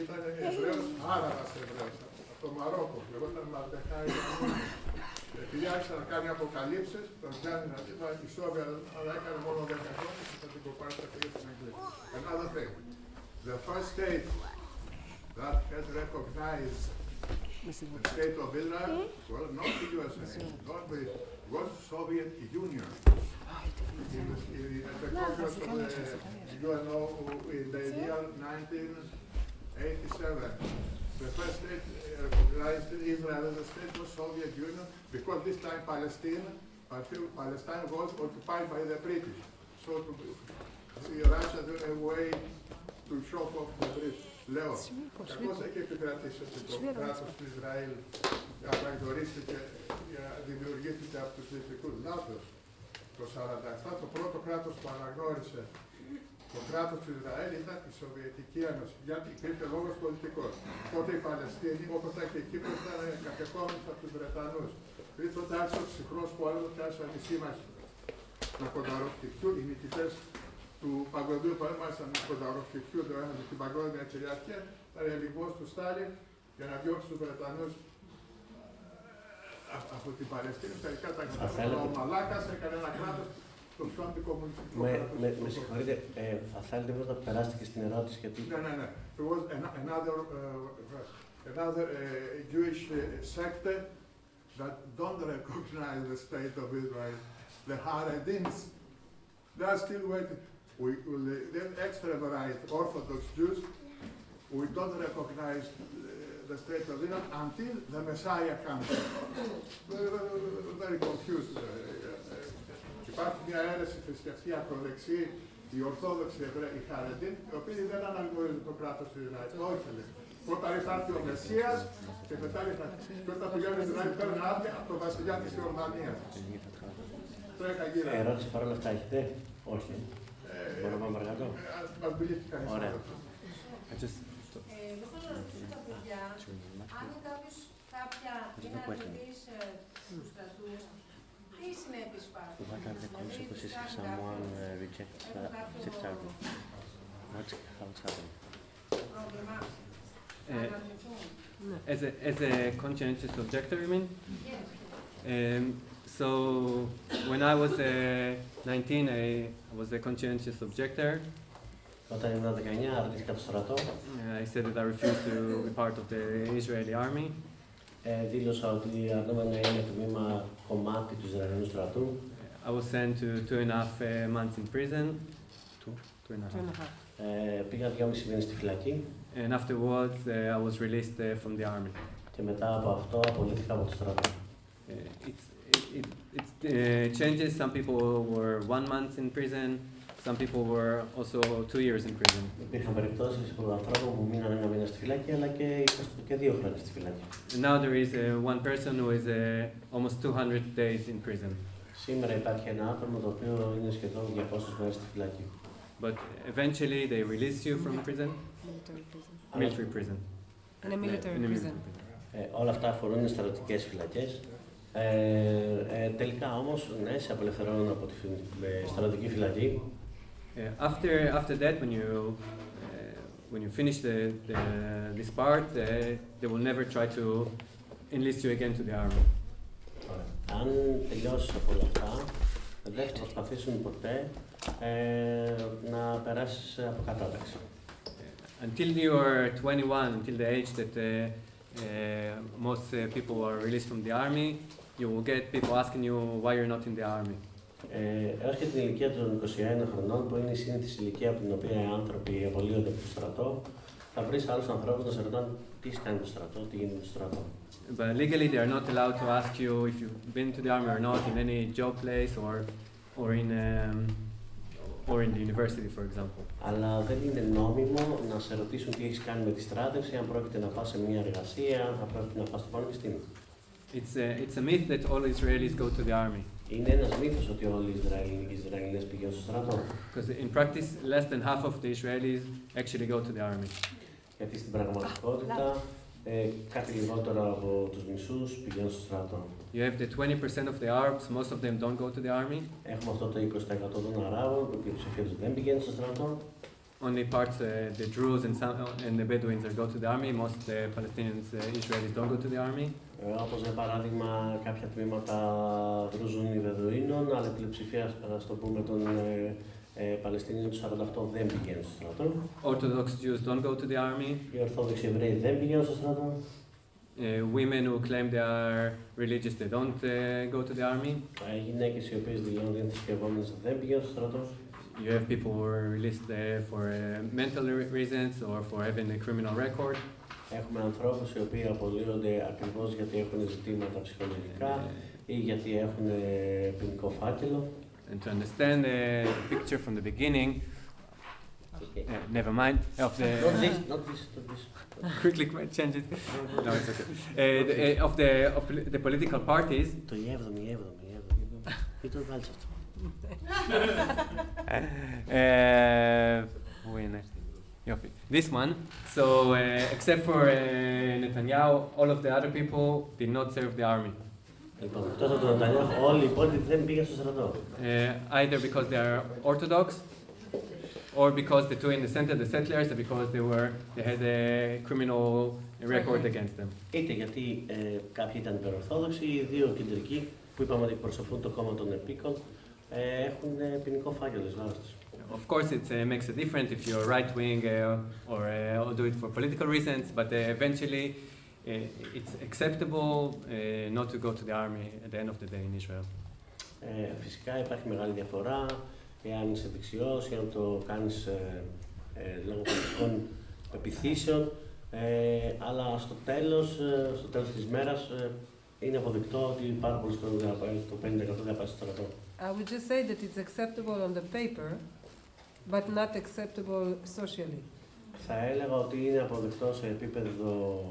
S10: ήταν Εβραίος, Άραβας Εβραίος, από το Μαρόκο, λεγόταν Μαρδεχάη. Επειδή άρχισε να κάνει αποκαλύψεις, τον πιάνει να δει η Σόβια, αλλά έκανε μόνο 10 χρόνια και θα την κοπάρει και πήγε στην Αγγλία. Another thing, the first state that has recognized the state of Israel, well, not the USA, not the was Soviet Union. At the Congress of the UNO in the year 1987, the first state recognized Israel as a state was Soviet Union because this time Palestine was occupied by the British. So Russia had a way to show off the British. Λέω, κακώς έχει επικρατήσει ότι το κράτος του Ισραήλ αναγνωρίστηκε, δημιουργήθηκε από τους δυτικούς. Λάθος. Το 1947 το πρώτο κράτος που αναγνώρισε το κράτος του Ισραήλ ήταν η Σοβιετική Ένωση, γιατί υπήρχε λόγος πολιτικός. Τότε οι Παλαιστίνοι, όπως και η Κύπρος, ήταν κατεχόμενοι από τους Βρετανούς. Δηλαδή τότε άρχισε ο ψυχρός πόλεμος και άρχισαν οι σύμμαχοι να κονταροχτυπιούν. Οι νικητές του παγκοσμίου πολέμου άρχισαν να κονταροχτυπιούν το ένα με την παγκόσμια κυριαρχία. Ήταν ελιγμός του Στάλιν για να διώξει τους Βρετανούς από την Παλαιστίνη. Τελικά τα καταφέραμε. Ο Μαλάκας έκανε ένα κράτος το πιο αντικομμουνιστικό κράτος.
S5: Με συγχωρείτε, θα θέλετε να περάσετε και στην ερώτηση γιατί...
S10: Ναι. There was another Jewish sect that don't recognize the state of Israel, the Haredins. They are still waiting. The extra right Orthodox Jews, we don't recognize the state of Israel until the Messiah comes. Very confused. Υπάρχει μια αίρεση θρησκευτική ακροδεξί, οι Ορθόδοξοι Εβραίοι, οι Χαρεντίν, οι οποίοι δεν αναγνωρίζουν το κράτος του Ισραήλ. Όχι, λέει. Όταν ήρθε ο Μεσσίας και μετά ήρθε. Και όταν πηγαίνουν στην Ισραήλ, παίρνουν άδεια από τον βασιλιά της Ιορδανίας. Τρέχα γύρω.
S5: Ερώτηση παρόλα αυτά έχετε? Όχι. Μπορούμε να πάμε παρακάτω.
S10: Μας μιλήσει κανείς.
S5: Ωραία.
S1: Εγώ θέλω να ρωτήσω τα παιδιά, αν κάποιος κάποια είναι αρνητής του στρατού, τι συνέπειες υπάρχουν?
S7: What are the consequences if someone rejects the target? How it's happening?
S1: Πρόβλημα.
S6: As a conscientious objector, you mean?
S1: Yes.
S6: So when I was 19, I was a conscientious objector.
S5: Όταν ήμουν 19, αρνήθηκα το στρατό.
S6: I said that I refused to be part of the Israeli army.
S5: Δήλωσα ότι αρνούμαι να είμαι τμήμα κομμάτι του Ισραηλινού στρατού.
S6: I was sent to 2.5 months in prison. Two and a half.
S5: Πήγα 2,5 μήνες στη φυλακή.
S6: And afterwards, I was released from the army.
S5: Και μετά από αυτό απολύθηκα από το στρατό.
S6: It changes. Some people were 1 month in prison. Some people were also 2 years in prison.
S5: Υπήρχαν περιπτώσεις που ανθρώπων που μείναν 1 μήνα στη φυλακή, αλλά και 2 χρόνια στη φυλακή.
S6: Now there is one person who is almost 200 days in prison.
S5: Σήμερα υπάρχει ένα άτομο το οποίο είναι σχεδόν 200 μέρες στη φυλακή.
S6: But eventually they release you from prison. Military prison.
S4: In a military prison.
S5: Όλα αυτά αφορούν στρατιωτικές φυλακές. Τελικά όμως, ναι, σε απελευθερώνουν από τη στρατιωτική φυλακή.
S6: After that, when you finish this part, they will never try to enlist you again to the army.
S5: Αν τελειώσεις από όλα αυτά, δεν θα προσπαθήσουν ποτέ να περάσεις από κατάταξη.
S6: Until you are 21, until the age that most people are released from the army, you will get people asking you why you're not in the army.
S5: Έως και την ηλικία των 21 χρονών, που είναι η σύνηθις ηλικία από την οποία οι άνθρωποι απολύονται από το στρατό, θα βρεις άλλους ανθρώπους να σε ρωτάνε τι κάνει το στρατό, τι γίνεται το στρατό.
S6: But legally, they are not allowed to ask you if you've been to the army or not in any job place or in the university, for example.
S5: Αλλά δεν είναι νόμιμο να σε ρωτήσουν τι έχεις κάνει με τη στράτευση, αν πρόκειται να πας σε μια εργασία, αν πρόκειται να πας στο πανεπιστήμιο.
S6: It's a myth that all Israelis go to the army.
S5: Είναι ένας μύθος ότι όλοι οι Ισραηλινές πηγαίνουν στο στρατό.
S6: Because in practice, less than half of the Israelis actually go to the army.
S5: Γιατί στην πραγματικότητα κάτι λιγότερο από τους μισούς πηγαίνουν στο στρατό.
S6: You have the 20% of the Arabs, most of them don't go to the army.
S5: Έχουμε αυτό το 20% των Αράβων που η πλειοψηφία τους δεν πηγαίνει στο στρατό.
S6: Only parts, the Druze and the Bedouins that go to the army. Most Palestinians, Israelis don't go to the army.
S5: Όπως για παράδειγμα κάποια τμήματα Δρούζων ή Βεδουίνων, αλλά η πλειοψηφία, ας το πούμε, των Παλαιστινίων του 48 δεν πηγαίνουν στο στρατό.
S6: Orthodox Jews don't go to the army.
S5: Οι Ορθόδοξοι Εβραίοι δεν πηγαίνουν στο στρατό.
S6: Women who claim they are religious, they don't go to the army.
S5: Γυναίκες οι οποίες δηλώνουν ότι είναι θρησκευόμενες δεν πηγαίνουν στο στρατό.
S6: You have people who are released for mental reasons or for having a criminal record.
S5: Έχουμε ανθρώπους οι οποίοι απολύονται ακριβώς γιατί έχουν ζητήματα ψυχολογικά ή γιατί έχουν ποινικό φάκελο.
S6: And to understand the picture from the beginning, never mind, of the...
S5: Not this.
S6: Quickly change it. No, it's okay. Of the political parties...
S5: Το 7η. Ή το βάλεις αυτό.
S6: This one. So, except for Netanyahu, all of the other people did not serve the army.
S5: Λοιπόν, τόσο τον Νετανιάχου, όλοι οι υπόλοιποι δεν πήγαν στο στρατό.
S6: Either because they are Orthodox, or because the two in the center, the settlers, because they had a criminal record against them.
S5: Είτε γιατί κάποιοι ήταν υπερορθόδοξοι, οι δύο κεντρικοί που είπαμε ότι εκπροσωπούν το κόμμα των επίκων έχουν ποινικό φάκελο εις βάρος τους.
S6: Of course, it makes a difference if you're right wing or do it for political reasons, but eventually it's acceptable not to go to the army at the end of the day in Israel.
S5: Φυσικά υπάρχει μεγάλη διαφορά εάν είσαι δεξιός ή αν το κάνεις λόγω πολιτικών πεποιθήσεων, αλλά στο τέλος της μέρας είναι αποδεικτό ότι πάρα πολλοί κόσμοι το 50% δεν πάει στο στρατό.
S4: I would just say that it's acceptable on the paper, but not acceptable socially.
S5: Θα έλεγα ότι είναι αποδεκτό σε επίπεδο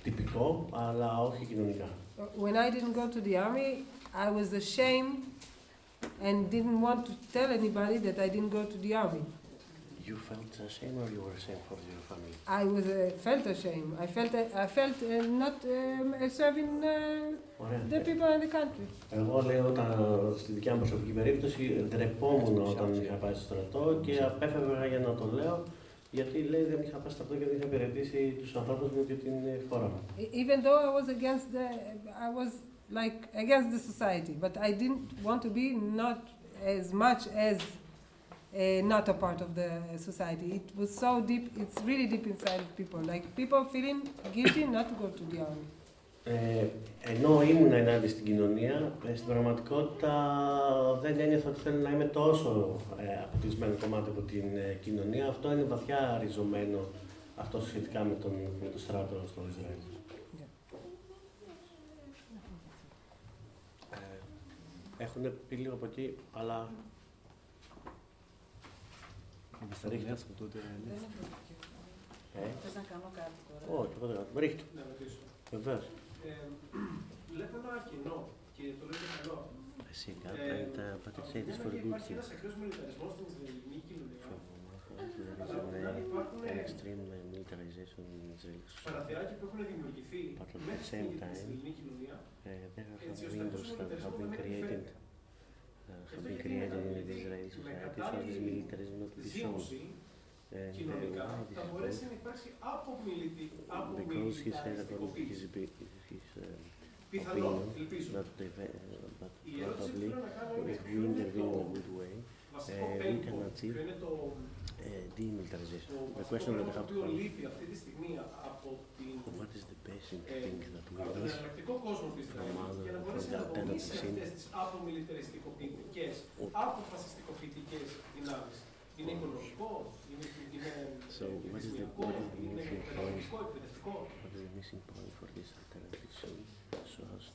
S5: τυπικό, αλλά όχι κοινωνικά.
S4: When I didn't go to the army, I was ashamed and didn't want to tell anybody that I didn't go to the army.
S5: You felt ashamed or you were ashamed for your family?
S4: I felt ashamed. I felt not serving the people in the country.
S5: Εγώ λέω στη δικιά μου προσωπική περίπτωση ντρεπόμουν όταν είχα πάει στο στρατό και απέφευγα για να το λέω, γιατί λέει δεν είχα πάει στο στρατό και δεν είχα υπηρετήσει τους ανθρώπους μου και την χώρα μου.
S4: Even though I was against the society, but I didn't want to be not as much as not a part of the society. It was so deep, it's really deep inside of people, like people feeling guilty not to go to the army.
S5: Ενώ ήμουν ενάντια στην κοινωνία, στην πραγματικότητα δεν ένιωθα ότι θέλω να είμαι τόσο αποκλεισμένο κομμάτι από την κοινωνία. Αυτό είναι βαθιά ριζωμένο, αυτό σχετικά με το στράτο στο Ισραήλ. Έχουν πει λίγο από εκεί, αλλά... Ρίχτε.
S3: Θες να κάνω κάτι τώρα?
S5: Όχι, εγώ δεν κάνω. Ρίχτε. Βεβαίως.
S11: Βλέπω ένα κοινό και το λέω και καλό αυτό.
S5: Φυσικά, but it says for good
S11: υπάρχει ένας ακραίος μιλιταρισμός στην Ισραηλινή κοινωνία. Παραθυράκια που έχουν δημιουργηθεί μέσα στην Ισραηλινή κοινωνία, έτσι ώστε αυτός ο μιλιταρισμός να μην επιφέρεται.
S5: Have been created in the Israeli society, so this militarism not to be shown.
S11: Κοινωνικά θα μπορέσει να υπάρξει
S5: Because he said according to his
S11: πιθανόν, ελπίζω.
S5: But probably, if we intervene in a good way, we can achieve demilitarization. The question that I have to ask, what is the basic thing that we miss from the alternative scene?
S11: Είναι οικονομικό,
S5: So what is the missing point for this alternative scene so as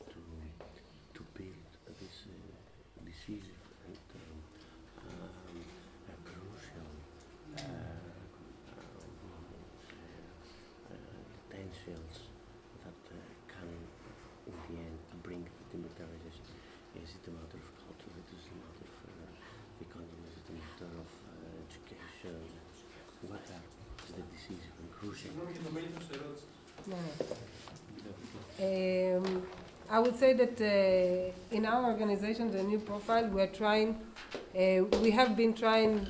S5: to build this decisive and crucial potentials that can in the end bring the demilitarization? Is it a matter of culture? Is it a matter of economy? Is it a matter of education? What are the decisive and crucial?
S4: I would say that in our organization, the New Profile, we have been trying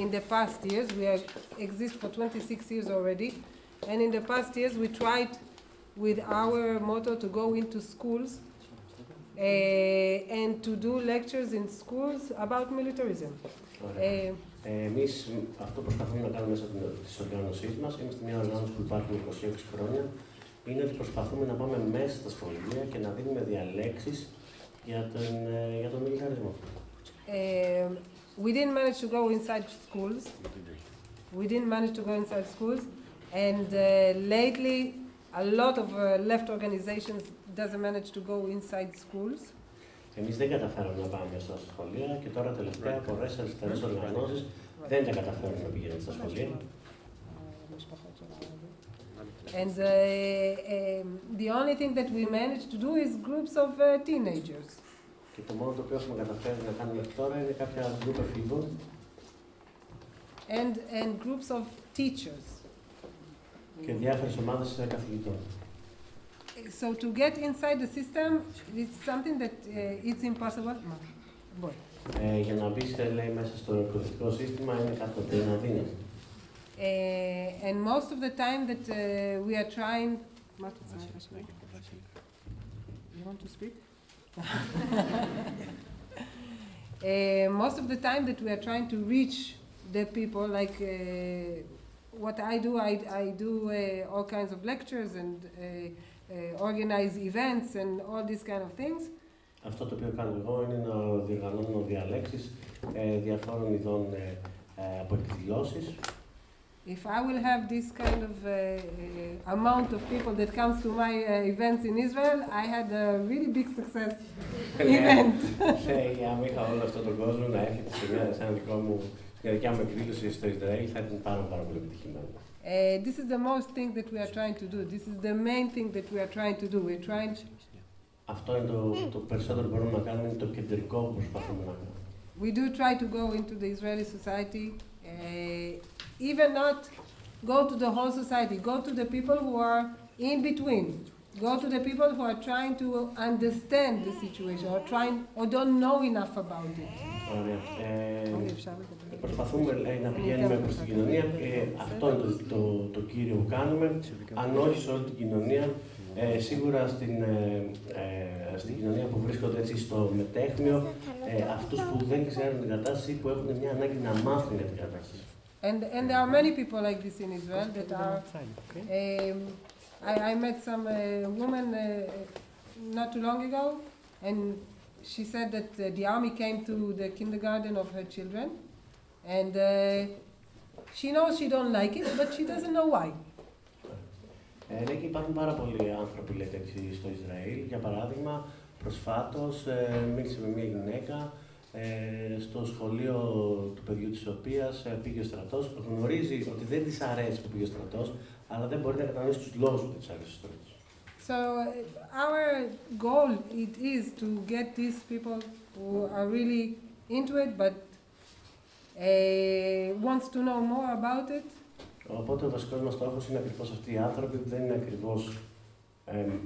S4: in the past years. We exist for 26 years already, and in the past years we tried with our motto to go into schools and to do lectures in schools about militarism.
S5: Εμείς αυτό προσπαθούμε να κάνουμε μέσα της οργάνωσής μας. Είμαστε μια οργάνωση που υπάρχει 26 χρόνια. Είναι ότι προσπαθούμε να πάμε μέσα στα σχολεία και να δίνουμε διαλέξεις για τον μιλιταρισμό.
S4: We didn't manage to go inside schools. And lately, a lot of left organizations doesn't manage to go inside schools.
S5: Εμείς δεν καταφέραμε να πάμε στα σχολεία και τώρα τελευταία πολλές αριστερές οργανώσεις δεν τα καταφέρουν να πηγαίνουν στα σχολεία.
S4: And the only thing that we managed to do is groups of teenagers.
S5: Και το μόνο το οποίο έχουμε καταφέρει να κάνουμε μέχρι τώρα είναι κάποια γκρουπ εφήβων.
S4: And groups of teachers.
S5: Και διάφορες ομάδες καθηγητών.
S4: So to get inside the system is something that it's impossible.
S5: Για να μπεις, λέει, μέσα στο εκπαιδευτικό σύστημα είναι κάτι το οποίο είναι αδύνατο.
S4: And most of the time that we are trying. You want to speak? Most of the time that we are trying to reach the people, like what I do all kinds of lectures and organize events and all these kind of things.
S5: Αυτό το οποίο κάνω εγώ είναι να διοργανώνω διαλέξεις διαφόρων ειδών από εκδηλώσεις.
S4: If I will have this kind of amount of people that comes to my events in Israel, I had a really big success event.
S5: Αν είχα όλο αυτόν τον κόσμο να έρχεται σε μια δικιά μου εκδήλωση στο Ισραήλ, θα ήταν πάρα πολύ επιτυχημένο.
S4: This is the most thing that we are trying to do. This is the main thing that we are trying to do. We're trying.
S5: Αυτό είναι το περισσότερο που μπορούμε να κάνουμε, είναι το κεντρικό που προσπαθούμε να κάνουμε.
S4: We do try to go into the Israeli society, even not go to the whole society. Go to the people who are in between. Go to the people who are trying to understand the situation or don't know enough about it.
S5: Ωραία. Προσπαθούμε να πηγαίνουμε προς την κοινωνία. Αυτό είναι το κύριο που κάνουμε. Αν όχι σε όλη την κοινωνία, σίγουρα στην κοινωνία που βρίσκονται έτσι στο μετέχμιο, αυτούς που δεν ξέρουν την κατάσταση, που έχουν μια ανάγκη να μάθουν για την κατάσταση.
S4: And there are many people like this in Israel that are. I met some woman not too long ago, and she said that the army came to the kindergarten of her children, and she knows she don't like it, but she doesn't know why.
S5: Λέει και υπάρχουν πάρα πολλοί άνθρωποι, λέτε, στο Ισραήλ. Για παράδειγμα, προσφάτως μίλησε με μια γυναίκα στο σχολείο του παιδιού της οποίας πήγε ο στρατός. Γνωρίζει ότι δεν της αρέσει που πήγε ο στρατός, αλλά δεν μπορεί να κατανοήσει τους λόγους που της αρέσει ο στρατός.
S4: So our goal it is to get these people who are really into it, but wants to know more about it.
S5: Οπότε ο βασικός μας στόχος είναι ακριβώς αυτοί οι άνθρωποι που δεν είναι ακριβώς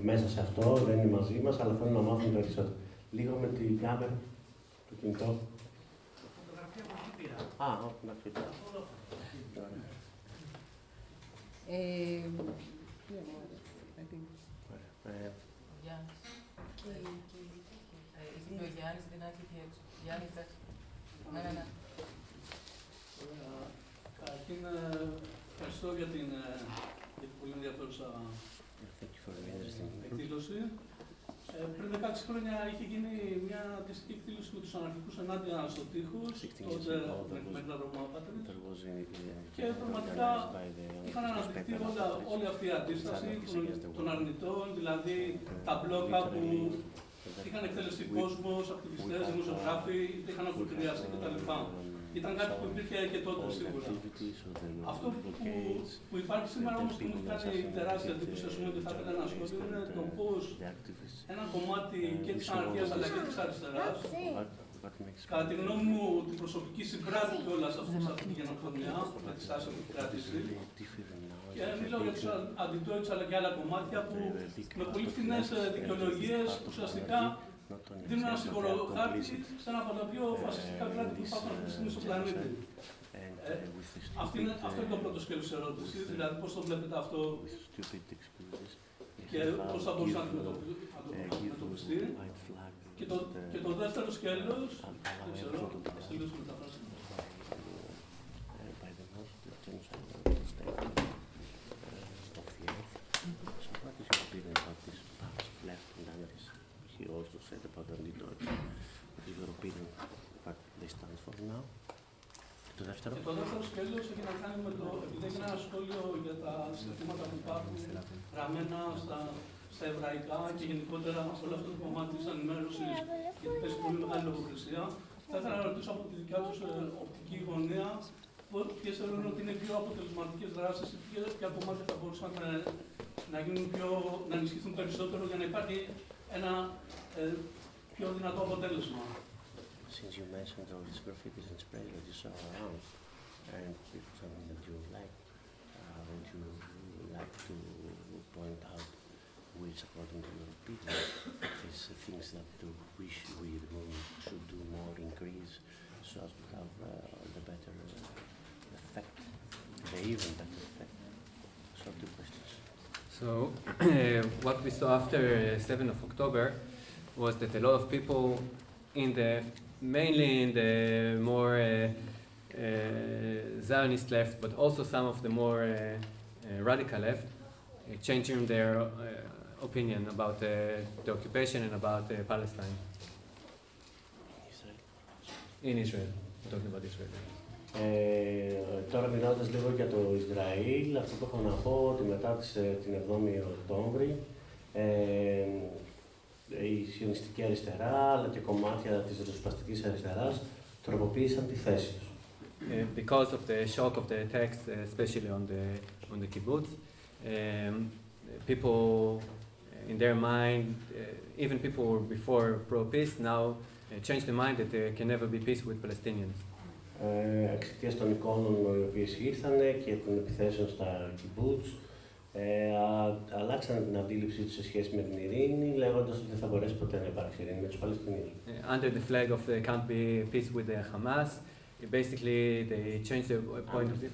S5: μέσα σε αυτό, δεν είναι μαζί μας, αλλά θέλουν να μάθουν περισσότερο. Λίγο με την κάμερα, το κινητό.
S8: Φωτογραφία από εκεί πήρα.
S5: Όχι, εντάξει.
S3: Ο Γιάννης δεν έχει εκεί έξω. Γιάννη, εντάξει. Ναι.
S12: Καταρχήν, ευχαριστώ για την πολύ ενδιαφέρουσα εκδήλωση. Πριν 16 χρόνια είχε γίνει μια αντίστοιχη εκδήλωση με τους αναρχικούς ενάντια στο τείχος, τότε με τα Ρωμάπατρες. Και πραγματικά είχαν αναπτυχθεί όλη αυτή η αντίσταση των αρνητών, δηλαδή τα μπλόκα που είχαν εκτελεστεί κόσμος, ακτιβιστές, δημοσιογράφοι, είχαν αποκριαστεί κτλ. Ήταν κάτι που υπήρχε και τότε σίγουρα. Αυτό που υπάρχει σήμερα όμως που μου κάνει τεράστια εντύπωση, ότι θα ήθελα ένα σχόλιο, είναι το πώς ένα κομμάτι και της αναρχίας αλλά και της αριστεράς, κατά τη γνώμη μου, την προσωπική συμπράτη κιόλας αυτή τη γενοκτονία, με τη στάση που έχει κρατήσει, Και μιλάω για τους αντιτόιτς αλλά και άλλα κομμάτια που με πολύ φθηνές δικαιολογίες ουσιαστικά δίνουν ένα σιγουροχάρτη σε ένα από τα πιο φασιστικά κράτη που υπάρχουν αυτή τη στιγμή στον πλανήτη. Αυτό είναι το πρώτο σκέλος της ερώτησης, δηλαδή πώς το βλέπετε αυτό και πώς θα μπορούσε να αντιμετωπιστεί. Και το δεύτερο σκέλος, δεν ξέρω, θα τελειώσω με τα φράση.
S7: He also said about the leaders of the European what they stand for now. Το δεύτερο.
S12: Και το δεύτερο σκέλος έχει να κάνει με το, επειδή έγινε ένα σχόλιο για τα συστήματα που υπάρχουν γραμμένα στα εβραϊκά και γενικότερα όλο αυτό το κομμάτι της ενημέρωσης και έχει πολύ μεγάλη λογοκρισία. Θα ήθελα να ρωτήσω από τη δικιά τους οπτική γωνία ποιες θεωρούν ότι είναι πιο αποτελεσματικές δράσεις ή ποια κομμάτια θα μπορούσαν να ενισχυθούν περισσότερο για να υπάρχει ένα πιο δυνατό αποτέλεσμα.
S7: Since you mentioned all these graffitis and sprays that you saw around, and people something that you like, would you like to point out which, according to your opinion, is things that we should do more, increase, so as to have the better effect, the even better effect? So, two questions.
S6: So, what we saw after 7th of October was that a lot of people mainly in the more Zionist left, but also some of the more radical left, changing their opinion about the occupation and about Palestine. In Israel, talking about Israel.
S5: Τώρα μιλώντας λίγο για το Ισραήλ, αυτό που έχω να πω ότι μετά την 7η Οκτώβρη η σιωνιστική αριστερά αλλά και κομμάτια της ριζοσπαστικής αριστεράς τροποποίησαν τη θέση τους.
S6: Because of the shock of the attacks, especially on the kibbutz, people in their mind, even people who were before pro-peace, now changed the mind that there can never be peace with Palestinians.
S5: Εξαιτίας των εικόνων οι οποίες ήρθαν και των επιθέσεων στα kibbutz, αλλάξαν την αντίληψή τους σε σχέση με την ειρήνη, λέγοντας ότι δεν θα μπορέσει ποτέ να υπάρξει ειρήνη με τους Παλαιστινίους.
S6: Under the flag of there can't be peace with the Hamas, basically they changed the point of view.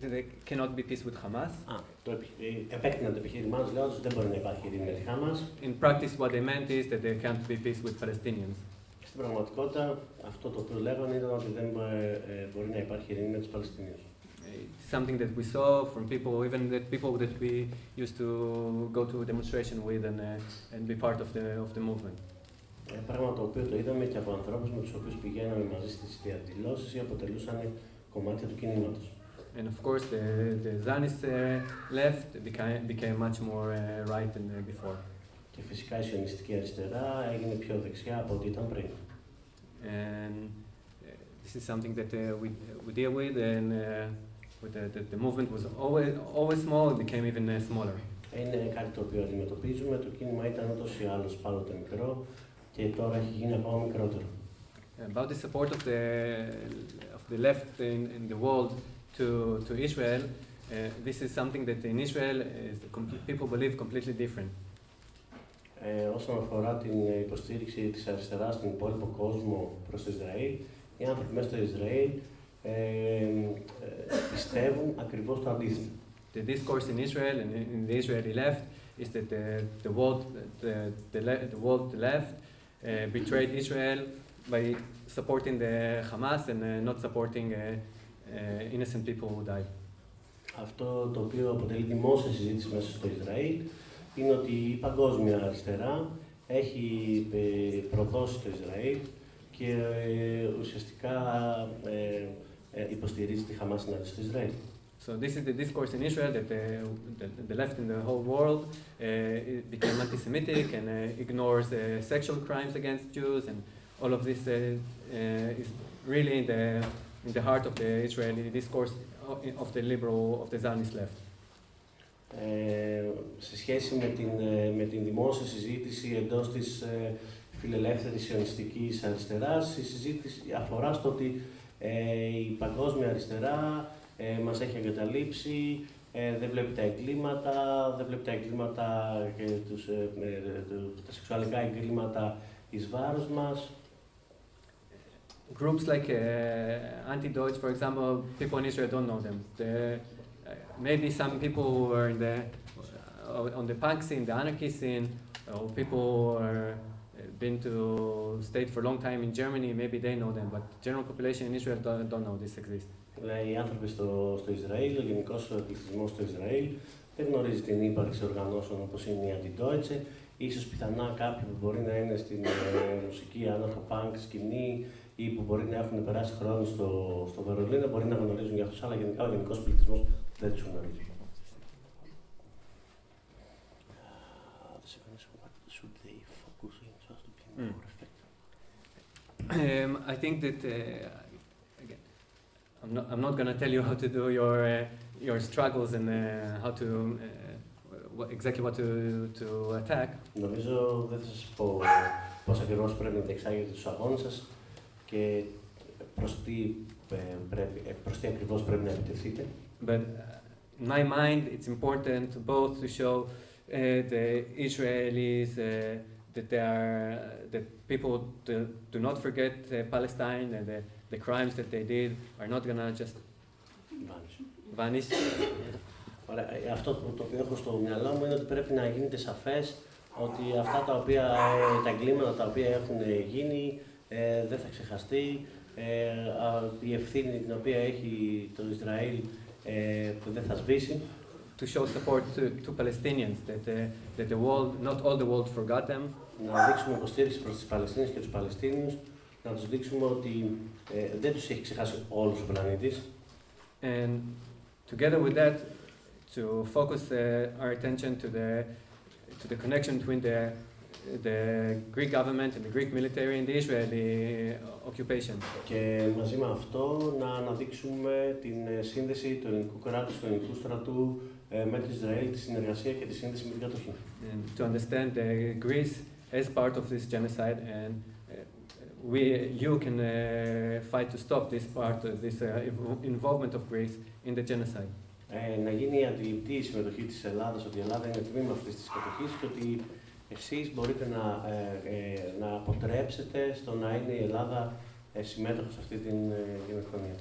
S6: There cannot be peace with Hamas.
S5: Επέκτηναν το επιχείρημά τους λέγοντας ότι δεν μπορεί να υπάρχει ειρήνη με τη Hamas.
S6: In practice, what they meant is that there can't be peace with Palestinians.
S5: Στην πραγματικότητα, αυτό το οποίο λέγανε ήταν ότι δεν μπορεί να υπάρχει ειρήνη με τους Παλαιστινίους.
S6: Something that we saw from people, even that people that we used to go to a demonstration with and be part of the movement.
S5: Πράγμα το οποίο το είδαμε και από ανθρώπους με τους οποίους πηγαίναμε μαζί στις διαδηλώσεις ή αποτελούσαν κομμάτια του κινήματος.
S6: And of course, the Zionist left became much more right than before.
S5: Και φυσικά η σιωνιστική αριστερά έγινε πιο δεξιά από ό,τι ήταν πριν.
S6: And this is something that we deal with, and the movement was always small, it became even smaller.
S5: Είναι κάτι το οποίο αντιμετωπίζουμε. Το κίνημα ήταν ούτως ή άλλως πάντοτε μικρό και τώρα έχει γίνει ακόμα μικρότερο.
S6: About the support of the left in the world to Israel, this is something that in Israel people believe completely different.
S5: Όσον αφορά την υποστήριξη της αριστεράς στον υπόλοιπο κόσμο προς το Ισραήλ, οι άνθρωποι μέσα στο Ισραήλ πιστεύουν ακριβώς το αντίθετο.
S6: The discourse in Israel and in the Israeli left is that the world left betrayed Israel by supporting the Hamas and not supporting innocent people who died.
S5: Αυτό το οποίο αποτελεί δημόσια συζήτηση μέσα στο Ισραήλ είναι ότι η παγκόσμια αριστερά έχει προδώσει το Ισραήλ και ουσιαστικά υποστηρίζει τη Χαμάς ενάντια στο Ισραήλ.
S6: So this is the discourse in Israel that the left in the whole world became anti-Semitic and ignores sexual crimes against Jews, and all of this is really in the heart of the Israeli discourse of the liberal, of the Zionist left.
S5: Σε σχέση με την δημόσια συζήτηση εντός της φιλελεύθερης σιωνιστικής αριστεράς, η συζήτηση αφορά στο ότι η παγκόσμια αριστερά μας έχει εγκαταλείψει, δεν βλέπει τα εγκλήματα, δεν βλέπει τα εγκλήματα και τα σεξουαλικά εγκλήματα εις βάρος μας.
S6: Groups like anti-Deutsch, for example, people in Israel don't know them. Maybe some people who are on the punk scene, the anarchy scene, or people who are been to stayed for a long time in Germany, maybe they know them, but the general population in Israel don't know this exists.
S5: Οι άνθρωποι στο Ισραήλ, ο γενικός πληθυσμός στο Ισραήλ, δεν γνωρίζει την ύπαρξη οργανώσεων όπως είναι η Anti-Deutsche. Ίσως πιθανά κάποιοι που μπορεί να είναι στην μουσική αναρχοπάνκ σκηνή ή που μπορεί να έχουν περάσει χρόνο στο Βερολίνο, μπορεί να γνωρίζουν για αυτούς, αλλά γενικά ο γενικός πληθυσμός δεν τους γνωρίζει.
S6: I think that again, I'm not going to tell you how to do your struggles and how to exactly what to attack.
S5: Νομίζω δεν θα σας πω πώς ακριβώς πρέπει να διεξάγετε τους αγώνες σας και προς τι ακριβώς πρέπει να επιτεθείτε.
S6: But in my mind, it's important both to show the Israelis that people do not forget Palestine and the crimes that they did are not gonna just vanish.
S5: Ωραία. Αυτό το οποίο έχω στο μυαλό μου είναι ότι πρέπει να γίνεται σαφές ότι αυτά τα εγκλήματα τα οποία έχουν γίνει δεν θα ξεχαστεί. Η ευθύνη την οποία έχει το Ισραήλ που δεν θα σβήσει.
S6: To show support to Palestinians, that the world, not all the world forgot them.
S5: Να δείξουμε υποστήριξη προς τις Παλαιστίνες και τους Παλαιστίνιους, να τους δείξουμε ότι δεν τους έχει ξεχάσει όλος ο πλανήτης.
S6: And together with that, to focus our attention to the connection between the Greek government and the Greek military and the Israeli occupation.
S5: Και μαζί με αυτό να αναδείξουμε την σύνδεση του ελληνικού κράτους, του ελληνικού στρατού με το Ισραήλ, τη συνεργασία και τη σύνδεση με την κατοχή.
S6: And to understand Greece as part of this genocide, and you can fight to stop this involvement of Greece in the genocide.
S5: Να γίνει αντιληπτή η συμμετοχή της Ελλάδας, ότι η Ελλάδα είναι τμήμα αυτής της κατοχής και ότι εσείς μπορείτε να αποτρέψετε στο να είναι η Ελλάδα συμμέτοχος σε αυτή την γενοκτονία.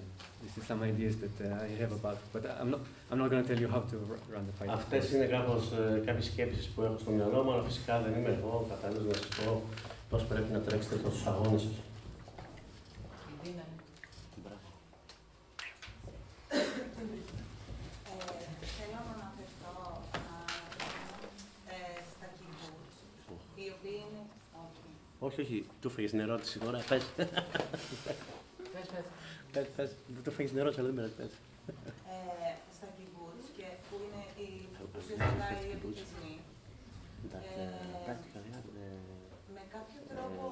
S6: This is some ideas that I have about, but I'm not going to tell you how to run the fight.
S5: Αυτές είναι κάποιες σκέψεις που έχω στο μυαλό μου, αλλά φυσικά δεν είμαι εγώ κατάλληλος να σας πω πώς πρέπει να τρέξετε τους αγώνες σας.
S13: Θέλω να αναφερθώ στα κιμπούτς, οι οποίοι είναι...
S7: Όχι, του φύγεις την ερώτηση τώρα, πες. Πες, δεν το φύγεις την ερώτηση, αλλά δεν με πες.
S13: Στα κιμπούτς, και που είναι ουσιαστικά οι πληθυσμοί, με κάποιο τρόπο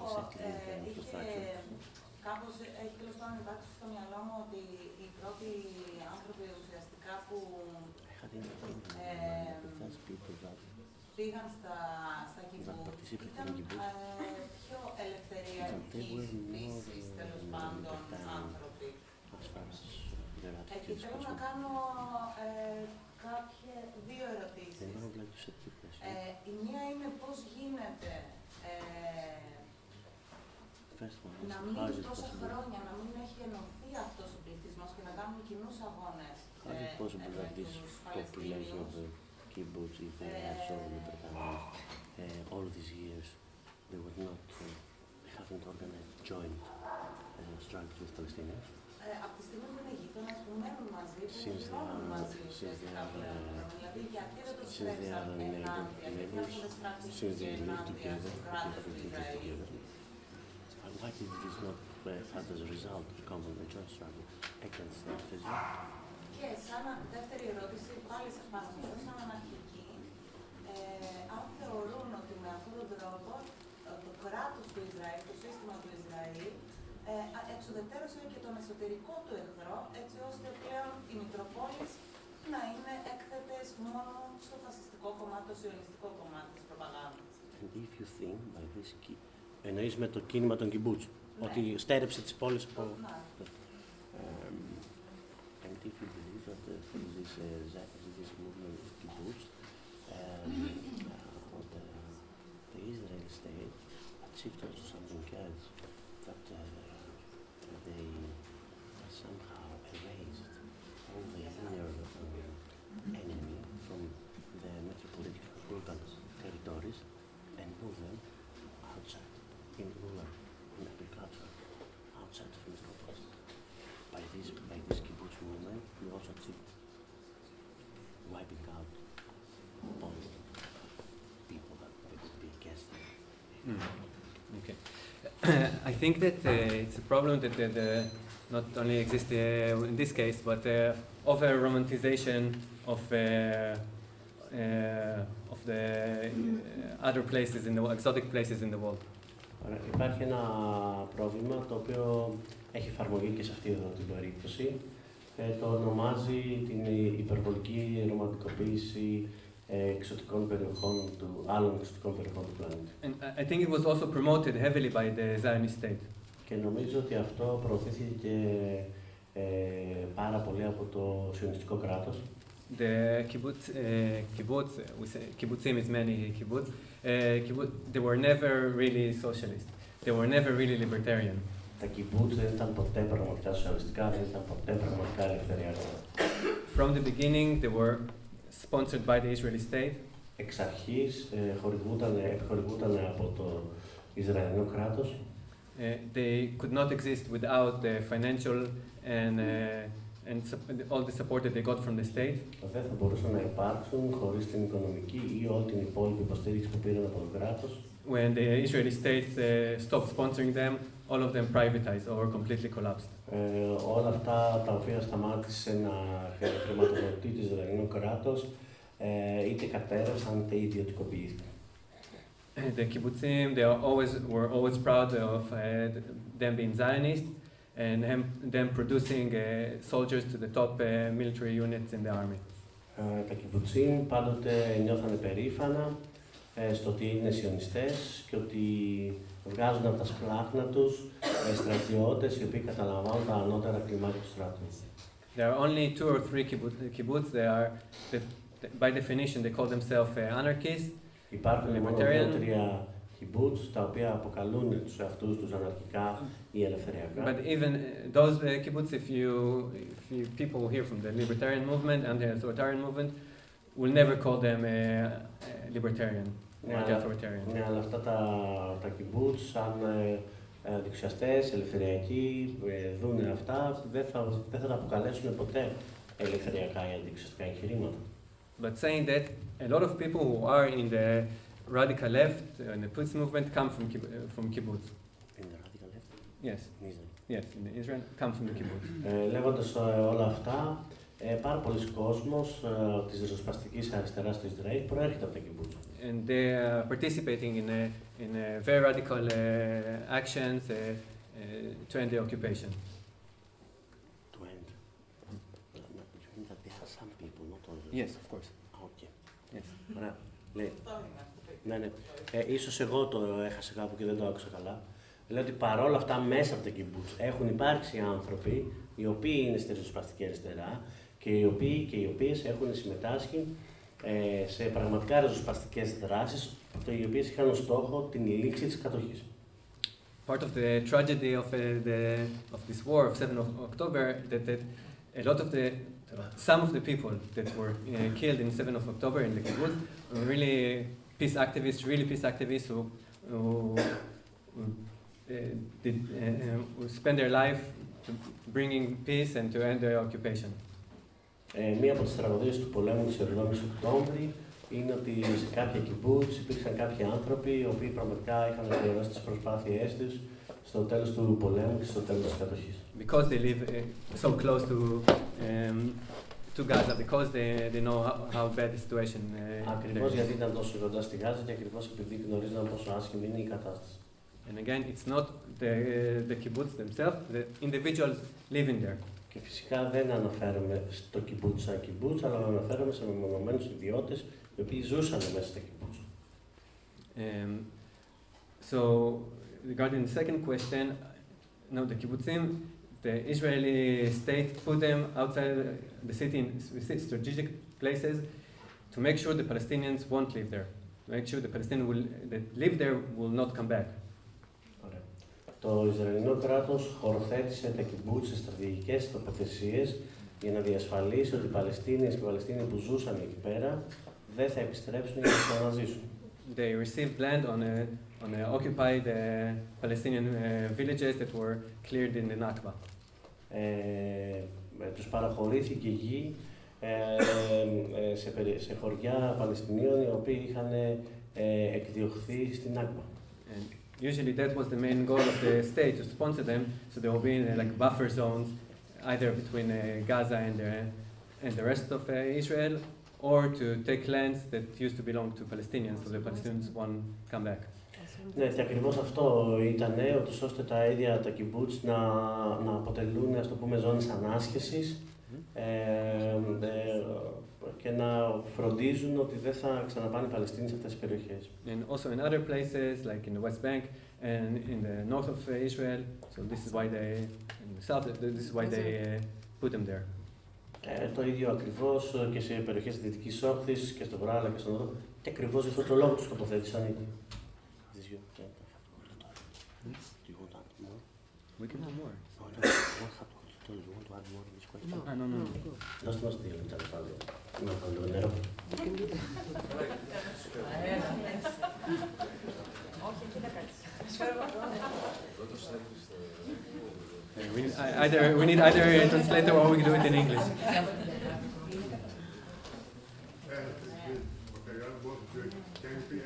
S13: έχει τέλος πάντων υπάρξει στο μυαλό μου ότι οι πρώτοι άνθρωποι ουσιαστικά που πήγαν στα κιμπούτς ήταν πιο ελευθεριακής φύσης, τέλος πάντων, άνθρωποι. Και θέλω να κάνω δύο ερωτήσεις. Η μία είναι πώς γίνεται να μην τόσα χρόνια, να μην έχει ενωθεί αυτός ο πληθυσμός και να κάνουν κοινούς αγώνες τους Παλαιστίνιους.
S7: Kibbutz, if they have so libertarians, all these years they were not, they haven't organized joint strikes with Palestinians.
S13: Από τη στιγμή που είναι γείτονες που μένουν μαζί, που ζουν μαζί, ουσιαστικά πλέον. Δηλαδή, γιατί δεν τους τρέξαν ενάντια, γιατί αυτοί δεν στράφτηκαν ενάντια στο κράτος του Ισραήλ.
S7: Why did this not have as a result come on the joint struggle against Israel?
S13: Και σαν δεύτερη ερώτηση, πάλι πάνω σε αυτό, σαν αναρχική, αν θεωρούν ότι με αυτόν τον τρόπο το κράτος του Ισραήλ, το σύστημα του Ισραήλ, εξουδετερώσε και τον εσωτερικό του εχθρό, έτσι ώστε πλέον οι Μητροπόλεις να είναι έκθετες μόνο στο φασιστικό κομμάτι, το σιωνιστικό κομμάτι της προπαγάνδας.
S7: And if you think by this εννοείς με το κίνημα των κιμπούτς, ότι στέρεψε τις πόλεις από... And if you believe that through this movement of kibbutz, the Israeli state achieved also something else, that they somehow erased all the inner enemy from the metropolitan urban territories and moved them outside, in rural, in agriculture, outside of metropolis. By this kibbutz movement, we also achieved wiping out all people that they could be against them.
S6: Okay. I think that it's a problem that not only exists in this case, but over-romanticization of the other places in the exotic places in the world.
S5: Υπάρχει ένα πρόβλημα το οποίο έχει εφαρμογή και σε αυτή εδώ την περίπτωση. Το ονομάζει την υπερβολική ρομαντικοποίηση εξωτικών περιοχών άλλων εξωτικών περιοχών του πλανήτη.
S6: And I think it was also promoted heavily by the Zionist state.
S5: Και νομίζω ότι αυτό προωθήθηκε πάρα πολύ από το σιωνιστικό κράτος.
S6: The kibbutzim is many kibbutz. They were never really socialist. They were never really libertarian.
S5: Τα kibbutz δεν ήταν ποτέ πραγματικά σοσιαλιστικά, δεν ήταν ποτέ πραγματικά ελευθεριακά.
S6: From the beginning, they were sponsored by the Israeli state.
S5: Εξ αρχής επιχορηγούνταν από το Ισραηλινό κράτος.
S6: They could not exist without the financial and all the support that they got from the state.
S5: Δεν θα μπορούσαν να υπάρξουν χωρίς την οικονομική ή όλη την υπόλοιπη υποστήριξη που πήραν από το κράτος.
S6: When the Israeli state stopped sponsoring them, all of them privatized or completely collapsed.
S5: Όλα αυτά τα οποία σταμάτησε να χρηματοδοτεί το Ισραηλινό κράτος είτε κατέρευσαν είτε ιδιωτικοποιήθηκαν.
S6: The kibbutzim, were always proud of them being Zionist and them producing soldiers to the top military units in the army.
S5: Τα κιμπουτσίν πάντοτε νιώθανε περήφανα στο ότι είναι σιωνιστές και ότι βγάζουν από τα σπλάχνα τους στρατιώτες οι οποίοι καταλαμβάνουν τα ανώτερα κλιμάκια του στρατού.
S6: There are only 2 or 3 kibbutz. By definition, they call themselves anarchists.
S5: Υπάρχουν μόνο 2-3 kibbutz τα οποία αποκαλούν τους εαυτούς τους αναρχικά ή ελευθεριακά.
S6: But even those kibbutz, if you people here from the libertarian movement and the authoritarian movement, will never call them libertarian or authoritarian.
S5: Ναι, αλλά αυτά τα kibbutz, σαν δεξιαστές, ελευθεριακοί, δουν αυτά, δεν θα τα αποκαλέσουν ποτέ ελευθεριακά ή αντιξιαστικά εγχειρήματα.
S6: But saying that, a lot of people who are in the radical left and the Pussy movement come from kibbutz.
S7: In the radical left?
S6: Yes.
S7: In Israel?
S6: Yes, in Israel, come from the kibbutz.
S5: Λέγοντας όλα αυτά, πάρα πολλοί κόσμος της ριζοσπαστικής αριστεράς του Ισραήλ προέρχεται από τα kibbutz.
S6: And they are participating in very radical actions to end the occupation.
S7: To end? You mean that there are some people, not all?
S6: Yes, of course.
S7: Okay.
S6: Yes.
S5: Ωραία. Ναι. Ίσως εγώ το έχασα κάπου και δεν το άκουσα καλά. Λέω ότι παρόλα αυτά μέσα από τα kibbutz έχουν υπάρξει άνθρωποι οι οποίοι είναι στη ριζοσπαστική αριστερά και οι οποίες έχουν συμμετάσχει σε πραγματικά ριζοσπαστικές δράσεις οι οποίες είχαν ως στόχο την λήξη της κατοχής.
S6: Part of the tragedy of this war of 7 of October that a lot of some of the people that were killed in 7 of October in the kibbutz were really peace activists who spend their life to bringing peace and to end the occupation.
S5: Μία από τις τραγωδίες του πολέμου της 7ης Οκτώβρη είναι ότι σε κάποια kibbutz υπήρξαν κάποιοι άνθρωποι οι οποίοι πραγματικά είχαν αφιερώσει τις προσπάθειές τους στο τέλος του πολέμου και στο τέλος της κατοχής.
S6: Because they live so close to Gaza, because they know how bad the situation is.
S5: Ακριβώς γιατί ήταν τόσο κοντά στη Γάζα και ακριβώς επειδή γνωρίζαν πόσο άσχημη είναι η κατάσταση.
S6: And again, it's not the kibbutz themselves, the individuals living there.
S5: Και φυσικά δεν αναφέρομαι στο kibbutz σαν kibbutz, αλλά αναφέρομαι σε μεμονωμένους ιδιώτες οι οποίοι ζούσαν μέσα στα kibbutz.
S6: So, regarding the second question, no, the kibbutzim the Israeli state put them outside the city in strategic places to make sure the Palestinians won't live there. To make sure the Palestinians that live there will not come back.
S5: Το Ισραηλινό κράτος χωροθέτησε τα κιμπούτς σε στρατηγικές τοποθεσίες για να διασφαλίσει ότι οι Παλαιστίνιες και οι Παλαιστίνοι που ζούσαν εκεί πέρα δεν θα επιστρέψουν για να ξαναζήσουν.
S6: They received land on occupied Palestinian villages that were cleared in the Nakba.
S5: Τους παραχωρήθηκε γη σε χωριά Παλαιστινίων οι οποίοι είχαν εκδιωχθεί στην Nakba.
S6: Usually that was the main goal of the state, to sponsor them, so they will be in like buffer zones, either between Gaza and the rest of Israel, or to take lands that used to belong to Palestinians, so the Palestinians won't come back.
S5: Ναι, και ακριβώς αυτό ήταν, ώστε τα ίδια τα κιμπούτς να αποτελούν, ας το πούμε, ζώνες ανάσχεσης και να φροντίζουν ότι δεν θα ξαναπάνε οι Παλαιστίνοι σε αυτές τις περιοχές.
S6: And also in other places, like in the West Bank and in the north of Israel, so this is why they, in the south, this is why they put them there.
S5: Το ίδιο ακριβώς και σε περιοχές της Δυτικής Όχθης και στο Βορρά αλλά και στον Νότο, και ακριβώς γι' αυτό το λόγο τους τοποθέτησαν εκεί.
S6: We can have more.
S5: No. Δώστε μας 2 λεπτά να πάρω. Να πάρω λίγο νερό.
S3: Όχι, εκεί να κάτσεις.
S6: We need either a translator or we can do it in English.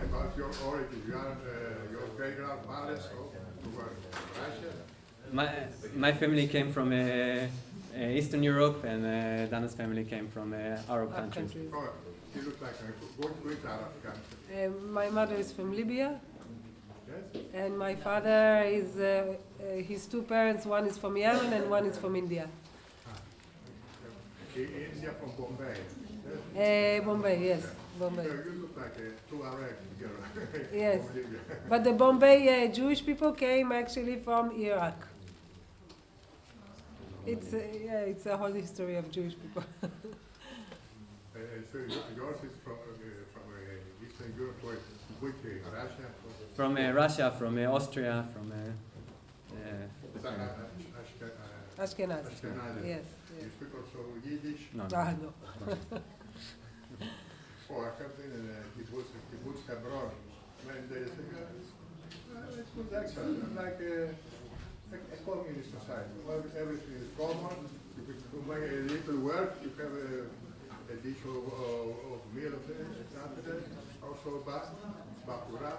S10: About your origin, your great-grandfathers were Russia?
S6: My family came from Eastern Europe, and Dana's family came from Arab countries.
S10: Oh, you look like a good Arab country.
S4: My mother is from Libya.
S10: Yes?
S4: And my father is, his two parents, one is from Yemen and one is from India.
S10: India from Bombay.
S4: Bombay, yes. Bombay.
S10: So you look like two Arabs together.
S4: Yes. But the Bombay Jewish people came actually from Iraq. It's a whole history of Jewish people.
S10: So yours is from Eastern Europe, which Russia?
S6: From Russia, from Austria, from
S4: Ashkenazi. Yes.
S10: You speak also Yiddish?
S6: No.
S4: No.
S10: Oh, I have been in a kibbutz Hebron many days ago. It's good accent, like a communist society. Everything is common. You make a little work, you have a dish of meal of it, also bakura.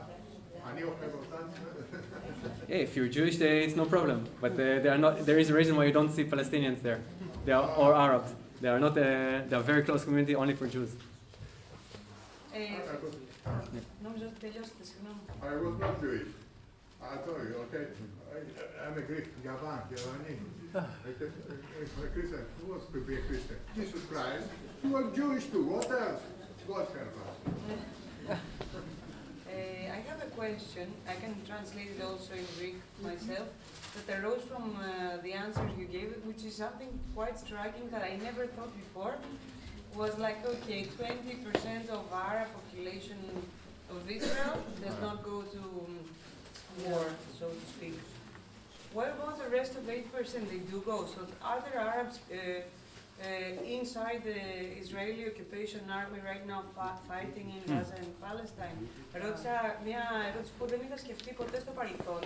S6: Yeah, if you're Jewish, it's no problem. But they are not. There is a reason why you don't see Palestinians there, or Arabs. They are not. They are a very close community, only for Jews.
S3: Νόμιζα ότι τελειώσετε, συγγνώμη.
S10: I was not Jewish. I told you, okay. I'm a Greek, Yavani. A Christian. Who wants to be a Christian? Jesus Christ. You are Jewish too. What else? God help us.
S3: I have a question. I can translate it also in Greek myself. That arose from the answers you gave, which is something quite striking that I never thought before. Was like, okay, 20% of Arab population of Israel does not go to war, so to speak. What about the rest of 8%? They do go. So are there Arabs inside the Israeli occupation army right now fighting in Gaza and Palestine? Ρώτησα μια ερώτηση που δεν είχα σκεφτεί ποτέ στο παρελθόν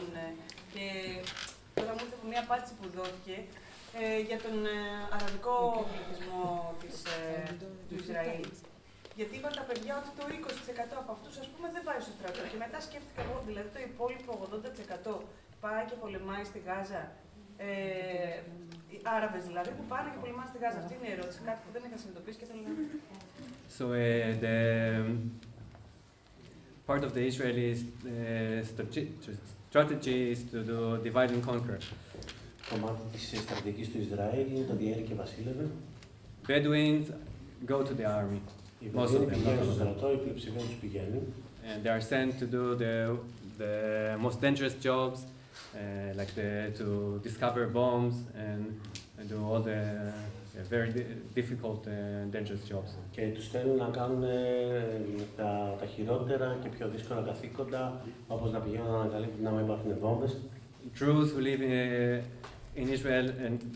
S3: και τώρα μου ήρθε από μια απάντηση που δόθηκε για τον αραβικό πληθυσμό του Ισραήλ. Γιατί είπαν τα παιδιά ότι το 20% από αυτούς, ας πούμε, δεν πάει στο στρατό. Και μετά σκέφτηκα εγώ, δηλαδή το υπόλοιπο 80% πάει και πολεμάει στη Γάζα. Άραβες δηλαδή που πάνε και πολεμάνε στη Γάζα. Αυτή είναι η ερώτηση. Κάτι που δεν είχα συνειδητοποιήσει και θέλω να.
S6: So the part of the Israeli strategy is to do divide and conquer.
S5: Κομμάτι της στρατηγικής του Ισραήλ είναι το διέρη και βασίλευε.
S6: Bedouins go to the army.
S5: Οι Βεδουίνοι πηγαίνουν στο στρατό, η πλειοψηφία τους πηγαίνει.
S6: And they are sent to do the most dangerous jobs like to discover bombs and do all the very difficult dangerous jobs.
S5: Και τους στέλνουν να κάνουν τα χειρότερα και πιο δύσκολα καθήκοντα, όπως να πηγαίνουν να ανακαλύπτουν να μην υπάρχουν βόμβες.
S6: Druze who live in Israel,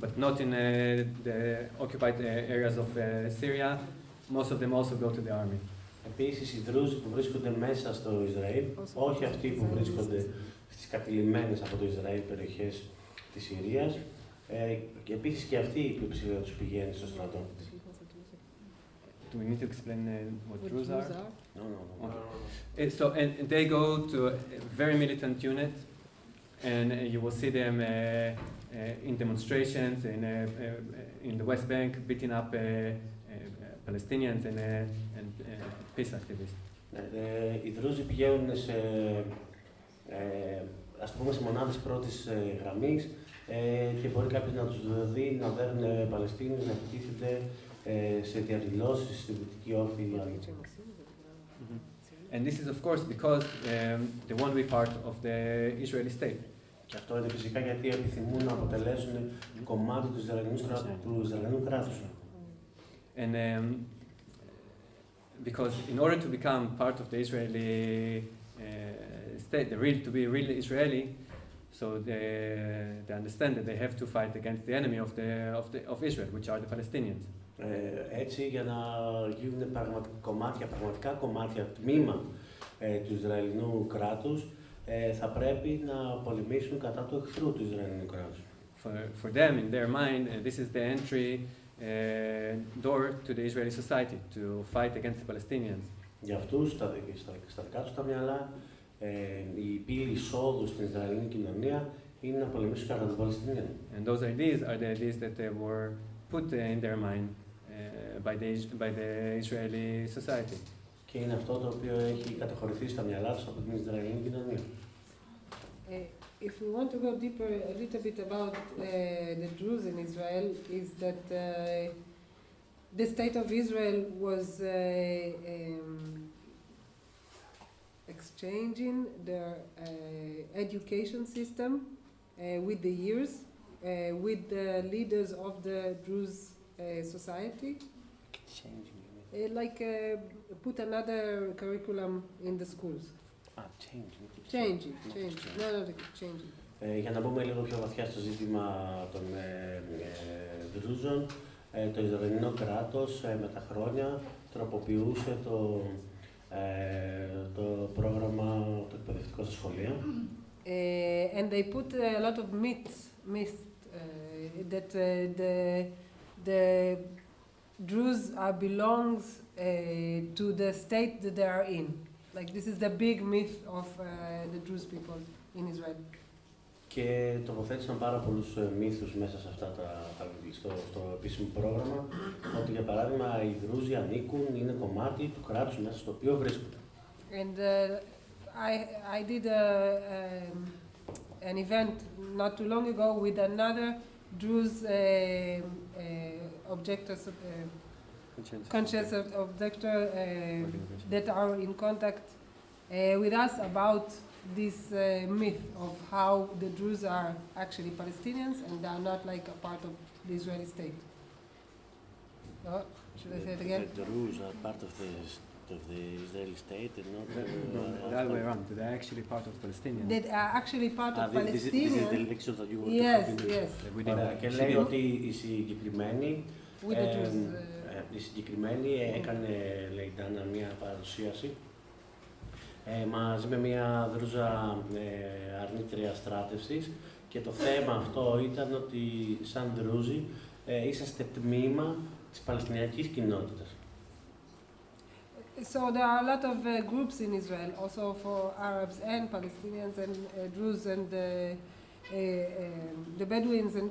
S6: but not in the occupied areas of Syria, most of them also go to the army.
S5: Επίσης, οι Δρούζοι που βρίσκονται μέσα στο Ισραήλ, όχι αυτοί που βρίσκονται στις κατειλημμένες από το Ισραήλ περιοχές της Συρίας, και επίσης και αυτοί η πλειοψηφία τους πηγαίνει στο στρατό.
S6: Do we need to explain what Druze are?
S5: No.
S6: Okay. So, and they go to a very militant unit, and you will see them in demonstrations in the West Bank, beating up Palestinians and peace activists.
S5: Οι Δρούζοι πηγαίνουν σε, ας το πούμε, σε μονάδες πρώτης γραμμής και μπορεί κάποιος να τους δει να δέρνουν Παλαιστίνιους, να επιτίθενται σε διαδηλώσεις στη Δυτική Όχθη.
S6: And this is of course because they want to be part of the Israeli state.
S5: Και αυτό είναι φυσικά γιατί επιθυμούν να αποτελέσουν κομμάτι του Ισραηλινού κράτους.
S6: And because in order to become part of the Israeli state, to be really Israeli, so they understand that they have to fight against the enemy of Israel, which are the Palestinians.
S5: Έτσι, για να γίνουν πραγματικά κομμάτια, τμήμα του Ισραηλινού κράτους, θα πρέπει να πολεμήσουν κατά του εχθρού του Ισραηλινού κράτους.
S6: For them, in their mind, this is the entry door to the Israeli society to fight against the Palestinians.
S5: Για αυτούς, στα δικά τους τα μυαλά, η πύλη εισόδου στην Ισραηλινή κοινωνία είναι να πολεμήσουν κατά των Παλαιστινίων.
S6: And those ideas are the ideas that were put in their mind by the Israeli society.
S5: Και είναι αυτό το οποίο έχει καταχωρηθεί στα μυαλά τους από την Ισραηλινή κοινωνία.
S4: If we want to go deeper a little bit about the Druze in Israel, is that the state of Israel was exchanging their education system with the years, with the leaders of the Druze society. Like put another curriculum in the schools. Changing.
S5: Για να μπούμε λίγο πιο βαθιά στο ζήτημα των Δρούζων, το Ισραηλινό κράτος με τα χρόνια τροποποιούσε το πρόγραμμα το εκπαιδευτικό στα σχολεία.
S4: And they put a lot of myths that the Druze belongs to the state that they are in. Like this is the big myth of the Druze people in Israel.
S5: Και τοποθέτησαν πάρα πολλούς μύθους μέσα σε αυτά στο επίσημο πρόγραμμα, ότι για παράδειγμα οι Δρούζοι ανήκουν, είναι κομμάτι του κράτους μέσα στο οποίο βρίσκονται.
S4: And I did an event not too long ago with another Druze conscious objector that are in contact with us about this myth of how the Druze are actually Palestinians and they are not like a part of the Israeli state. Oh, should I say it again?
S7: The Druze are part of the Israeli state and not
S6: the other way around. They're actually part of Palestinians.
S4: They are actually part of Palestinians.
S7: This is the lecture that you were
S4: talking
S5: Yes. Και λέει ότι η συγκεκριμένη έκανε, λέει Ντάνα, μια παρουσίαση μαζί με μια Δρούζα αρνήτρια στράτευσης και το θέμα αυτό ήταν ότι σαν Δρούζοι είσαστε τμήμα της παλαιστινιακής κοινότητας.
S4: So there are a lot of groups in Israel, also for Arabs and Palestinians and Druze and the Bedouins and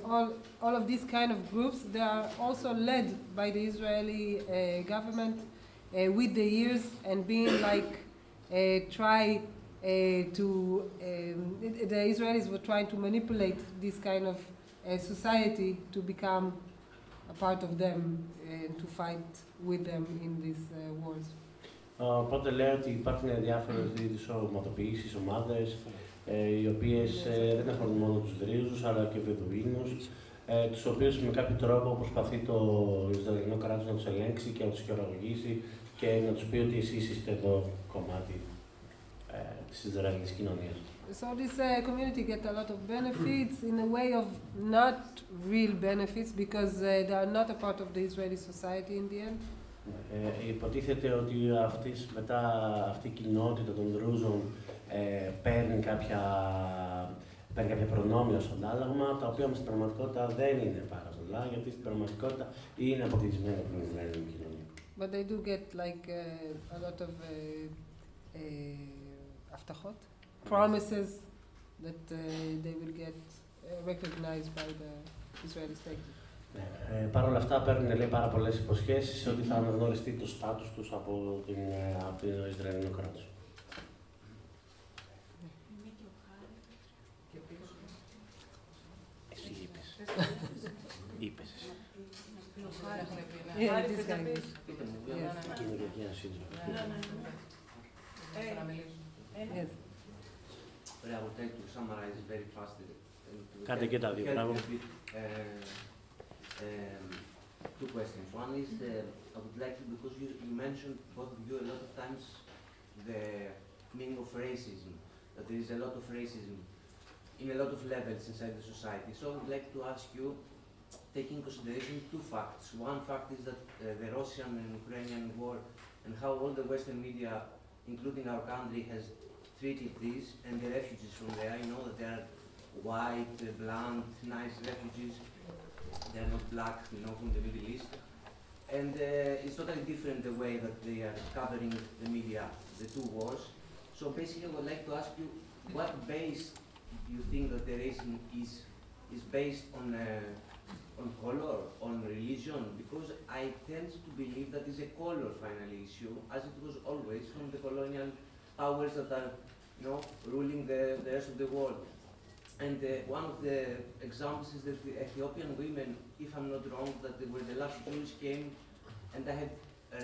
S4: all of these kind of groups. They are also led by the Israeli government with the years and being like the Israelis were trying to manipulate this kind of society to become a part of them and to fight with them in these wars.
S5: Οπότε λέει ότι υπάρχουν διάφορες ομαδοποιήσεις, ομάδες οι οποίες δεν αφορούν μόνο τους Δρύζους, αλλά και Βεδουίνους, τους οποίους με κάποιο τρόπο προσπαθεί το Ισραηλινό κράτος να τους ελέγξει και να τους χειρολογήσει και να τους πει ότι εσείς είστε εδώ κομμάτι της Ισραηλινής κοινωνίας.
S4: So this community get a lot of benefits in a way of not real benefits because they are not a part of the Israeli society in the end.
S5: Υποτίθεται ότι μετά αυτή η κοινότητα των Δρούζων παίρνει κάποια προνόμια στο αντάλλαγμα, τα οποία όμως στην πραγματικότητα δεν είναι πάρα πολλά, γιατί στην πραγματικότητα είναι αποκλεισμένα από την Ισραηλινή κοινωνία.
S4: But they do get like a lot of aftachot, promises that they will get recognized by the Israeli state.
S5: Παρ' όλα αυτά παίρνουν, λέει, πάρα πολλές υποσχέσεις ότι θα αναγνωριστεί το στάτους τους από το Ισραηλινό κράτος.
S7: Εσύ είπες.
S14: I would like to summarize very fast.
S5: Κάντε και τα δύο πράγματα.
S14: Two questions. One is, I would like to, because you mentioned, both of you, a lot of times, the meaning of racism, that there is a lot of racism in a lot of levels inside the society. So I would like to ask you, taking into consideration two facts. One fact is that the Russian and Ukrainian war and how all the Western media, including our country, has treated this, and the refugees from there. You know that they are white, blonde, nice refugees. They are not black, you know, from the Middle East. And it's totally different the way that they are covering the media, the two wars. So basically I would like to ask you, what base do you think that the racism is based on color, on religion? Because I tend to believe that it's a color finally issue, as it was always from the colonial powers that are, you know, ruling the rest of the world. And one of the examples is that the Ethiopian women, if I'm not wrong, that they were the last Jews came, and I had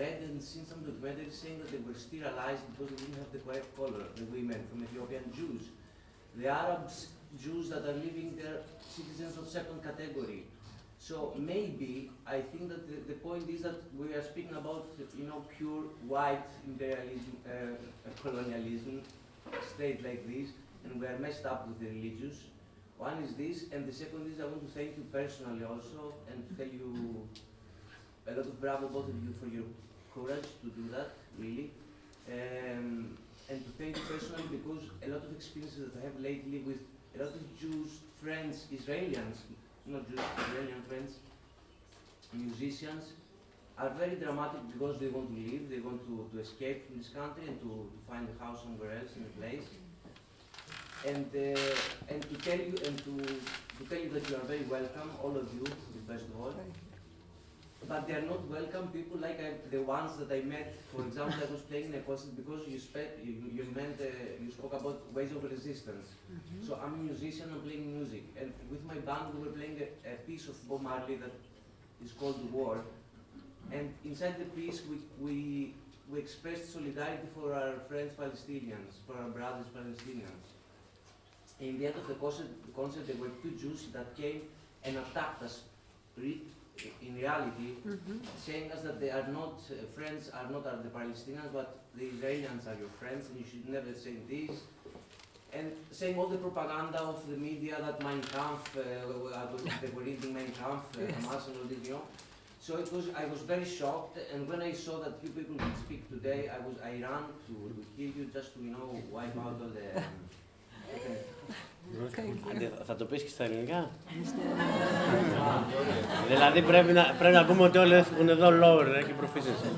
S14: read and seen some documentaries saying that they were sterilized because they didn't have the correct color, the women from Ethiopian Jews. The Arabs, Jews that are living there, citizens of second category. So maybe, I think that the point is that we are speaking about, you know, pure white imperialism, colonialism, state like this, and we are messed up with the religious. One is this, and the second is I want to thank you personally also, and to tell you a lot of bravo, both of you, for your courage to do that, really. And to thank you personally because a lot of experiences that I have lately with a lot of Jews, friends, Israelis, not Jews, Israeli friends, musicians, are very dramatic because they want to leave, they want to escape from this country and to find a house somewhere else in a place. And to tell you that you are very welcome, all of you, first of all. But they are not welcome people like the ones that I met. For example, I was playing in a concert because you spoke about ways of resistance. So I'm a musician, I'm playing music, and with my band we were playing a piece of Bob Marley that is called "The War." And inside the piece we expressed solidarity for our friends Palestinians, for our brothers Palestinians. In the end of the concert, there were two Jews that came and attacked us in reality, saying us that they are not friends, are not the Palestinians, but the Israelis are your friends, and you should never say this. And saying all the propaganda of the media that Mein Kampf, they were reading Mein Kampf, Hamas and all this, you know. So I was very shocked, and when I saw that few people would speak today, I ran to kill you just to, you know, wipe out all the...
S5: Θα το πεις και στα ελληνικά. Δηλαδή πρέπει να πούμε ότι όλοι έχουν εδώ lower και proficiency.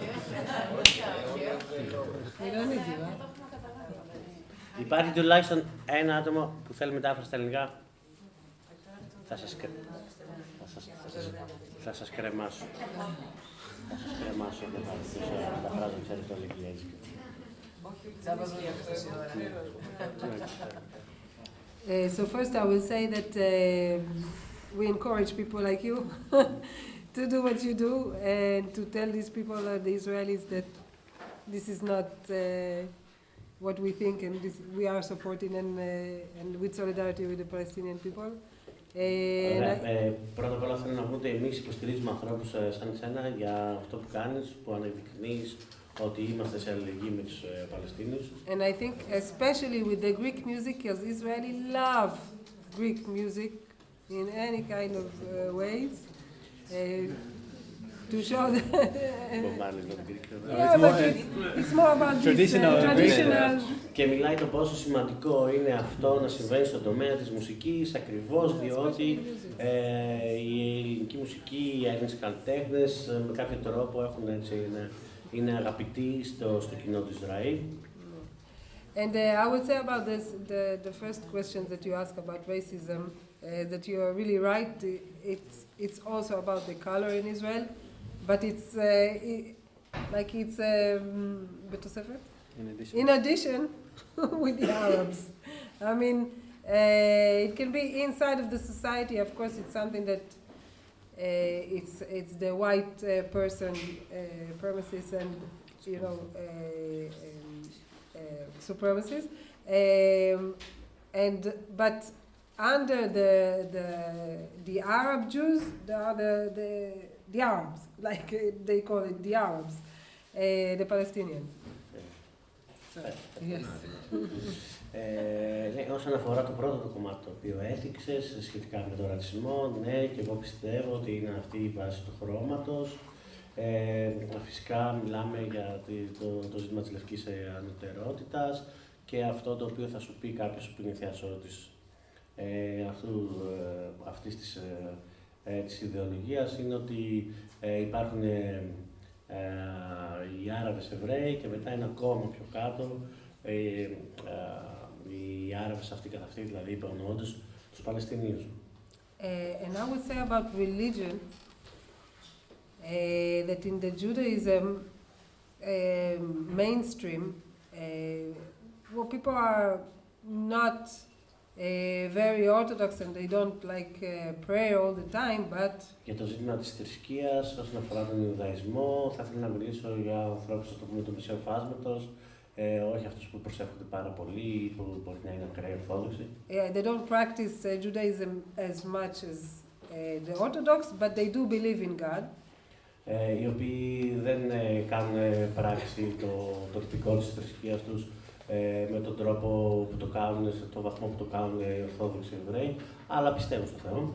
S5: Υπάρχει τουλάχιστον ένα άτομο που θέλει μετάφραση στα ελληνικά. Θα σας κρεμάσω. Θα σας κρεμάσω και θα μεταφράζω, ξέρετε, όλοι αγγλικά.
S4: So first I will say that we encourage people like you to do what you do and to tell these people, the Israelis, that this is not what we think, and this we are supporting and with solidarity with the Palestinian people.
S5: Πρώτα απ' όλα θέλω να πω ότι εμείς υποστηρίζουμε ανθρώπους σαν εσένα για αυτό που κάνεις, που αναδεικνύεις ότι είμαστε σε αλληλεγγύη με τους Παλαιστίνιους.
S4: And I think especially with the Greek music, because Israeli love Greek music in any kind of ways. To show that yeah, but it's more about traditional.
S5: Και μιλάει το πόσο σημαντικό είναι αυτό να συμβαίνει στον τομέα της μουσικής, ακριβώς διότι η ελληνική μουσική, οι Έλληνες καλλιτέχνες με κάποιο τρόπο έχουν έτσι, είναι αγαπητοί στο κοινό του Ισραήλ.
S4: And I would say about this, the first question that you asked about racism, that you are really right. It's also about the color in Israel, but it's in addition with the Arabs. I mean, it can be inside of the society. Of course, it's something that it's the white person premises and supremacies, but under the Arab Jews, there are the Arabs, like they call it the Arabs, the Palestinians. So, yes.
S5: Όσον αφορά το πρώτο κομμάτι το οποίο έθιξες σχετικά με τον ρατσισμό, ναι, και εγώ πιστεύω ότι είναι αυτή η βάση του χρώματος. Φυσικά μιλάμε για το ζήτημα της λευκής ανωτερότητας και αυτό το οποίο θα σου πει κάποιος που είναι θεασότης αυτής της ιδεολογίας είναι ότι υπάρχουν οι Άραβες Εβραίοι και μετά είναι ακόμα πιο κάτω οι Άραβες αυτοί καθ' αυτοί, δηλαδή υπονοώντας τους Παλαιστινίους.
S4: And I would say about religion, that in the Judaism mainstream, well, people are not very orthodox and they don't like pray all the time, but...
S5: Για το ζήτημα της θρησκείας, όσον αφορά τον Ιουδαϊσμό, θα ήθελα να μιλήσω για ανθρώπους, ας το πούμε, του μεσαίου φάσματος, όχι αυτούς που προσεύχονται πάρα πολύ ή που μπορεί να είναι ακραίοι ορθόδοξοι.
S4: Yeah, they don't practice Judaism as much as the Orthodox, but they do believe in God.
S5: Οι οποίοι δεν κάνουν πράξη το ρητικό της θρησκείας τους με τον τρόπο που το κάνουν, σε τον βαθμό που το κάνουν οι Ορθόδοξοι Εβραίοι, αλλά πιστεύουν στο Θεό.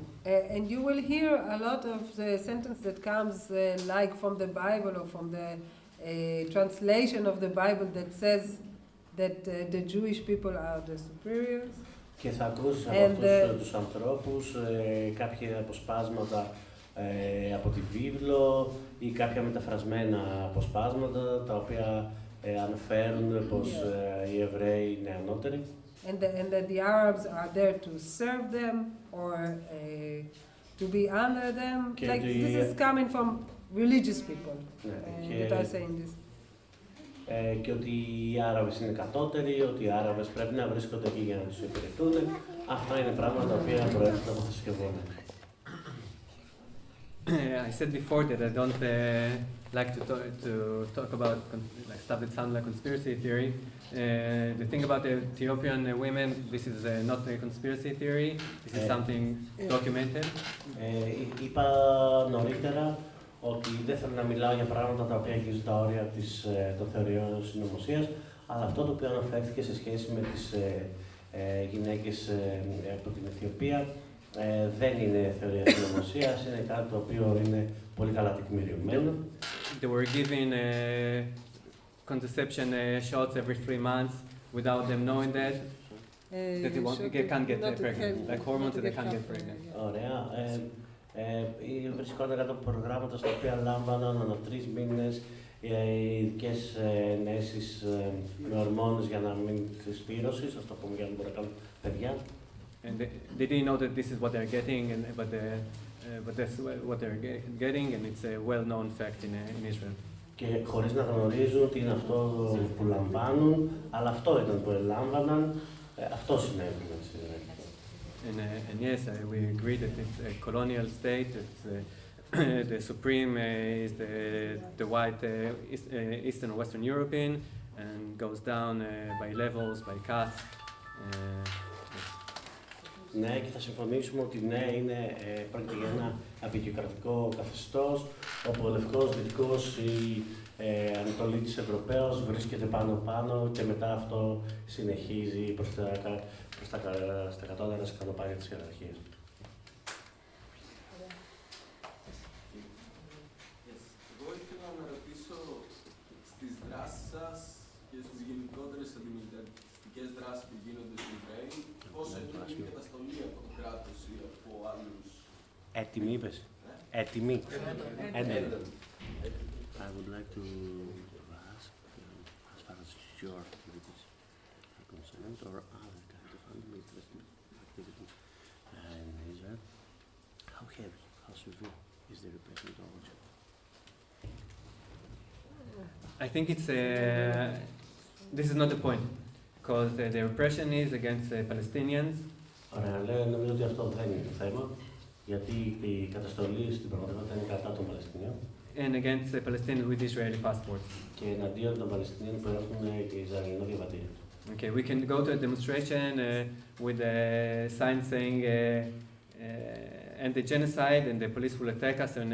S4: And you will hear a lot of the sentence that comes like from the Bible or from the translation of the Bible that says that the Jewish people are the superiors.
S5: Και θα ακούσεις από αυτούς τους ανθρώπους κάποια αποσπάσματα από τη βίβλο ή κάποια μεταφρασμένα αποσπάσματα τα οποία αναφέρουν πως οι Εβραίοι είναι ανώτεροι.
S4: And that the Arabs are there to serve them or to be under them. Like this is coming from religious people that are saying this.
S5: Και ότι οι Άραβες είναι κατώτεροι, ότι οι Άραβες πρέπει να βρίσκονται εκεί για να τους υπηρετούν. Αυτά είναι πράγματα τα οποία προέρχονται από θρησκευόμενα.
S6: I said before that I don't like to talk about stuff that sounds like conspiracy theory. The thing about the Ethiopian women, this is not a conspiracy theory. This is something documented.
S5: Είπα νωρίτερα ότι δεν θέλω να μιλάω για πράγματα τα οποία αγγίζουν τα όρια των θεωριών συνωμοσίας, αλλά αυτό το οποίο αναφέρθηκε σε σχέση με τις γυναίκες από την Αιθιοπία δεν είναι θεωρία συνωμοσίας, είναι κάτι το οποίο είναι πολύ καλά τεκμηριωμένο.
S6: They were giving contraception shots every 3 months without them knowing that they can't get pregnant, like hormones that they can't get pregnant.
S5: Ωραία. Βρισκόταν κάτω από προγράμματα στα οποία λάμβαναν ανά 3 μήνες ειδικές ενέσεις με ορμόνες για να μην της στήρωσης, ας το πούμε, για να μπορούν να κάνουν παιδιά.
S6: And they didn't know that this is what they're getting, but that's what they're getting, and it's a well-known fact in Israel.
S5: Και χωρίς να γνωρίζουν τι είναι αυτό που λαμβάνουν, αλλά αυτό ήταν που ελάμβαναν, αυτό συνέβη.
S6: And yes, we agree that it's a colonial state. It's, the supreme is the white Eastern or Western European, and goes down by levels, by caste.
S5: Ναι, και θα συμφωνήσουμε ότι ναι, πρόκειται για ένα απεικιοκρατικό καθεστώς, όπου ο λευκός, δυτικός ή ανατολίτης Ευρωπαίος βρίσκεται πάνω-πάνω και μετά αυτό συνεχίζει προς τα κατώτερα σκαλοπάτια της ιεραρχίας.
S15: Εγώ ήθελα να ρωτήσω στις δράσεις σας και στις γενικότερες αντιμιλιταριστικές δράσεις που γίνονται στο Ισραήλ, πώς έγινε η καταστολή από το κράτος ή από άλλους.
S5: Έτοιμοι είπες. Έτοιμοι.
S7: I would like to ask, as far as your activities are concerned, or other kind of anti-militarism activities in Israel, how heavy, how severe is the repression towards you?
S6: I think it's this is not the point, because the repression is against Palestinians.
S5: Ωραία, νομίζω ότι αυτό δεν είναι το θέμα, γιατί η καταστολή στην πραγματικότητα είναι κατά των Παλαιστινίων.
S6: And against the Palestinians with Israeli passports.
S5: Και εναντίον των Παλαιστινίων που έχουν και Ισραηλινό διαβατήριο.
S6: Okay, we can go to a demonstration with a sign saying end the genocide, and the police will attack us and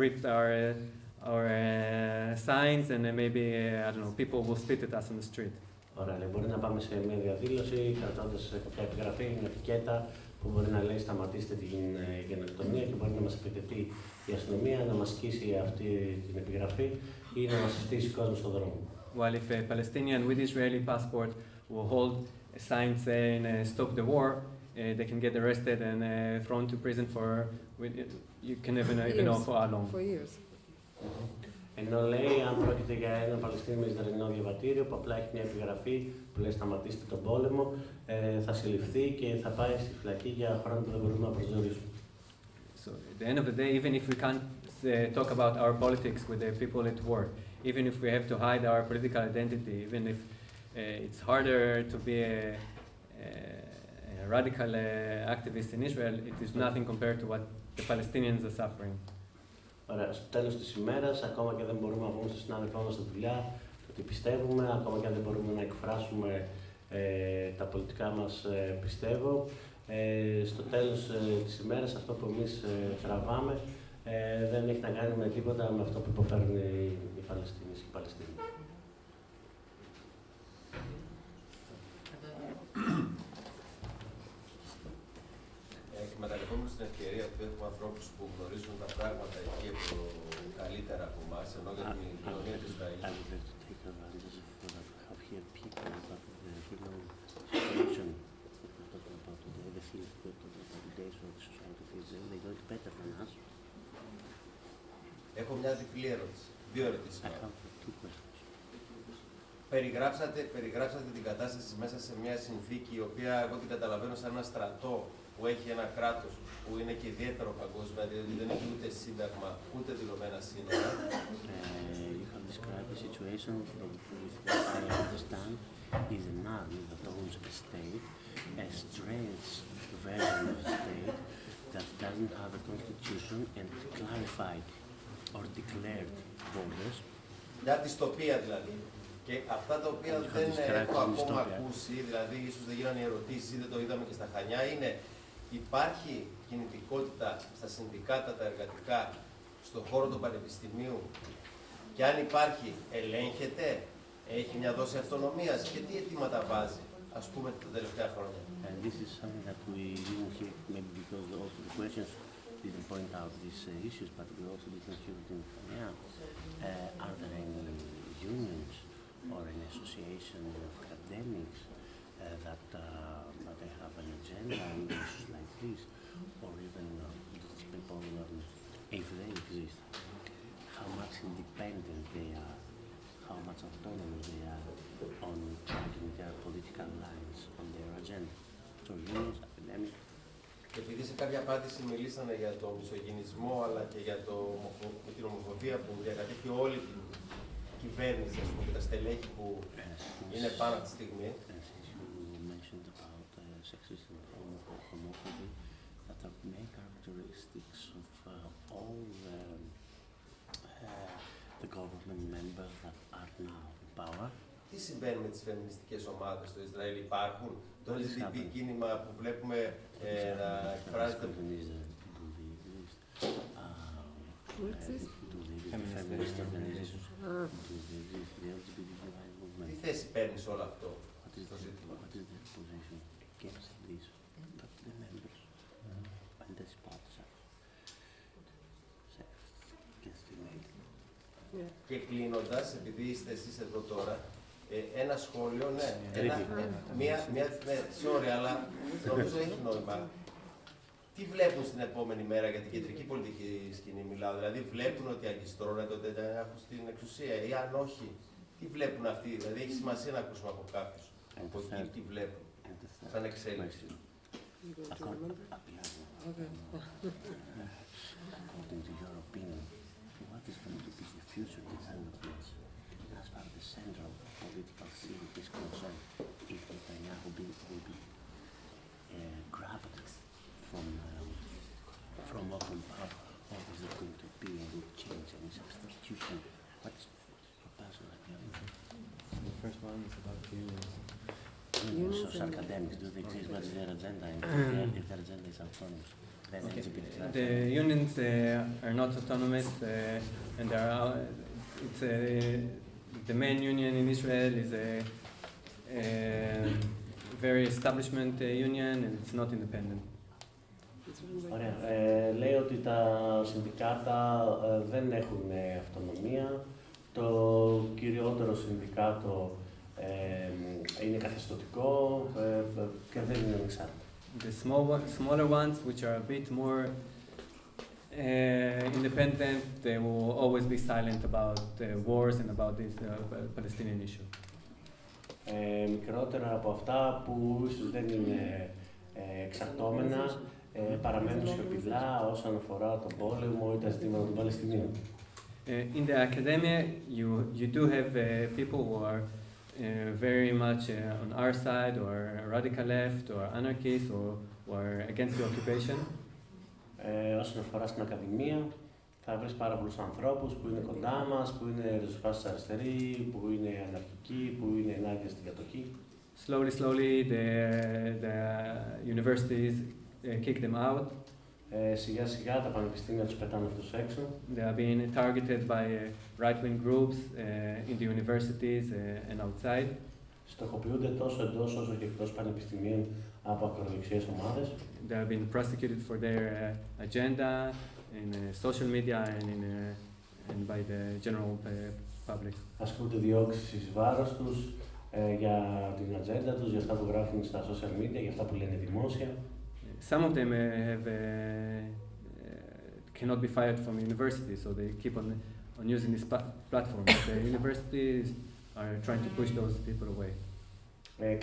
S6: rip our signs, and maybe I don't know, people will spit at us on the street.
S5: Ωραία, μπορεί να πάμε σε μια διαδήλωση κρατώντας κάποια επιγραφή, μια ετικέτα που μπορεί να λέει σταματήστε την γενοκτονία και μπορεί να μας επιτεθεί η αστυνομία, να μας σκίσει αυτή την επιγραφή ή να μας στήσει κόσμο στον δρόμο.
S6: While if a Palestinian with Israeli passport will hold a sign saying stop the war, they can get arrested and thrown to prison for, you can never even know for how long.
S4: For years.
S5: Ενώ λέει, αν πρόκειται για έναν Παλαιστίνιο με Ισραηλινό διαβατήριο που απλά έχει μια επιγραφή που λέει σταματήστε τον πόλεμο, θα συλληφθεί και θα πάει στη φυλακή για χρόνο που δεν μπορούμε να προσδιορίσουμε.
S6: So at the end of the day, even if we can't talk about our politics with the people at war, even if we have to hide our political identity, even if it's harder to be a radical activist in Israel, it is nothing compared to what the Palestinians are suffering.
S5: Ωραία, στο τέλος της ημέρας, ακόμα και δεν μπορούμε να πούμε στον συνάδελφό μας στη δουλειά το τι πιστεύουμε, ακόμα και δεν μπορούμε να εκφράσουμε τα πολιτικά μας πιστεύω. Στο τέλος της ημέρας, αυτό που εμείς τραβάμε δεν έχει να κάνει με τίποτα με αυτό που υποφέρουν οι Παλαιστίνες και οι Παλαιστίνοι.
S16: Εκμεταλλευόμενοι στην ευκαιρία που έχουμε ανθρώπους που γνωρίζουν τα πράγματα εκεί καλύτερα από εμάς, ενώ για την κοινωνία του Ισραήλ. Έχω μια διπλή ερώτηση. Δύο ερωτήσεις. Περιγράψατε την κατάσταση μέσα σε μια συνθήκη η οποία εγώ την καταλαβαίνω σαν ένα στρατό που έχει ένα κράτος που είναι και ιδιαίτερο παγκόσμια, διότι δεν έχει ούτε σύνταγμα, ούτε δηλωμένα σύνορα.
S7: You have described the situation from what I understand is an army that owns a state, a strange version of a state that doesn't have a constitution and clarified or declared borders.
S16: Μια δυστοπία δηλαδή. Και αυτά τα οποία δεν έχω ακόμα ακούσει, δηλαδή ίσως δεν γίνανε ερωτήσεις ή δεν το είδαμε και στα Χανιά, είναι υπάρχει κινητικότητα στα συνδικάτα, τα εργατικά, στον χώρο του πανεπιστημίου και αν υπάρχει ελέγχεται, έχει μια δόση αυτονομίας και τι αιτήματα βάζει, ας πούμε, τα τελευταία χρόνια.
S7: And this is something that we didn't hear, maybe because also the questions didn't point out these issues, but we also didn't hear it in Korea. Are there any unions or an association of academics that they have an agenda on issues like this, or even these people, if they exist, how much independent they are, how much autonomous they are on tracking their political lines on their agenda. So unions, academics.
S16: Επειδή σε κάποια απάντηση μιλήσανε για τον μισογυνισμό αλλά και για την ομοφοβία που διακατέχει όλη την κυβέρνηση και τα στελέχη που είναι πάνω αυτή τη στιγμή.
S7: Sexism and homophobia that are main characteristics of all the government members that are now in power.
S16: τι συμβαίνει με τις φεμινιστικές ομάδες στο Ισραήλ, υπάρχουν? Το LGBT κίνημα που βλέπουμε να εκφράζεται. Τι θέση παίρνει σε όλο αυτό το ζήτημα? Και κλείνοντας, επειδή είστε εσείς εδώ τώρα, ένα σχόλιο, ναι, sorry, αλλά νομίζω έχει νόημα. Τι βλέπουν στην επόμενη μέρα για την κεντρική πολιτική σκηνή, μιλάω, δηλαδή βλέπουν ότι αγκιστρώνεται, ότι δεν έχουν στην εξουσία, ή αν όχι, τι βλέπουν αυτοί, δηλαδή έχει σημασία να ακούσουμε από κάποιους, από εκεί τι βλέπουν, σαν εξέλιξη.
S7: According to your opinion, what is going to be the future developments as far as the central political scene is concerned if Netanyahu will be grabbed from open power, or is it going to be a good change and substitution? What's proposal at the other?
S6: The first one is about unions.
S7: Social academics, do they exist? What is their agenda? And if their agenda is autonomous? Okay.
S6: The unions are not autonomous, and the main union in Israel is a very establishment union, and it's not independent.
S5: Ωραία. Λέει ότι τα συνδικάτα δεν έχουν αυτονομία. Το κυριότερο συνδικάτο είναι καθεστωτικό και δεν είναι ανεξάρτητο.
S6: The smaller ones, which are a bit more independent, they will always be silent about wars and about this Palestinian issue.
S5: Μικρότερα από αυτά που ίσως δεν είναι εξαρτώμενα, παραμένουν σιωπηλά όσον αφορά τον πόλεμο ή τα ζητήματα των Παλαιστινίων.
S6: In the academia, you do have people who are very much on our side, or radical left, or anarchists, or against the occupation.
S5: Όσον αφορά στην ακαδημία, θα βρεις πάρα πολλούς ανθρώπους που είναι κοντά μας, που είναι ριζοσπάστες αριστεροί, που είναι αναρχικοί, που είναι ενάντια στην κατοχή.
S6: Slowly, the universities kick them out.
S5: Σιγά σιγά τα πανεπιστήμια τους πετάνε αυτούς έξω.
S6: They are being targeted by right-wing groups in the universities and outside.
S5: Στοχοποιούνται τόσο εντός όσο και εκτός πανεπιστημίων από ακροδεξιές ομάδες.
S6: They are being prosecuted for their agenda in social media and by the general public.
S5: Ασκούνται διώξεις εις βάρος τους για την ατζέντα τους, για αυτά που γράφουν στα social media, για αυτά που λένε δημόσια.
S6: Some of them cannot be fired from university, so they keep on using this platform. The universities are trying to push those people away.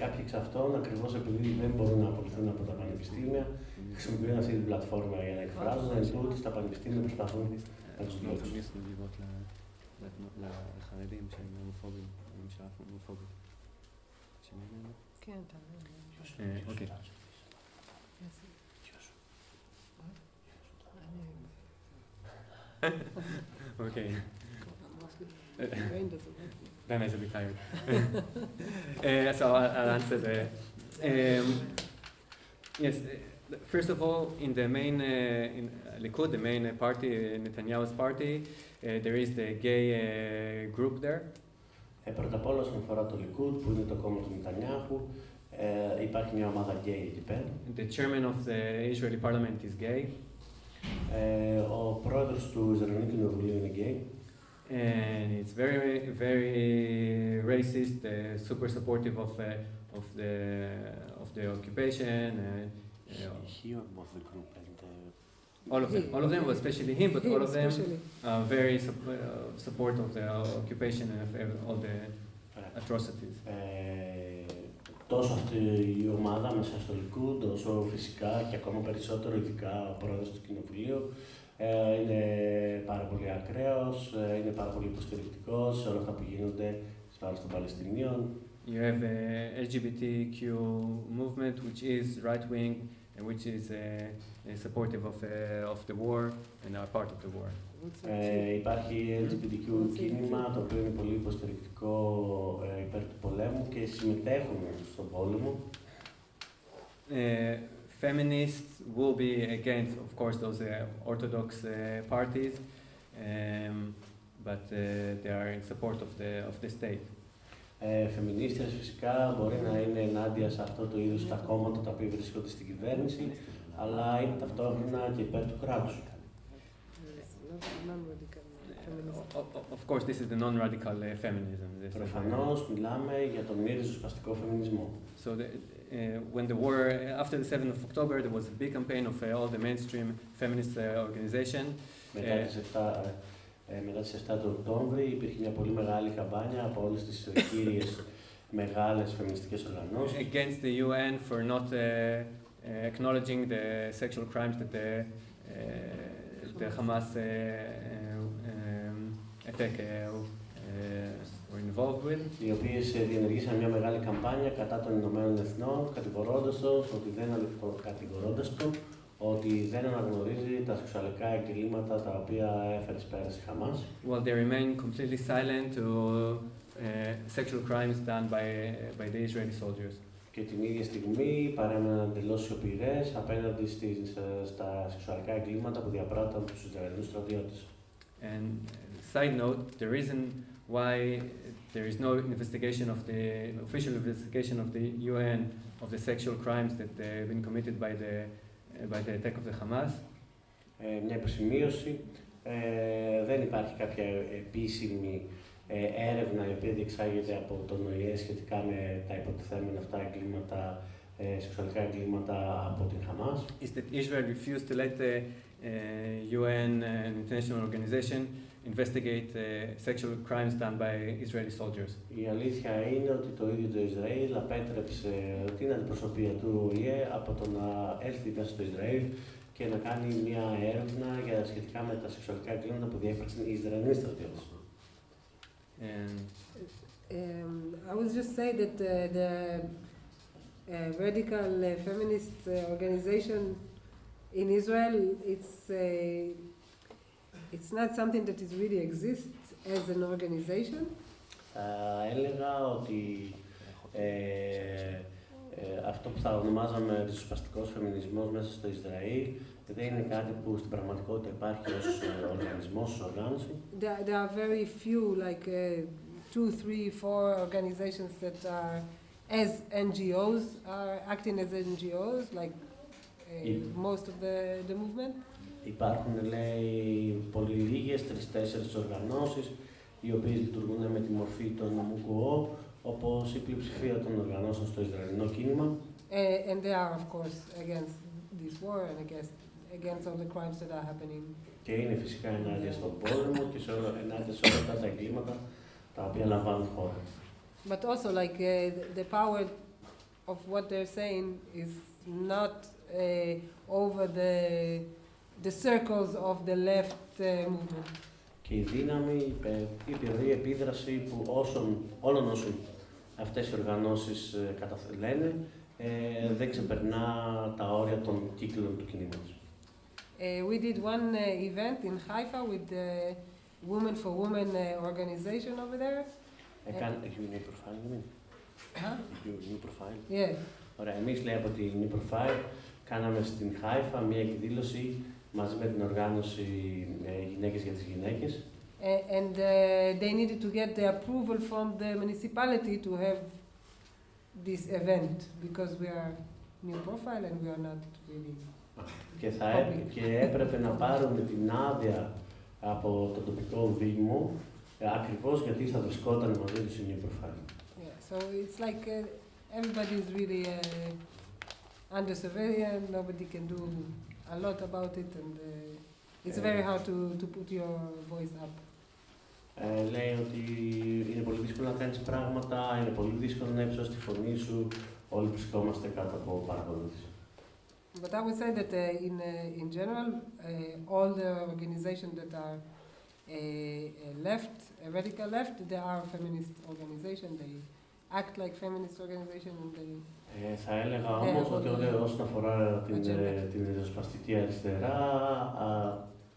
S5: Κάποιοι εξ αυτών, ακριβώς επειδή δεν μπορούν να απολυθούν από τα πανεπιστήμια, χρησιμοποιούν αυτή την πλατφόρμα για να εκφράζονται, εν τούτης τα πανεπιστήμια προσπαθούν να τους διώξουν.
S6: Okay. Okay. Then I should be tired. So I'll answer the. Yes, first of all, in the main in Likud, the main party, Netanyahu's party, there is the gay group there.
S5: Πρώτα απ' όλα, όσον αφορά το Likud, που είναι το κόμμα του Νετανιάχου, υπάρχει μια ομάδα gay εκεί πέρα.
S6: The chairman of the Israeli parliament is gay.
S5: Ο πρόεδρος του Ισραηλινού Κοινοβουλίου είναι gay.
S6: And it's very, very racist, super supportive of the occupation.
S7: He or both the group and
S6: all of them, but especially him, but all of them are very support of the occupation and of all the atrocities.
S5: Τόσο αυτή η ομάδα μέσα στο Likud, όσο φυσικά και ακόμα περισσότερο, ειδικά ο πρόεδρος του Κοινοβουλίου, είναι πάρα πολύ ακραίος, είναι πάρα πολύ υποστηρικτικός σε όλα αυτά που γίνονται στις βάρος των Παλαιστινίων.
S6: You have a LGBTQ movement which is right-wing which is supportive of the war and are part of the war.
S5: Υπάρχει LGBTQ κίνημα το οποίο είναι πολύ υποστηρικτικό υπέρ του πολέμου και συμμετέχουν στον πόλεμο.
S6: Feminists will be against, of course, those orthodox parties, but they are in support of the state.
S5: Φεμινίστες φυσικά μπορεί να είναι ενάντια σε αυτό το είδους τα κόμματα τα οποία βρίσκονται στην κυβέρνηση, αλλά είναι ταυτόχρονα και υπέρ του κράτους.
S6: Of course, this is the non-radical feminism.
S5: Προφανώς μιλάμε για τον μη ριζοσπαστικό φεμινισμό.
S6: So when the war, after the 7th of October, there was a big campaign of all the mainstream feminist organizations.
S5: Μετά τις 7 του Οκτώβρη υπήρχε μια πολύ μεγάλη καμπάνια από όλες τις κύριες μεγάλες φεμινιστικές οργανώσεις.
S6: Against the UN for not acknowledging the sexual crimes that the Hamas attack were involved with.
S5: Οι οποίες διενεργήσαν μια μεγάλη καμπάνια κατά των Ηνωμένων Εθνών, κατηγορώντας το ότι δεν αναγνωρίζει τα σεξουαλικά εγκλήματα τα οποία έφερε πέρας η Χαμάς.
S6: Well, they remain completely silent to sexual crimes done by the Israeli soldiers.
S5: Και την ίδια στιγμή παρέμεναν εντελώς σιωπηρές απέναντι στα σεξουαλικά εγκλήματα που διαπράττουν από τους Ισραηλινούς στρατιώτες.
S6: And side note, the reason why there is no investigation of the official investigation of the UN of the sexual crimes that have been committed by the attack of the Hamas.
S5: Μια υποσημείωση, δεν υπάρχει κάποια επίσημη έρευνα η οποία διεξάγεται από τον ΟΗΕ σχετικά με τα υποτιθέμενα αυτά εγκλήματα, σεξουαλικά εγκλήματα από την Χαμάς.
S6: Is that Israel refused to let the UN and international organization investigate sexual crimes done by Israeli soldiers.
S5: Η αλήθεια είναι ότι το ίδιο το Ισραήλ απέτρεψε την αντιπροσωπεία του ΟΗΕ από το να έλθει μέσα στο Ισραήλ και να κάνει μια έρευνα σχετικά με τα σεξουαλικά εγκλήματα που διέπραξαν οι Ισραηλοί στρατιώτες.
S4: I would just say that the radical feminist organization in Israel, it's not something that is really exists as an organization.
S5: Έλεγα ότι αυτό που θα ονομάζαμε ριζοσπαστικός φεμινισμός μέσα στο Ισραήλ δεν είναι κάτι που στην πραγματικότητα υπάρχει ως οργανισμός, ως οργάνωση.
S4: There are very few, like 2, 3, 4 organizations that are as NGOs, are acting as NGOs, like most of the movement.
S5: Υπάρχουν, λέει, πολύ λίγες, 3-4 οργανώσεις, οι οποίες λειτουργούν με τη μορφή των ΜΚΟ, όπως η πλειοψηφία των οργανώσεων στο Ισραηλινό κίνημα.
S4: And they are, of course, against this war and against all the crimes that are happening.
S5: Και είναι φυσικά ενάντια στον πόλεμο και ενάντια σε όλα αυτά τα εγκλήματα τα οποία λαμβάνουν χώρα.
S4: But also, like, the power of what they're saying is not over the circles of the left movement.
S5: Και η δύναμη, η επίδραση που όλων όσων αυτές οι οργανώσεις λένε, δεν ξεπερνά τα όρια των κύκλων του κινήματος.
S4: We did one event in Haifa with the Women for Women organization over there.
S5: Your new profile, you mean?
S4: Huh?
S5: Your new profile?
S4: Yeah.
S5: Ωραία, εμείς, λέει, από τη New Profile κάναμε στην Χάιφα μια εκδήλωση μαζί με την οργάνωση Γυναίκες για τις Γυναίκες.
S4: And they needed to get the approval from the municipality to have this event because we are New Profile and we are not really
S5: Και έπρεπε να πάρουμε την άδεια από το τοπικό δήμο ακριβώς γιατί θα βρισκόταν μαζί τους η New Profile.
S4: Yeah, so it's like everybody is really under surveillance, nobody can do a lot about it and it's very hard to put your voice up.
S5: Λέει ότι είναι πολύ δύσκολο να κάνεις πράγματα, είναι πολύ δύσκολο να ύψωσεις τη φωνή σου, όλοι βρισκόμαστε κάτω από παρακολούθηση.
S4: But I would say that in general, all the organizations that are radical left, they are feminist organizations. They act like feminist organization and they...
S5: Θα έλεγα όμως ότι όσον αφορά την ριζοσπαστική αριστερά,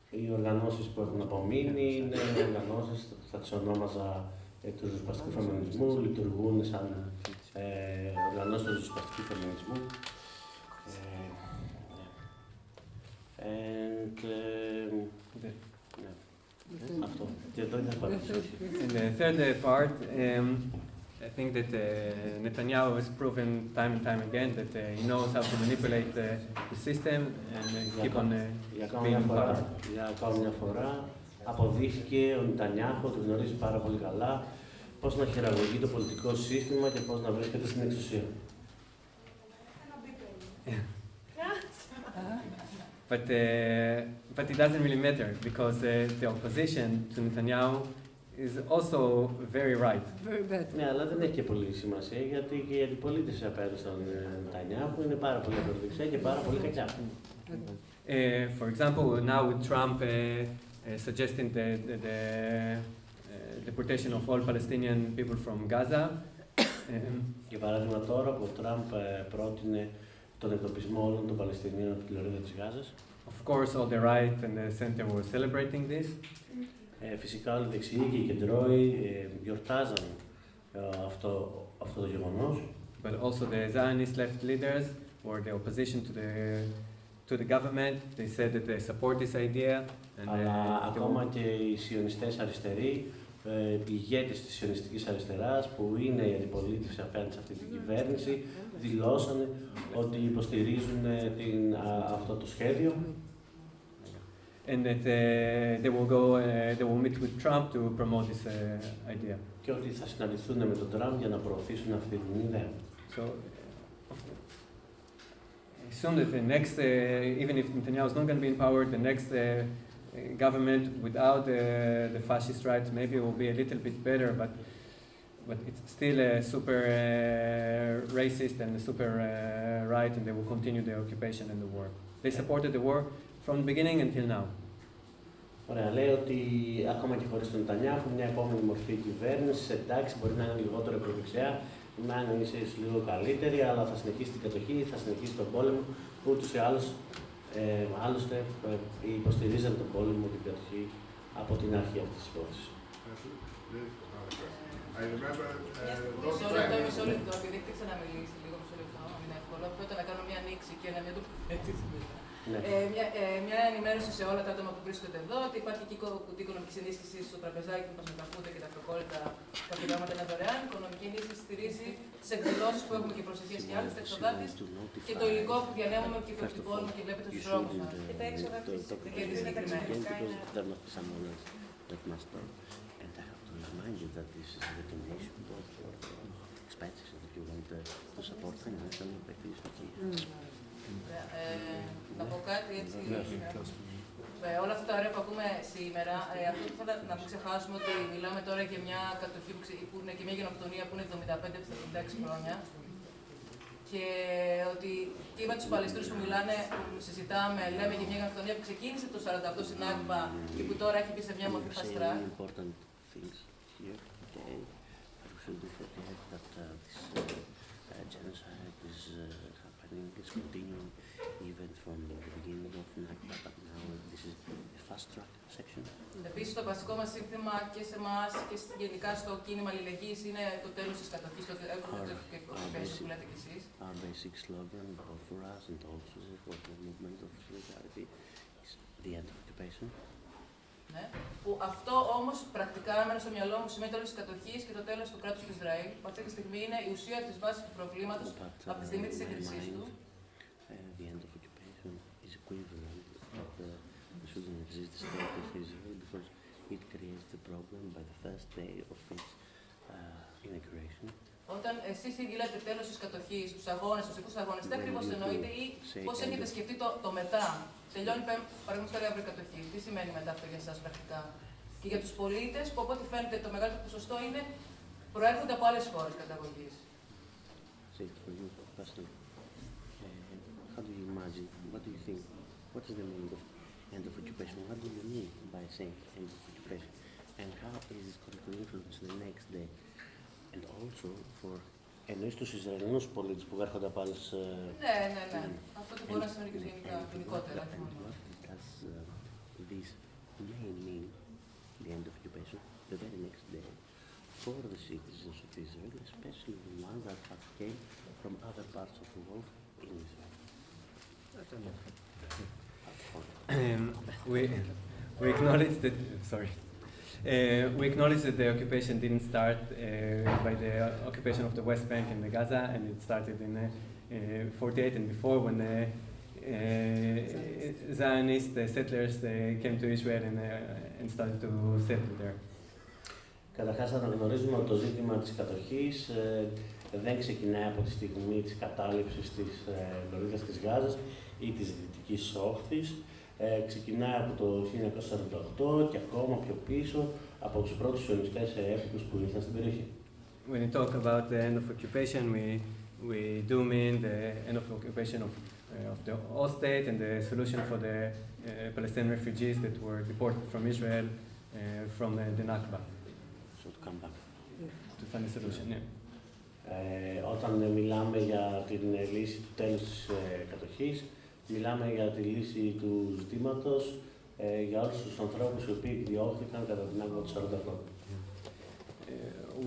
S5: οι οργανώσεις που έχουν απομείνει είναι οργανώσεις, θα τις ονόμαζα του ριζοσπαστικού φεμινισμού, λειτουργούν σαν οργανώσεις του ριζοσπαστικού φεμινισμού. Αυτό. Και εδώ είναι
S6: In the third part, I think that Netanyahu has proven time and time again that he knows how to manipulate the system and keep on being in power.
S5: Για ακόμη μια φορά αποδείχθηκε ο Νετανιάχου, το γνωρίζει πάρα πολύ καλά, πώς να χειραγωγεί το πολιτικό σύστημα και πώς να βρίσκεται στην εξουσία.
S6: But it doesn't really matter because the opposition to Netanyahu is also very right.
S4: Very bad.
S5: Ναι, αλλά δεν έχει και πολύ σημασία γιατί και η αντιπολίτευση απέναντι στον Νετανιάχου είναι πάρα πολύ ακροδεξιά και πάρα πολύ κακιά.
S6: For example, now with Trump suggesting the deportation of all Palestinian people from Gaza.
S5: Για παράδειγμα τώρα που ο Τραμπ πρότεινε τον εκτοπισμό όλων των Παλαιστινίων από τη λωρίδα της Γάζας.
S6: Of course, all the right and the center were celebrating this.
S5: Φυσικά όλοι οι δεξιοί και οι κεντρώοι γιορτάζαν αυτό το γεγονός.
S6: But also the Zionist left leaders or the opposition to the government, they said that they support this idea.
S5: Αλλά ακόμα και οι σιωνιστές αριστεροί, οι ηγέτες της σιωνιστικής αριστεράς, που είναι η αντιπολίτευση απέναντι σε αυτή την κυβέρνηση, δηλώσανε ότι υποστηρίζουν αυτό το σχέδιο.
S6: And that they will meet with Trump to promote this idea.
S5: Και ότι θα συναντηθούν με τον Τραμπ για να προωθήσουν αυτή την ιδέα.
S6: So, assume that the next, even if Netanyahu is not going to be in power, the next government without the fascist right maybe will be a little bit better, but it's still super racist and super right, and they will continue the occupation and the war. They supported the war from the beginning until now.
S5: Ωραία, λέει ότι ακόμα και χωρίς τον Νετανιάχου, μια επόμενη μορφή κυβέρνηση, εντάξει, μπορεί να είναι λιγότερο ακροδεξιά, να είναι ίσως λίγο καλύτερη, αλλά θα συνεχίσει την κατοχή, θα συνεχίσει τον πόλεμο, που ούτως ή άλλως, άλλωστε υποστηρίζαν τον πόλεμο, την κατοχή από την αρχή αυτής της υπόθεσης.
S3: Μισό λεπτό, επειδή χτίξα να μιλήσει λίγο, μισό λεπτό, να μην είναι εύκολο, πρέπει να κάνω μια ανοίξη και να μην το τοποθετήσει μετά. Μια ενημέρωση σε όλα τα άτομα που βρίσκονται εδώ, ότι υπάρχει και κουτί οικονομική ενίσχυση στο τραπεζάκι που μα μεταφούνται και τα αυτοκόλλητα τα επιδόματα είναι δωρεάν. Η οικονομική ενίσχυση στηρίζει τι εκδηλώσει που έχουμε και προσευχέ και άλλε, τα έξοδά τη και το υλικό που διανέμουμε και φορτηγώνουμε και βλέπετε στου δρόμου μα. Και τα έξοδα τη συγκεκριμένα. Να πω κάτι έτσι. Όλα αυτά τα ωραία που ακούμε σήμερα, αυτό που θέλω να μην ξεχάσουμε ότι μιλάμε τώρα για μια κατοχή που είναι και μια γενοκτονία που είναι 75-76 χρόνια. Και ότι και με τους Παλαιστίνους που μιλάνε, που συζητάμε, λέμε για μια γενοκτονία που ξεκίνησε το 48 στην Άκπα και που τώρα έχει μπει σε μια μορφή fast track.
S7: It's continuing even from the beginning of Nakba, but now this is a fast track section.
S3: Επίσης, το βασικό μας σύνθημα και σε εμάς και γενικά στο κίνημα αλληλεγγύης είναι το τέλος της κατοχής, το occupation που λέτε κι εσείς.
S7: Our basic slogan, both for us and also for the movement of solidarity, is the end of occupation.
S3: Ναι. Που αυτό όμως πρακτικά έμενα στο μυαλό μου σημαίνει το τέλος της κατοχής και το τέλος του κράτους του Ισραήλ, που αυτή τη στιγμή είναι η ουσία της βάσης του προβλήματος από τη στιγμή της έγκρισής του.
S7: The end of occupation is equivalent, but there shouldn't exist the state of Israel because it creates the problem by the first day of its inauguration.
S3: Όταν εσείς ήδη λέτε τέλος της κατοχής, τους αγώνες, τους εθνικούς αγώνες, τι ακριβώς εννοείτε ή πώς έχετε σκεφτεί το μετά. Τελειώνει, παραδείγματος χάρη, αύριο η κατοχή. Τι σημαίνει μετά αυτό για εσάς πρακτικά. Και για τους πολίτες, που από ό,τι φαίνεται το μεγαλύτερο ποσοστό είναι προέρχονται από άλλες χώρες καταγωγής.
S7: How do you imagine? What do you think? What is the meaning of end of occupation? What do you mean by saying end of occupation? And how is this going to influence the next day And also for εννοείς τους Ισραηλινούς πολίτες που έρχονται από άλλες...
S3: Ναι. Αυτό το μπορεί να σημαίνει και γενικότερα.
S7: Does this may mean the end of occupation the very next day for the citizens of Israel, especially the ones that have came from other parts of the world in Israel?
S6: We acknowledge that, sorry. We acknowledge that the occupation didn't start by the occupation of the West Bank and the Gaza, and it started in 48 and before when Zionist settlers came to Israel and started to settle there.
S5: Καταρχάς αναγνωρίζουμε ότι το ζήτημα της κατοχής δεν ξεκινάει από τη στιγμή της κατάληψης της λωρίδας της Γάζας ή της Δυτικής Όχθης. Ξεκινάει από το 1948 και ακόμα πιο πίσω από τους πρώτους σιωνιστές έπικους που ήρθαν στην περιοχή.
S6: When we talk about the end of occupation, we do mean the end of occupation of the old state and the solution for the Palestinian refugees that were deported from Israel from the Nakba.
S7: So to come back.
S6: To find a solution, yeah.
S5: Όταν μιλάμε για την λύση του τέλους της κατοχής, μιλάμε για τη λύση του ζητήματος για όλους τους ανθρώπους οι οποίοι διώχθηκαν κατά την άγκο του 40 χρόνια.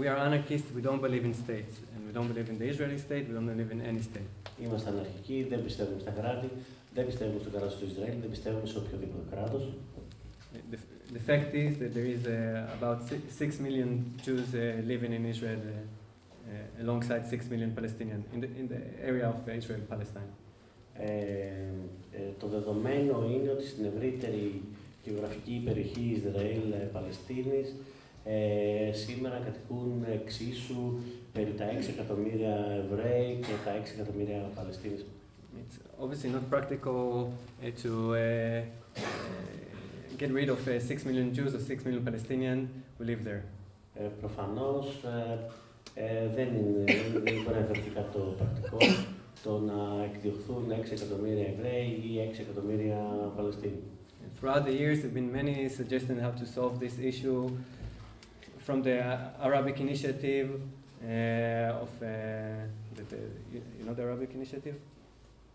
S6: We are anarchists, we don't believe in states. And we don't believe in the Israeli state, we don't believe in any state.
S5: Είμαστε αναρχικοί, δεν πιστεύουμε στα κράτη, δεν πιστεύουμε στο κράτος του Ισραήλ, δεν πιστεύουμε σε οποιοδήποτε κράτος.
S6: The fact is that there is about 6 million Jews living in Israel alongside 6 million Palestinians in the area of Israel-Palestine.
S5: Το δεδομένο είναι ότι στην ευρύτερη γεωγραφική περιοχή Ισραήλ-Παλαιστίνης σήμερα κατοικούν εξίσου περί τα 6 εκατομμύρια Εβραίοι και τα 6 εκατομμύρια Παλαιστίνες.
S6: It's obviously not practical to get rid of 6 million Jews or 6 million Palestinians who live there.
S5: Προφανώς δεν μπορεί να θεωρηθεί κάτι το πρακτικό το να εκδιωχθούν 6 εκατομμύρια Εβραίοι ή 6 εκατομμύρια Παλαιστίνοι.
S6: Throughout the years, there have been many suggestions how to solve this issue, from the Arabic Initiative you know the Arabic Initiative?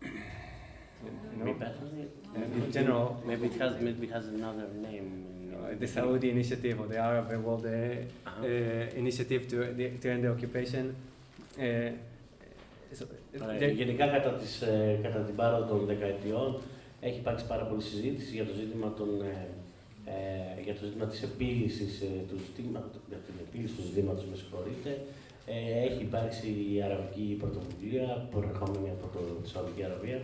S5: You know? Me personally?
S6: In general.
S5: Maybe it has another name.
S6: The Saudi Initiative or the Arab World Initiative to end the occupation.
S5: Γενικά κατά την πάροδο των δεκαετιών έχει υπάρξει πάρα πολλή συζήτηση για το ζήτημα της επίλυσης του ζητήματος, με συγχωρείτε. Έχει υπάρξει η αραβική πρωτοβουλία προερχόμενη από τη Σαουδική Αραβία.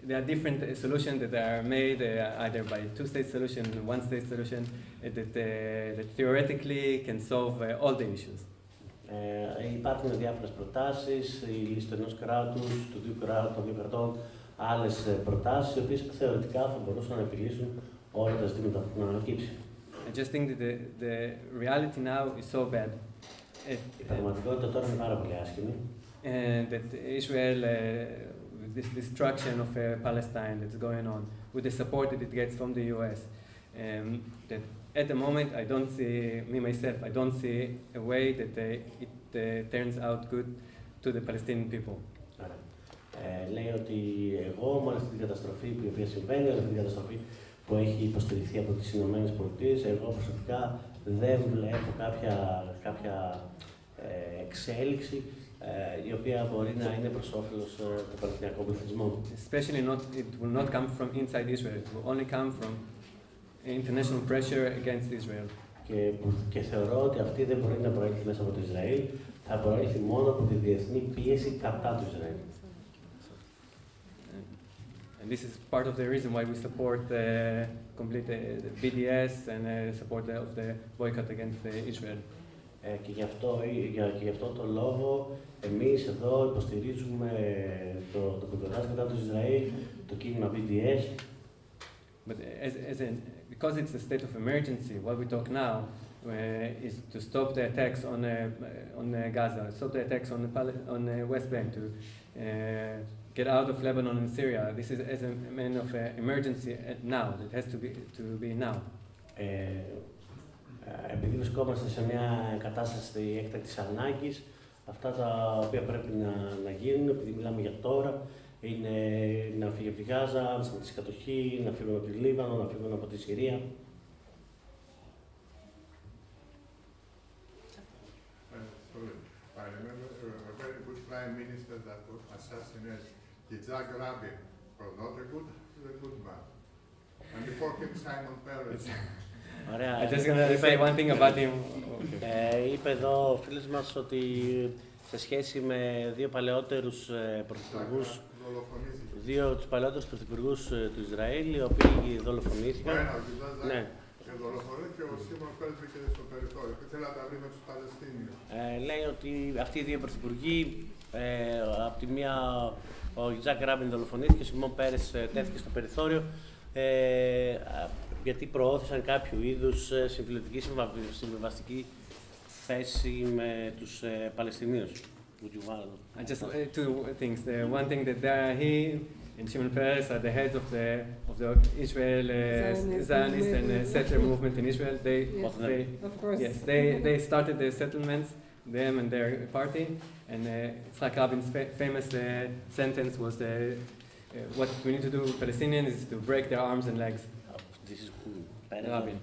S6: There are different solutions that are made either by two-state solution and one-state solution that theoretically can solve all the issues.
S5: Υπάρχουν διάφορες προτάσεις, η λύση του ενός κράτους, των δύο κρατών, άλλες προτάσεις, οι οποίες θεωρητικά θα μπορούσαν να επιλύσουν όλα τα ζητήματα που έχουν ανακύψει.
S6: I just think that the reality now is so bad.
S5: Η πραγματικότητα τώρα είναι πάρα πολύ άσχημη.
S6: And that Israel, this destruction of Palestine that's going on, with the support that it gets from the US, that at the moment I don't see, me myself, I don't see a way that it turns out good to the Palestinian people.
S5: Λέει ότι εγώ με όλη αυτή την καταστροφή η οποία συμβαίνει, όλη αυτή την καταστροφή που έχει υποστηριχθεί από τις Ηνωμένες Πολιτείες, εγώ προσωπικά δεν βλέπω κάποια εξέλιξη η οποία μπορεί να είναι προς όφελος του παλαιστινιακού πληθυσμού.
S6: Especially it will not come from inside Israel. It will only come from international pressure against Israel.
S5: Και θεωρώ ότι αυτή δεν μπορεί να προέλθει μέσα από το Ισραήλ, θα προέλθει μόνο από τη διεθνή πίεση κατά του Ισραήλ.
S6: And this is part of the reason why we support complete the BDS and support of the boycott against Israel.
S5: Και γι' αυτό το λόγο εμείς εδώ υποστηρίζουμε το μποϊκοτάζ κατά του Ισραήλ, το κίνημα BDS.
S6: But because it's a state of emergency, what we talk now is to stop the attacks on Gaza, stop the attacks on the West Bank, to get out of Lebanon and Syria. This is as a matter of emergency now. It has to be now.
S5: επειδή βρισκόμαστε σε μια κατάσταση έκτακτης ανάγκης, αυτά τα οποία πρέπει να γίνουν, επειδή μιλάμε για τώρα, είναι να φύγει από τη Γάζα, να σταματήσει η κατοχή, να φύγουν από τη Λίβανο, να φύγουν από τη Συρία.
S10: I remember a very good prime minister that was assassinated, Yitzhak Rabin, was not a good man. And before him, Simon Peres.
S6: I'm just going to say one thing about him.
S5: Είπε εδώ ο φίλος μας ότι σε σχέση με δύο παλαιότερους πρωθυπουργούς, δύο τους παλαιότερους πρωθυπουργούς του Ισραήλ, οι οποίοι δολοφονήθηκαν. Ναι.
S10: Δολοφονήθηκε ο Σίμων Πέρες και στο περιθώριο. Ήθελε να τα βρει με τους Παλαιστίνιους.
S5: Λέει ότι αυτοί οι δύο πρωθυπουργοί, από τη μία ο Γιtzhak Rabin δολοφονήθηκε, ο Σιμών Πέρες τέθηκε στο περιθώριο, γιατί προώθησαν κάποιο είδους συμφιλωτική συμβιβαστική θέση με τους Παλαιστινίους.
S6: Just two things. One thing that he and Shimon Peres are the heads of the Israel Zionist and settler movement in Israel. They started the settlements, them and their party, and Yitzhak Rabin's famous sentence was what we need to do with Palestinians is to break their arms and legs.
S5: This is
S6: Rabin.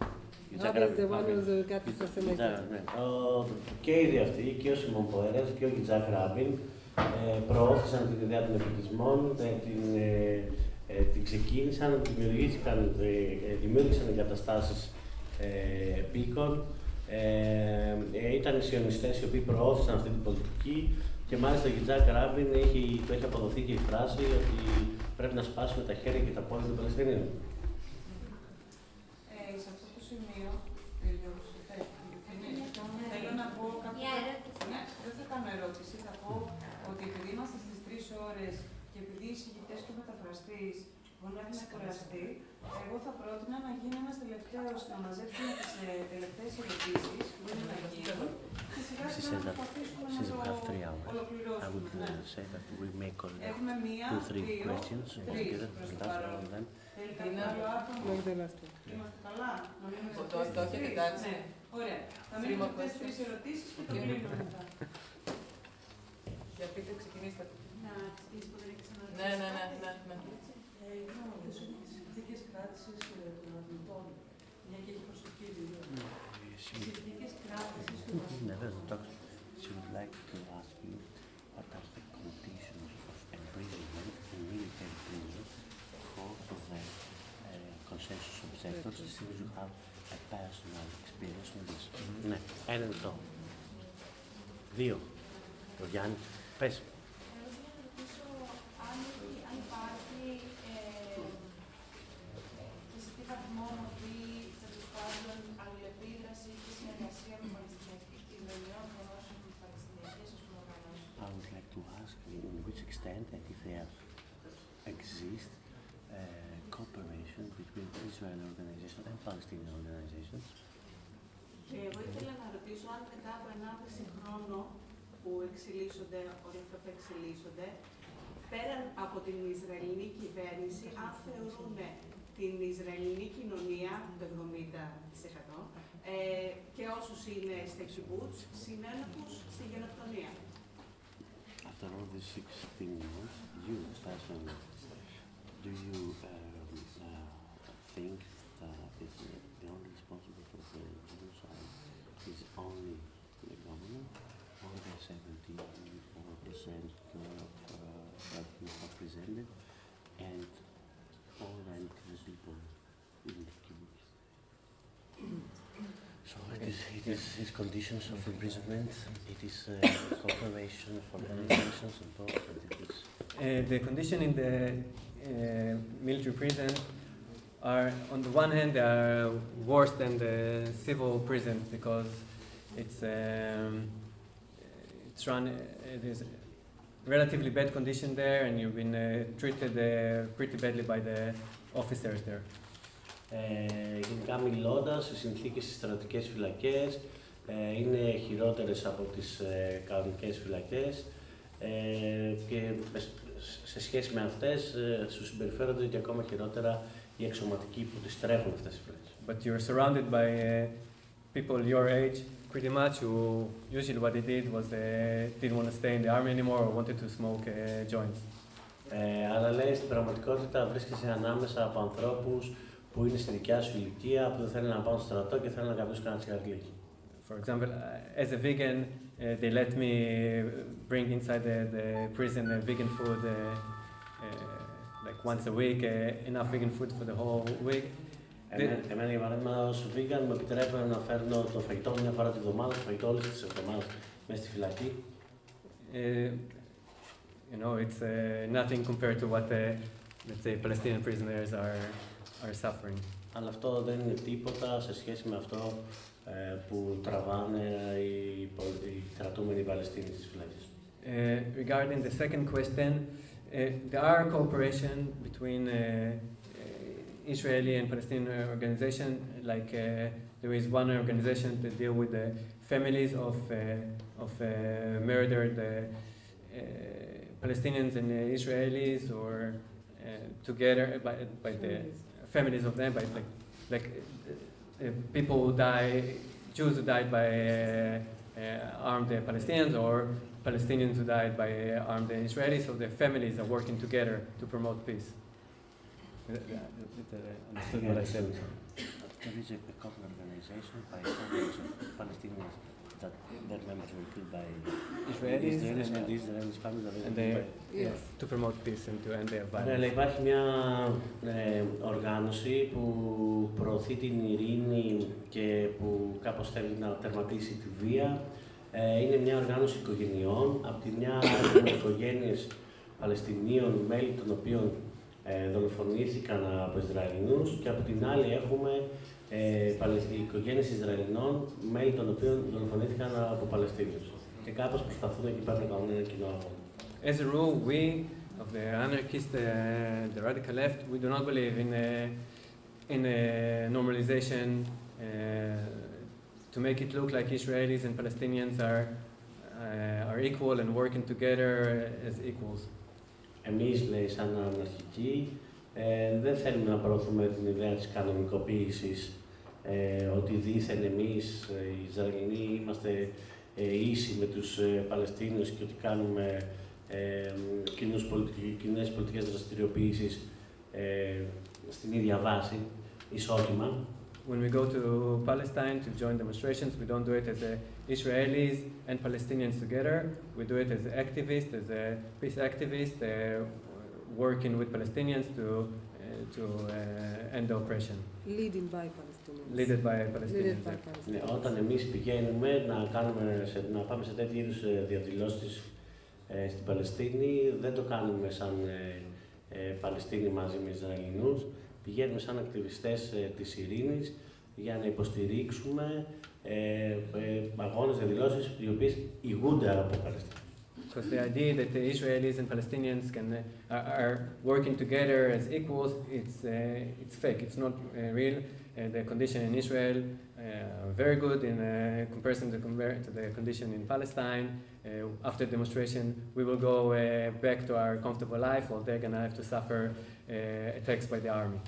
S5: Και οι δύο αυτοί, και ο Σιμών Πέρες και ο Yitzhak Rabin, προώθησαν την ιδέα των επικισμών, την ξεκίνησαν, δημιούργησαν εγκαταστάσεις πίκων. Ήταν οι σιωνιστές οι οποίοι προώθησαν αυτή την πολιτική και μάλιστα ο Yitzhak Rabin του έχει αποδοθεί και η φράση ότι πρέπει να σπάσουμε τα χέρια και τα πόδια των Παλαιστινίων.
S2: Σε αυτό το σημείο, θέλω να πω κάποια... Δεν θα κάνω ερώτηση, θα πω ότι επειδή είμαστε στις 3 ώρες και επειδή οι εισηγητές και ο μεταφραστής μπορεί να έχουν κουραστεί, εγώ θα πρότεινα να γίνει ένας τελευταίος, να μαζέψουμε τις τελευταίες ερωτήσεις που είναι να γίνουν και σιγά σιγά να προσπαθήσουμε να το ολοκληρώσουμε. Έχουμε μία, δύο, τρεις προς το παρόν. Θέλετε άλλο άτομο? Είμαστε καλά?
S3: Το έχετε εντάξει.
S2: Ωραία. Θα μείνουμε αυτές τις 3 ερωτήσεις και το κλείνουμε μετά.
S3: Για πείτε, ξεκινήστε.
S9: Να ξεκινήσει που δεν έχει ξαναδεί.
S3: Ναι.
S2: Να ρωτήσω για τις συνθήκες κράτησης των αρνητών, μια και έχει προσωπική δουλειά. Οι συνθήκες κράτησης των αρνητών.
S7: She would like to ask you what are the conditions of imprisonment in military prison for the consensus objectors, since you have a personal experience with this.
S5: Ναι, ένα λεπτό. Δύο. Ο Γιάννη, πες.
S13: Εγώ θέλω να ρωτήσω αν υπάρχει και σε τι βαθμό μορφή τέλος πάντων αλληλεπίδραση και συνεργασία με Ισραηλινών οργανώσεων και παλαιστινιακές οργανώσεις.
S7: I would like to ask in which extent and if there exists cooperation between Israeli organizations and Palestinian organizations.
S9: Και εγώ ήθελα να ρωτήσω αν μετά από 1,5 χρόνο που εξελίσσονται όλα αυτά που εξελίσσονται, πέραν από την Ισραηλινή κυβέρνηση, αν θεωρούν την Ισραηλινή κοινωνία, το 70%, και όσους είναι στα κιμπούτς, συνένοχους στη γενοκτονία.
S7: After all these 16 months, you personally, do you think that the only responsible for the genocide is only the government, or the 74% that you have presented, and all the people in the kibbutz?
S5: So it is conditions of imprisonment, it is cooperation for organizations and both, and it is...
S6: The condition in the military prison are, on the one hand, they are worse than the civil prison because it's there's relatively bad condition there, and you've been treated pretty badly by the officers there.
S5: Γενικά μιλώντας, οι συνθήκες στις στρατιωτικές φυλακές είναι χειρότερες από τις κανονικές φυλακές και σε σχέση με αυτές σου συμπεριφέρονται και ακόμα χειρότερα οι εξωματικοί που τις τρέχουν αυτές τις φυλακές.
S6: But you're surrounded by people your age, pretty much, who usually what they did was they didn't want to stay in the army anymore or wanted to smoke joints.
S5: Αλλά λέει στην πραγματικότητα βρίσκεσαι ανάμεσα από ανθρώπους που είναι στη δικιά σου ηλικία, που δεν θέλουν να πάνε στο στρατό και θέλουν να καπνίσουν κανένα τσιγαρλίκι.
S6: For example, as a vegan, they let me bring inside the prison vegan food like once a week, enough vegan food for the whole week.
S5: Εμένα για παράδειγμα ως vegan μου επιτρέπουν να φέρνω το φαγητό μου μια φορά τη βδομάδα, το φαγητό όλες τις εβδομάδες μέσα στη φυλακή.
S6: You know, it's nothing compared to what let's say Palestinian prisoners are suffering.
S5: Αλλά αυτό δεν είναι τίποτα σε σχέση με αυτό που τραβάνε οι κρατούμενοι Παλαιστίνοι στις φυλακές.
S6: Regarding the second question, there are cooperation between Israeli and Palestinian organization. Like there is one organization to deal with the families of murdered Palestinians and Israelis, or together by the families of them, by like people who die, Jews who died by armed Palestinians, or Palestinians who died by armed Israelis. So the families are working together to promote peace.
S7: Understood what I said. There is a common organization by families of Palestinians that their members were killed by
S6: Israelis
S7: and the Israelis families are
S6: and to promote peace and to end their violence.
S5: Αλλά υπάρχει μια οργάνωση που προωθεί την ειρήνη και που κάπως θέλει να τερματίσει τη βία. Είναι μια οργάνωση οικογενειών. Από τη μια έχουμε οικογένειες Παλαιστινίων, μέλη των οποίων δολοφονήθηκαν από Ισραηλινούς, και από την άλλη έχουμε οικογένειες Ισραηλινών, μέλη των οποίων δολοφονήθηκαν από Παλαιστίνιους. Και κάπως προσπαθούν εκεί πέρα να κάνουν ένα κοινό αγώνα.
S6: As a rule, we of the anarchists, the radical left, we do not believe in a normalization to make it look like Israelis and Palestinians are equal and working together as equals.
S5: Εμείς, λέει, σαν αναρχικοί, δεν θέλουμε να προωθούμε την ιδέα της κανονικοποίησης, ότι δήθεν εμείς, οι Ισραηλινοί, είμαστε ίσοι με τους Παλαιστίνιους και ότι κάνουμε κοινές πολιτικές δραστηριοποίησεις στην ίδια βάση, ισότιμα.
S6: When we go to Palestine to join demonstrations, we don't do it as Israelis and Palestinians together. We do it as activists, as peace activists, working with Palestinians to end the oppression.
S4: Leading by Palestinians.
S6: Leaded by Palestinians.
S5: Ναι, όταν εμείς πηγαίνουμε να πάμε σε τέτοιου είδους διαδηλώσεις στην Παλαιστίνη, δεν το κάνουμε σαν Παλαιστίνοι μαζί με Ισραηλινούς. Πηγαίνουμε σαν ακτιβιστές της ειρήνης για να υποστηρίξουμε αγώνες, διαδηλώσεις οι οποίες ηγούνται από Παλαιστίνη.
S6: Because the idea that the Israelis and Palestinians are working together as equals, it's fake. It's not real. The condition in Israel very good in comparison to the condition in Palestine. After demonstration, we will go back to our comfortable life, while they're going to have to suffer attacks by the army.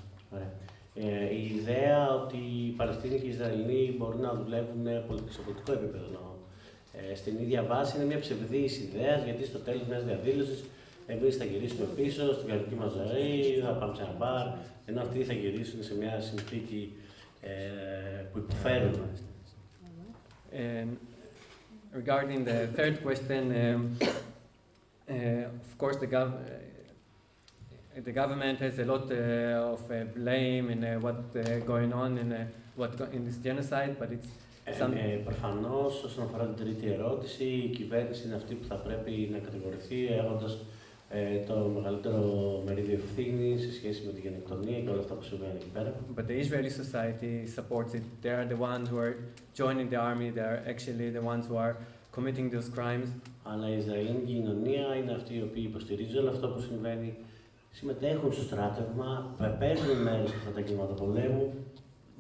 S5: Η ιδέα ότι οι Παλαιστίνοι και οι Ισραηλοί μπορούν να δουλεύουν σε πολιτικό επίπεδο στην ίδια βάση είναι μια ψευδής ιδέα, γιατί στο τέλος μιας διαδήλωσης εμείς θα γυρίσουμε πίσω στην κανονική μας ζωή, θα πάμε σε ένα μπαρ, ενώ αυτοί θα γυρίσουν σε μια συνθήκη που υποφέρουν.
S6: Regarding the third question, of course the government has a lot of blame in what's going on in this genocide, but it's
S5: Προφανώς, όσον αφορά την τρίτη ερώτηση, η κυβέρνηση είναι αυτή που θα πρέπει να κατηγορηθεί, έχοντας το μεγαλύτερο μερίδιο ευθύνη σε σχέση με τη γενοκτονία και όλα αυτά που συμβαίνουν εκεί πέρα.
S6: But the Israeli society supports it. They are the ones who are joining the army. They are actually the ones who are committing those crimes.
S5: Αλλά η Ισραηλινή κοινωνία είναι αυτοί οι οποίοι υποστηρίζουν όλο αυτό που συμβαίνει, συμμετέχουν στο στράτευμα, παίρνουν μέρος σε αυτά τα εγκλήματα πολέμου.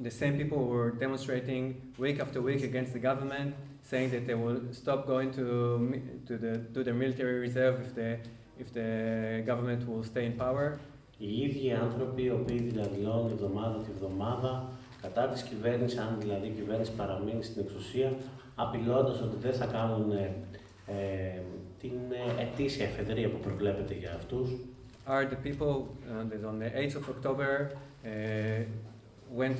S6: The same people who are demonstrating week after week against the government, saying that they will stop going to their military reserve if the government will stay in power.
S5: Οι ίδιοι άνθρωποι οι οποίοι διαδηλώνουν εβδομάδα τη βδομάδα κατά της κυβέρνησης, αν δηλαδή η κυβέρνηση παραμείνει στην εξουσία, απειλώντας ότι δεν θα κάνουν την ετήσια εφεδρεία που προβλέπεται για αυτούς.
S6: Are the people that on the 8th of October went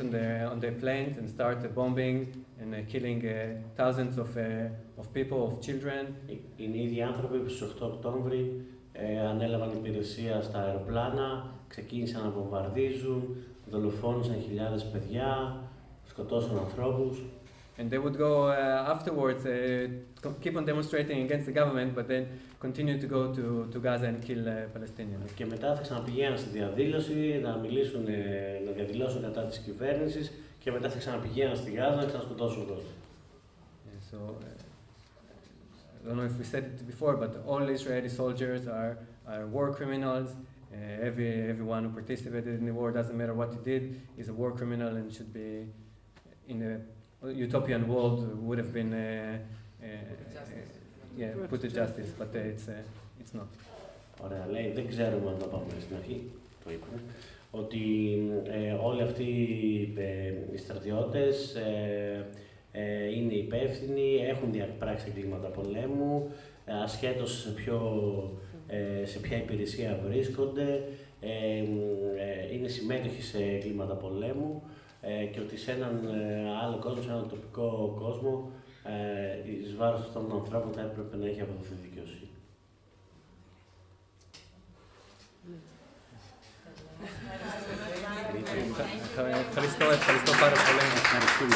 S6: on their planes and started bombing and killing thousands of people, of children.
S5: Είναι οι ίδιοι άνθρωποι που στις 8 Οκτώβρη ανέλαβαν υπηρεσία στα αεροπλάνα, ξεκίνησαν να βομβαρδίζουν, δολοφόνησαν χιλιάδες παιδιά, σκοτώσαν ανθρώπους.
S6: And they would go afterwards, keep on demonstrating against the government, but then continue to go to Gaza and kill Palestinians.
S5: Και μετά θα ξαναπηγαίναν στη διαδήλωση, να διαδηλώσουν κατά της κυβέρνησης και μετά θα ξαναπηγαίναν στη Γάζα να ξανασκοτώσουν κόσμο.
S6: So, I don't know if we said it before, but all Israeli soldiers are war criminals. Everyone who participated in the war, doesn't matter what he did, is a war criminal and should be in a utopian world would have been put to justice, but it's not.
S5: Ωραία, λέει, δεν ξέρουμε αν το πάμε στην αρχή, το είπαμε, ότι όλοι αυτοί οι στρατιώτες είναι υπεύθυνοι, έχουν διαπράξει εγκλήματα πολέμου, ασχέτως σε ποια υπηρεσία βρίσκονται, είναι συμμέτοχοι σε εγκλήματα πολέμου και ότι σε έναν άλλο κόσμο, σε έναν τοπικό κόσμο, εις βάρος αυτών των ανθρώπων θα έπρεπε να έχει αποδοθεί δικαιοσύνη.
S6: Ευχαριστώ πάρα πολύ.
S7: Ευχαριστούμε.